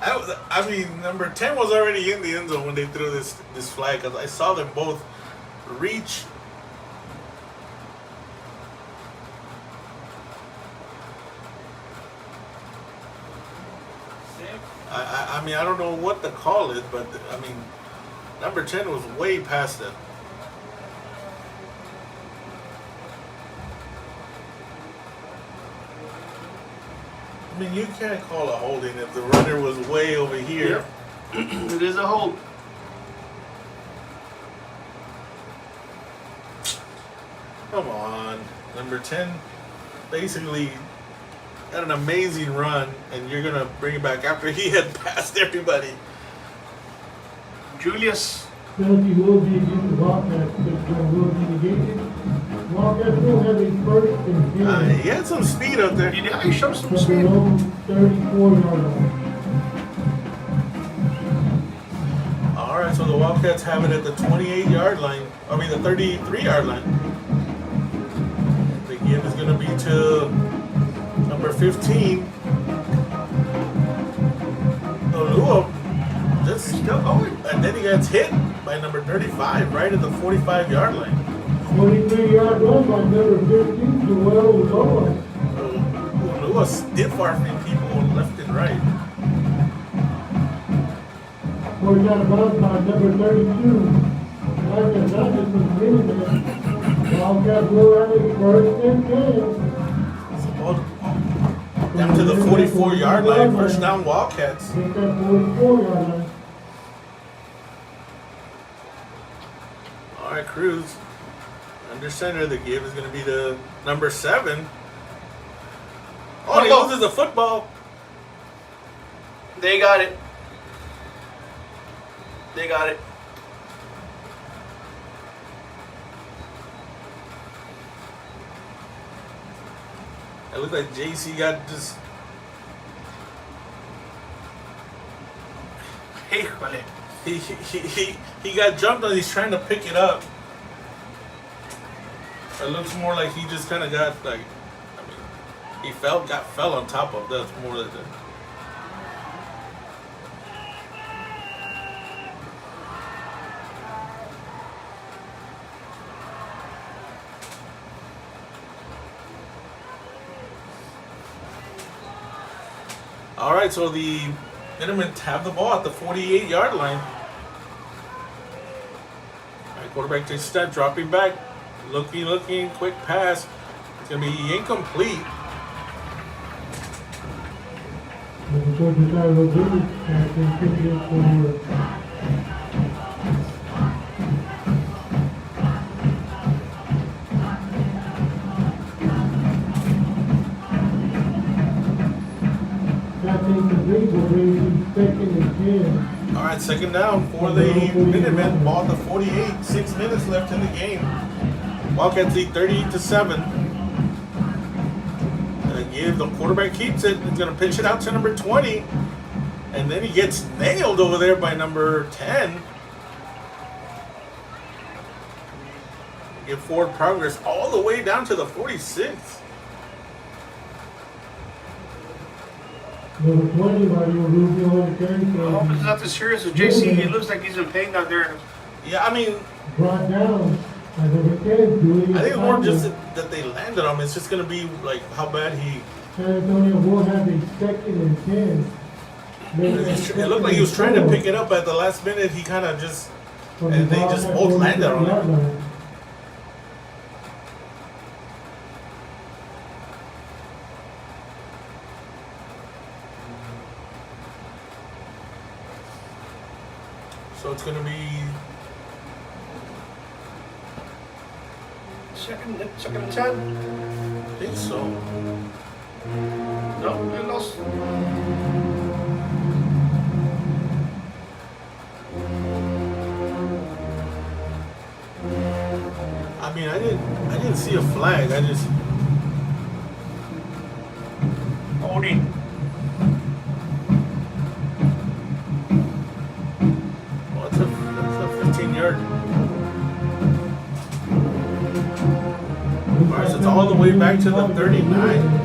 I mean, number 10 was already in the end zone when they threw this flag, because I saw them both reach. I mean, I don't know what the call is, but I mean, number 10 was way past them. I mean, you can't call a holding if the runner was way over here. Yep. It is a hold. Come on. Number 10 basically had an amazing run, and you're going to bring it back after he had passed everybody. Julius. Penalty will be against the Wildcats. Will be negated. Wildcats will have a first and 10. He had some speed up there. Yeah, he showed some From speed. their own 34-yard line. All right, so the Wildcats have it at the 28-yard line. I mean, the 33-yard line. The give is going to be to number 15. Olua just still going. And then he gets hit by number 35 right at the 45-yard line. 23-yard run by number 15, Joel Ulloa. Olua stiff-arming people left and right. Forced out of bounds by number 32. Wildcats not just was winning it. Wildcats will have a first and 10. Down to the 44-yard line, first down Wildcats. Take that 44-yard line. All right, Cruz. Under center, the give is going to be to number 7. Oh, he loses the football. They got it. They got it. It looked like JC got just. Híjole. He got jumped on. He's trying to pick it up. It looks more like he just kind of got like. I mean, he fell on top of. That's more than. All right, so the Minutemen have the ball at the 48-yard line. All right, quarterback takes a step, dropping back, looking, quick pass. It's gonna be incomplete. Looking towards the side of the blue, and continue for All right, second down for the Minutemen. Ball at the 48. 6 minutes left in the game. Wildcats lead 38-7. The quarterback keeps it. He's going to pitch it out to number 20. And then he gets nailed over there by number 10. Get forward progress all the way down to the 46. Number 20, Mario Rubio and Carrizo. Oh, but it's not as serious as JC. It looks like he's in pain out there. Yeah, I mean, Brought down. And number 10, doing I think it's more just that they landed on him. It's just going to be like how bad he. San Antonio will have a second and 10. It looked like he was trying to pick it up at the last minute. He kind of just. And they just both landed on him. So it's going to be Second and 10? I think so. No, they lost. I mean, I didn't see a flag. I just Holding. that's a 15-yard. All right, so it's all the way back to the 39.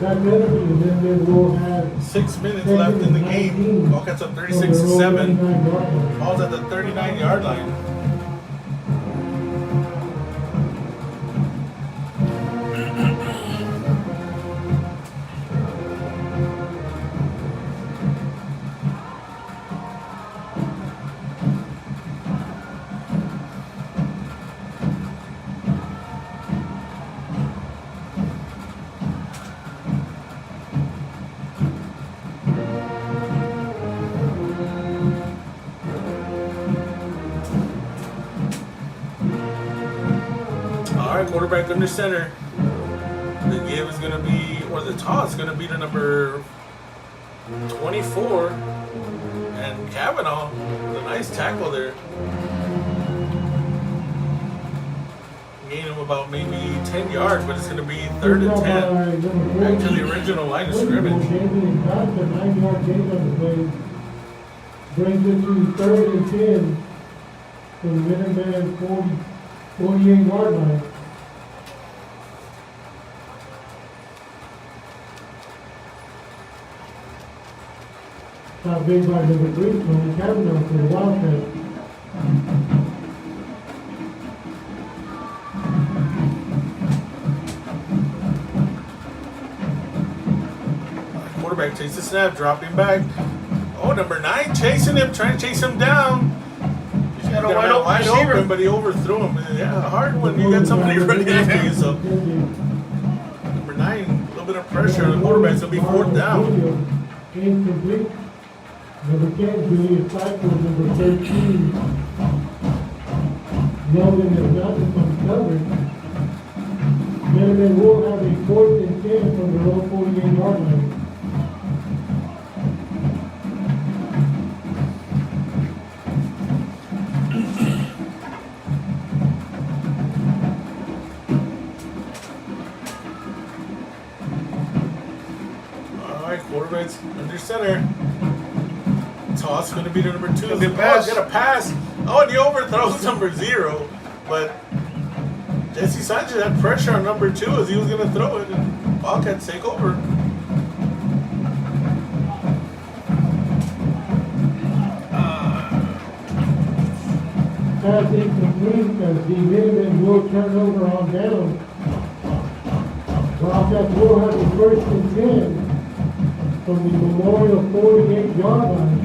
That better be, and then they will have 6 minutes left in the game. Wildcats up 36-7. Ball's at the 39-yard line. Quarterback under center. The give is going to be, or the toss is going to be to number 24. And Kavanaugh, with a nice tackle there. Gain him about maybe 10 yards, but it's going to be 3rd and 10. Back to the original line of scrimmage. 9-yard gain on the play. Brings it to 3rd and 10 for the Minutemen 48-yard line. Shot big by number 3, Tony Kavanaugh for the Wildcats. Quarterback takes the snap, dropping back. Oh, number 9 chasing him, trying to chase him down. He's got a wide open, but he overthrew him. Yeah, hard when you got somebody running after you. So number 9, a little bit of pressure on the quarterback. So it'll be 4th down. Incomplete. Number 10, Julius Cycle, number 13. Logan is not uncovered. Minutemen will have a 4th and 10 from their own 48-yard line. Quarterback's under center. Toss going to be to number 2. Good pass. Get a pass. Oh, and he overthrows number 0. But Jesse Sanchez had pressure on number 2 as he was going to throw it, and Wildcats take over. Pass incomplete as the Minutemen will turn over on down. Wildcats will have a first and 10 from the Memorial 48-yard line.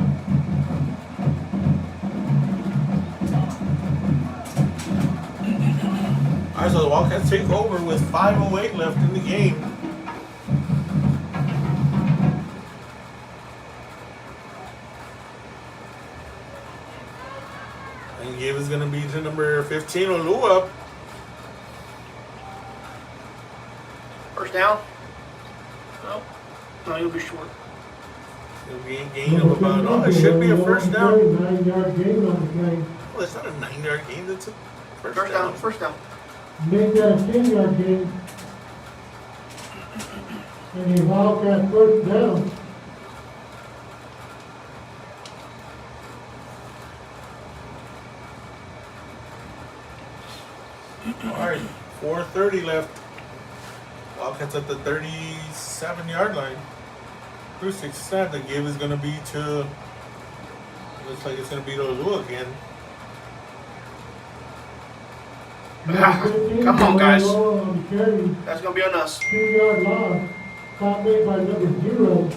All right, so the Wildcats take over with 5:08 left in the game. And give is going to be to number 15, Olua. First down? No. No, he'll be short. It'll be a gain of about, oh, it should be a first down. 9-yard gain on the play. Well, it's not a 9-yard gain, it's a first First down. down, first down. Make that a 10-yard gain. And the Wildcat first down. All right, 4:30 left. Wildcats at the 37-yard line. Through 6 snap, the give is going to be to, looks like it's going to be to Olua again. Come on, guys. On the carry. That's going to be on us. 2-yard loss. Stop made by number 0.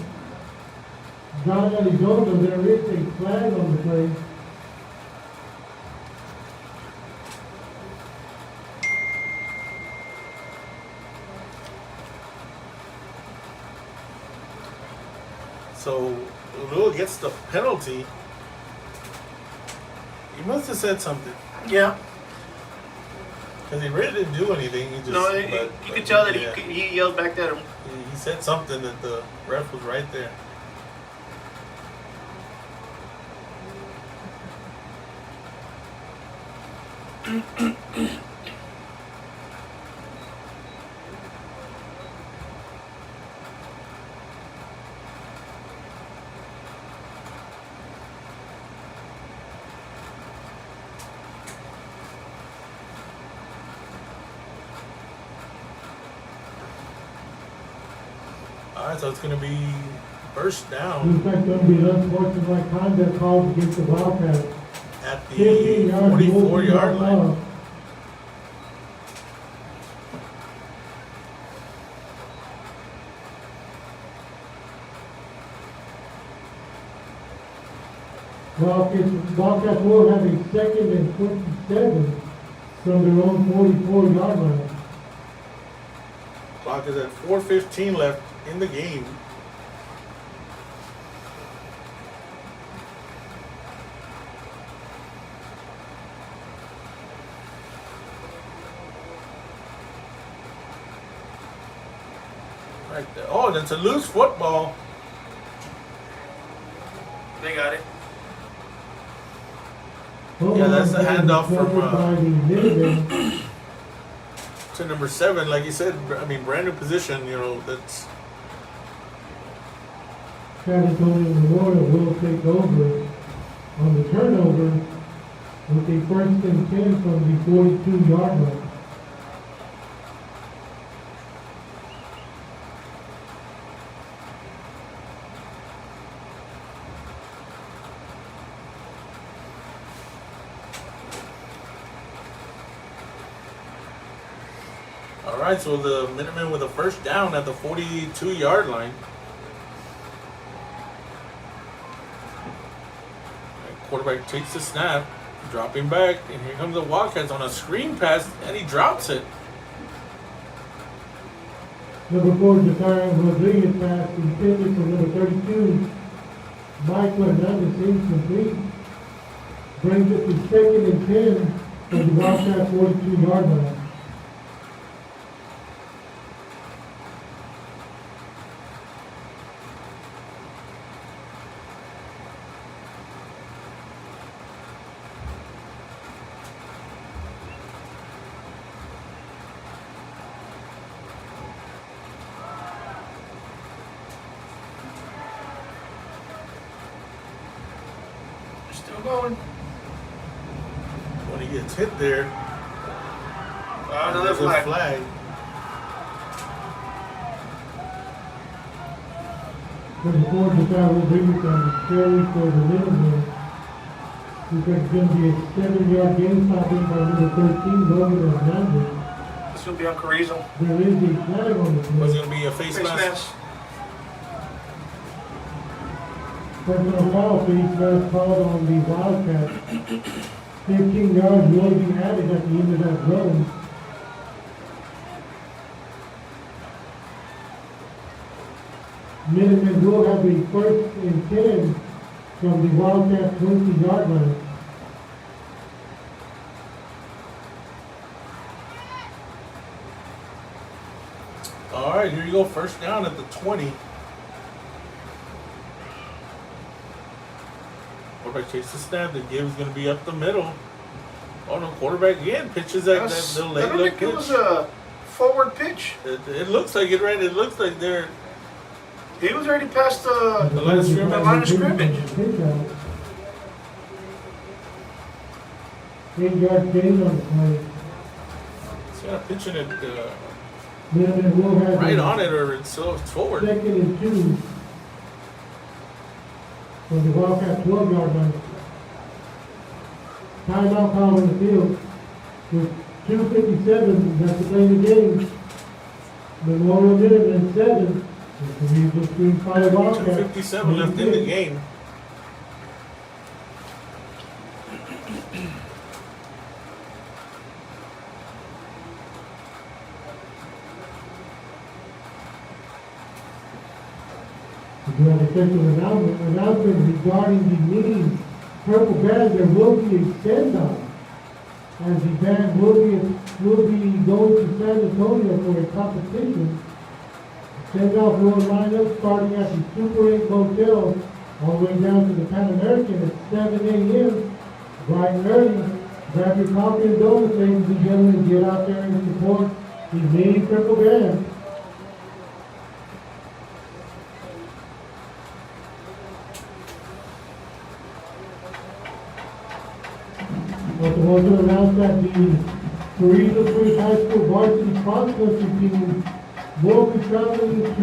John Elizondo. There is a flag on the play. So Olua gets the penalty. He must have said something. Yeah. Because he really didn't do anything. He just, No, you could tell that yeah, he yelled back at him. he said something that the ref was right there. All right, so it's going to be first down Looks like going to be an unsportsmanlike conduct called against the Wildcats. at the 15 yards. 44-yard line. Wildcats will have a second and 27 from their own 44-yard line. Clock is at 4:15 left in the game. Right there. Oh, that's a loose football. They got it. Yeah, that's the handoff from, by the Minutemen. To number 7, like you said, I mean, brand new position, you know, that's San Antonio Memorial will take over on the turnover with a first and 10 from the 42-yard line. all right. So the Minutemen with a first down at the 42-yard line. Quarterback takes the snap, dropping back, and here comes the Wildcats on a screen pass, and he drops it. Number 4, Josiah Rodriguez pass intended for number 32, Michael Hernandez incomplete. Brings it to second and 10 for the Wildcat 42-yard line. Still going. When he gets hit there, Another there's a flag. flag. Number 4, Josiah Rodriguez on the carry for the Minutemen. Looks like it's gonna be a 7-yard gain stopping by number 13, Logan Hernandez. This will be on Carrizo. There is a flag on the Was play. going to be a face mask. Personal foul, face mask called on the Wildcats. 15 yards will be added at the end of that run. Minutemen will have a 1st and 10 from the Wildcats 20-yard line. All right, here you go. First down at the 20. Quarterback takes the snap. The give is going to be up the middle. Oh no, quarterback again pitches that little late I don't look think it pitch. was a forward pitch. It looks like it, right? It looks like they're. He was already past the line of scrimmage. the line of scrimmage. 8-yard gain on the play. It's kind of pitching it Minutemen will have right a on it, or it's forward. 2nd and 2 from the Wildcats 12-yard line. Timeout call in the field with 2:57 left to play in the game. Memorial Minutemen 7. Carrizo Spring Fire Wildcats. 2:57 left in the game. We do have a special announcement regarding the winning purple band. There will be a send-off, as the band will be going to San Antonio for a competition. Send-off will line up starting at the Super 8 Motel all the way down to the Pan American at 7 a.m. bright and early. Grab your coffee and donuts, ladies and gentlemen, and get out there and support the winning purple band. Also announced that the Carrizo Springs High School varsity cross-country team will be traveling to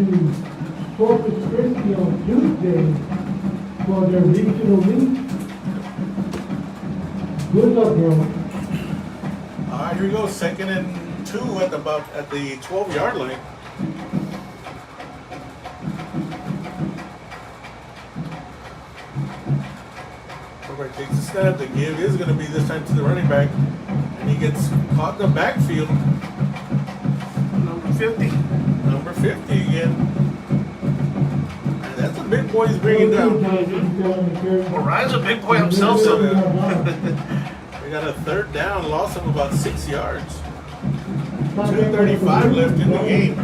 Corpus Christi on Tuesday for their regional meet. Good luck, girls. All right, here we go. 2nd and 2 at the 12-yard line. Quarterback takes the snap. The give is going to be this time to the running back, and he gets caught in the backfield. Number 50. Number 50 again. And that's a big boy he's bringing down. Well, Ryan's a big boy himself, so We got a 3rd down, loss of about 6 yards. 2:35 left in the game.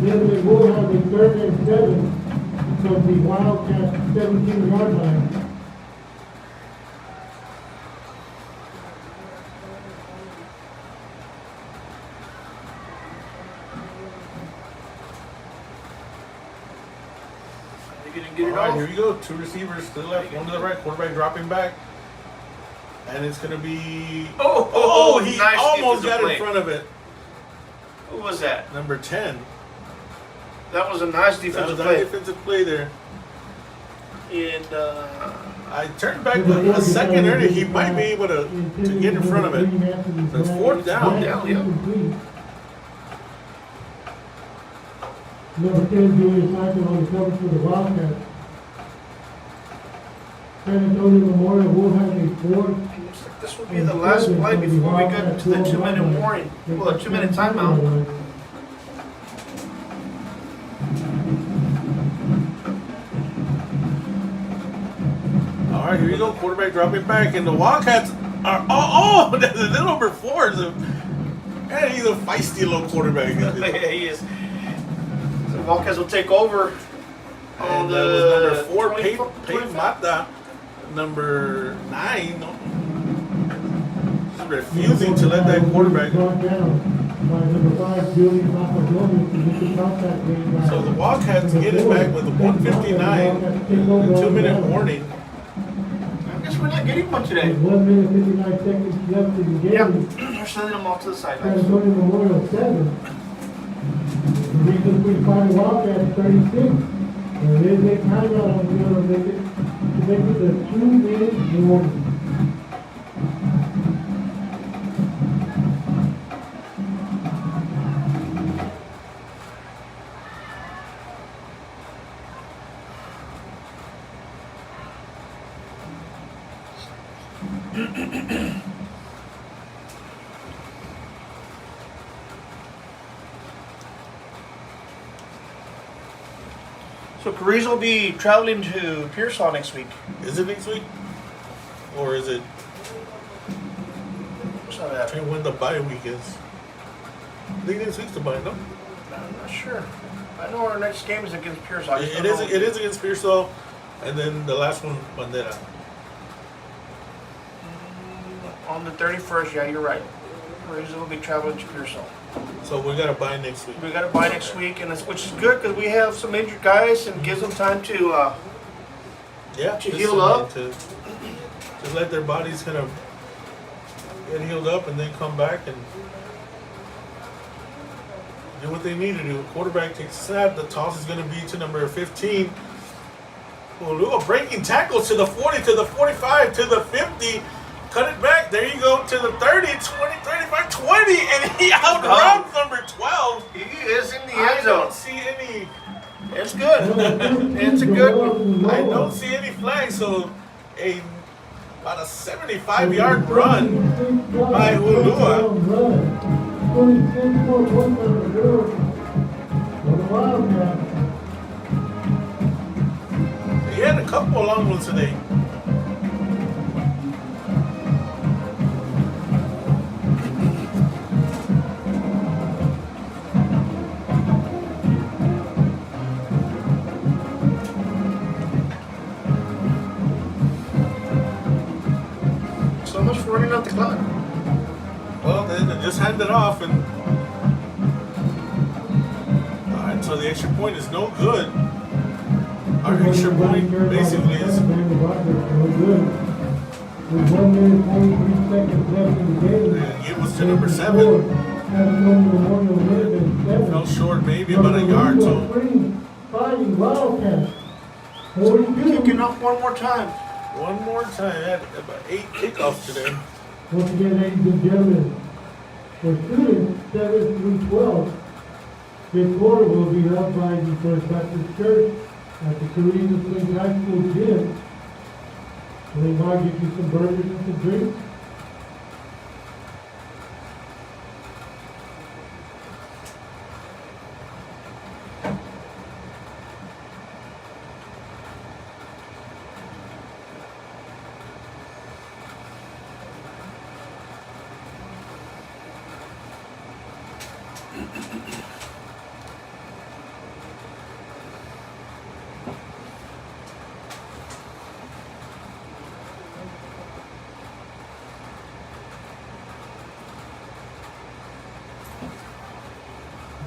Then we will have a 3rd and 7 from the Wildcats 17-yard line. Get it All right, off. here we go. 2 receivers to the left, 1 to the right. Quarterback dropping back. And it's going to be... he nice almost defensive got play. in front of it. Who was that? Number 10. That was a nice That defensive was a play. defensive play there. And I turned back a second earlier. He might be able to get in front of it. It's 4th down. Number 10, Julius Michael on the cover for the Wildcats. San Antonio Memorial will have a 4th. this will be the last play before we get to the 2-minute warning. Well, a 2-minute timeout. All right, here you go. Quarterback dropping back. And the Wildcats are... that's the number 4. And he's a feisty little quarterback. Yeah, he is. So the Wildcats will take over on And that was the number 4, 24 Peyton Mata. Number 9. He's refusing to let that quarterback go. So the Wildcats get it back with 1:59, the 2-minute warning. I guess we're not getting one today. 1 minute 59 seconds left in the Yeah, game. they're sending them off to the San sidelines. Antonio Memorial 7. Carrizo Springs Wildcats 36. There is a timeout on the field to make it a 2-minute warning. So Carrizo will be traveling to Pearsall next week. Is it next week? Or is it? So I think when the bye week is. I think next week's the bye, no? I'm not sure. I know our next game is against Pearsall. It is against Pearsall, and then the last one, Bandera. On the 31st, yeah, you're right. Carrizo will be traveling to Pearsall. So we got to buy next week. We got to buy next week, and which is good because we have some injured guys and gives them time to Yeah, to just heal up. To let their bodies kind of get healed up and then come back and do what they need to do. Quarterback takes a snap. The toss is going to be to number 15. Ulua breaking tackles to the 40, to the 45, to the 50. Cut it back. There you go to the 30, 20, 35, 20. And he outruns number 12. He is in the I end zone. don't see any. It's good. It's a good one. I don't see any flags. So about a 75-yard run by Ulua. 26 more points on the board for the Wildcats. He had a couple of long ones today. So much for running out the clock. Well, they just hand it off, and all right. So the extra point is no good. Our extra point basically is. With 1 minute 43 seconds left in the game. And it was to number 7. Fell short, maybe about a yard. So Fighting Wildcats. 42. Kicking off one more time. one more time. I had about 8 kickoffs today. Once again, ladies and gentlemen, for students 7 through 12, this quarter will be held by the First Baptist Church at the Carrizo Springs High School gym. And they might get you some burgers and some drinks.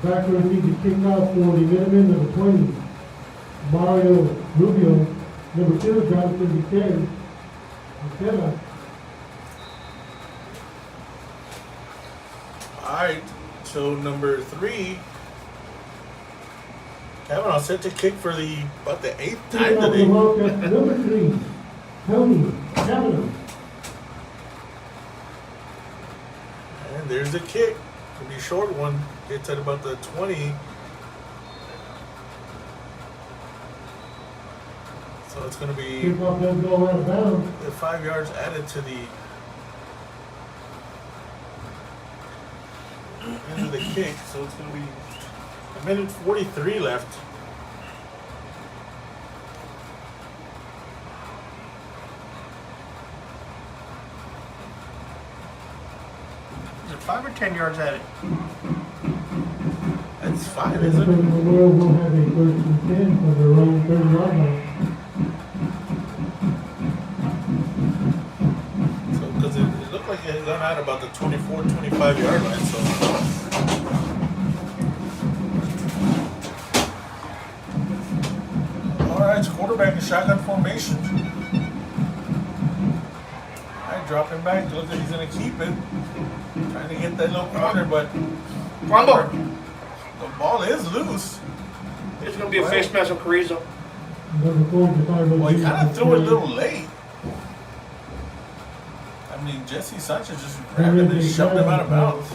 Back will be the kickoff for the Minutemen, number 20. Mario Rubio, number 2, Jonathan Buchanan. Alright, so number 3. Kavanaugh set to kick for about the 8th time today. Number 3, Tony Kavanaugh. And there's the kick. It'll be a short one. It's at about the 20. So it's going to be Kickoff doesn't go out of bounds. the 5 yards added to the end of the kick. So it's going to be a minute 43 left. Is it 5 or 10 yards at it? That's 5, And isn't the it? Memorial will have a 1st and 10 for their own 30-yard line. So because it looked like it had gone out about the 24, 25-yard line. So all right, it's quarterback in shotgun formation. All right, dropping back. Looks like he's going to keep it. Trying to get that little corner, but Fumble. the ball is loose. It's going to be a face mask on Carrizo. Number 4, Carrizo. Well, he kind of threw it a little late. I mean, Jesse Sanchez just grabbed him and shoved him out of bounds.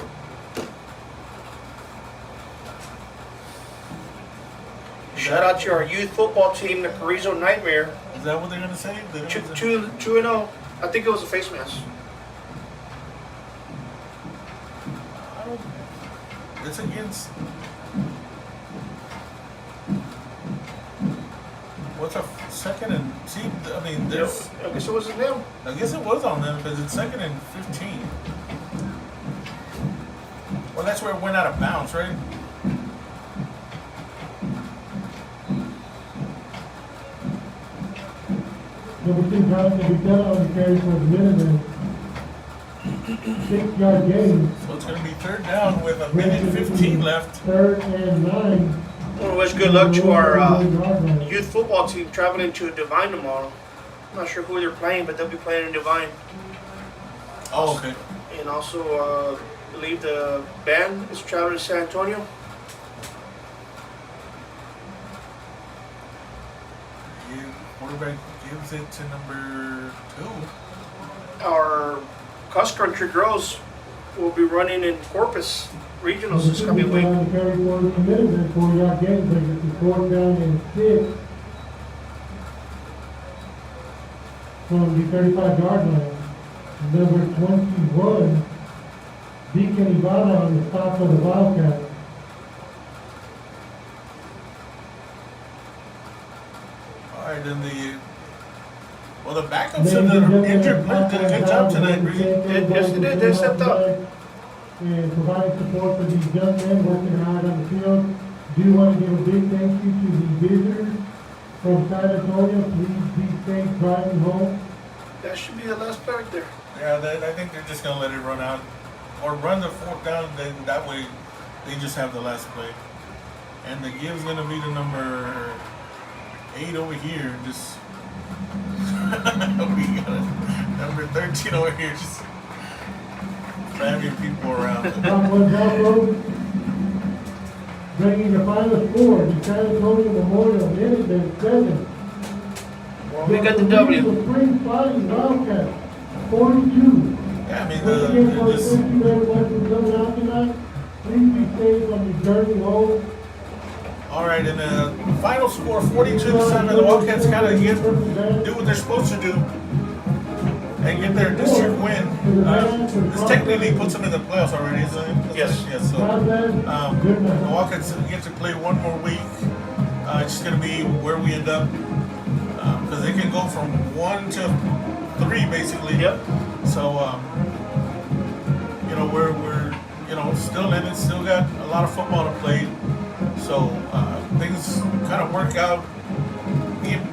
Shout out to our youth football team, the Carrizo Nightmare. Is that what they're going to say? They're gonna say- 2-0. I think it was a face mask. I don't- It's against. What's a second and see? I mean, there's. I guess it wasn't them. I guess it was on them because it's second and 15. Well, that's where it went out of bounds, right? Number 2, Jonathan Butella on the carry for the Minutemen. 6-yard gain. So it's going to be third down with a minute 15 left. 3rd and 9. I want to wish good luck to our youth football team traveling to Divine tomorrow. I'm not sure who they're playing, but they'll be playing in Divine. Oh, okay. And also, I believe the band is traveling to San Antonio. Quarterback gives it to number 2. Our cross country girls will be running in Corpus Regionals this coming week. On the carry for the Minutemen. 4-yard gain. Brings it to 4th down and 6. From the 35-yard line. Number 21, Deacon Ivana on the stop for the Wildcats. Alright, then the backups and the injured players did a good job tonight, Bree. Yes, they did. They stepped up. And providing support for these young men working hard on the field. Do want to give a big thank you to the visitors from San Antonio. Please be safe driving home. That should be the last play right there. Yeah, I think they're just going to let it run out. Or run the 4th down, then that way they just have the last play. And the give's going to be the number 8 over here. Just we got a number 13 over here. Just grabbing people around. Top one Broncos, bringing the final score, the San Antonio Memorial Minutemen 7. We got the W. The Spring Fighting Wildcats 42. Yeah, I mean, Once again, they're just, thank you everyone for coming out tonight. Please be safe on your journey home. all right, and the final score 42-7. The Wildcats kind of do what they're supposed to do and get their district win. This technically puts them in the playoffs already, isn't it? Yes. Yes. So the Wildcats get to play one more week. It's just going to be where we end up because they can go from 1 to 3 basically. Yep. So we're still in it. Still got a lot of football to play. So things kind of work out.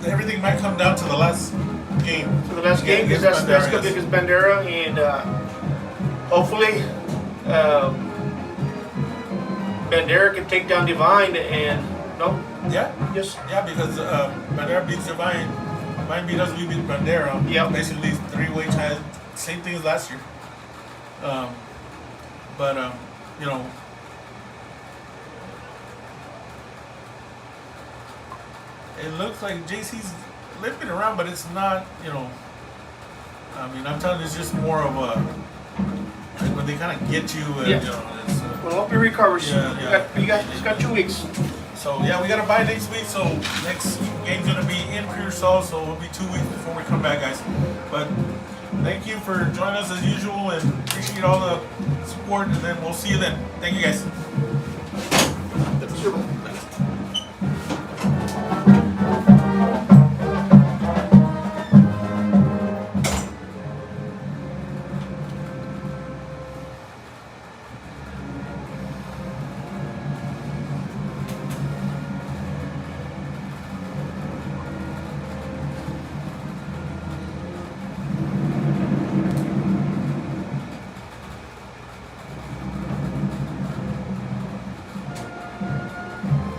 Everything might come down to the last game. So the last game, because that's going to be against Bandera, and hopefully Bandera can take down Divine and no. Yeah. Yes. Yeah, because Bandera beats Divine. Divine beat us, we beat Bandera. Yep. Basically 3-way ties. Same thing as last year. It looks like JC's limping around, but it's not, I mean, I'm telling you, it's just more of a, like when they kind of get you, and, it's, Well, hope he recovers. Yeah. He's got 2 weeks. so, yeah, we got to buy next week, so next game's going to be in Carrizo, so it'll be 2 weeks before we come back, guys. But thank you for joining us as usual, and appreciate all the support, and then we'll see you then. Thank you, guys. That's super.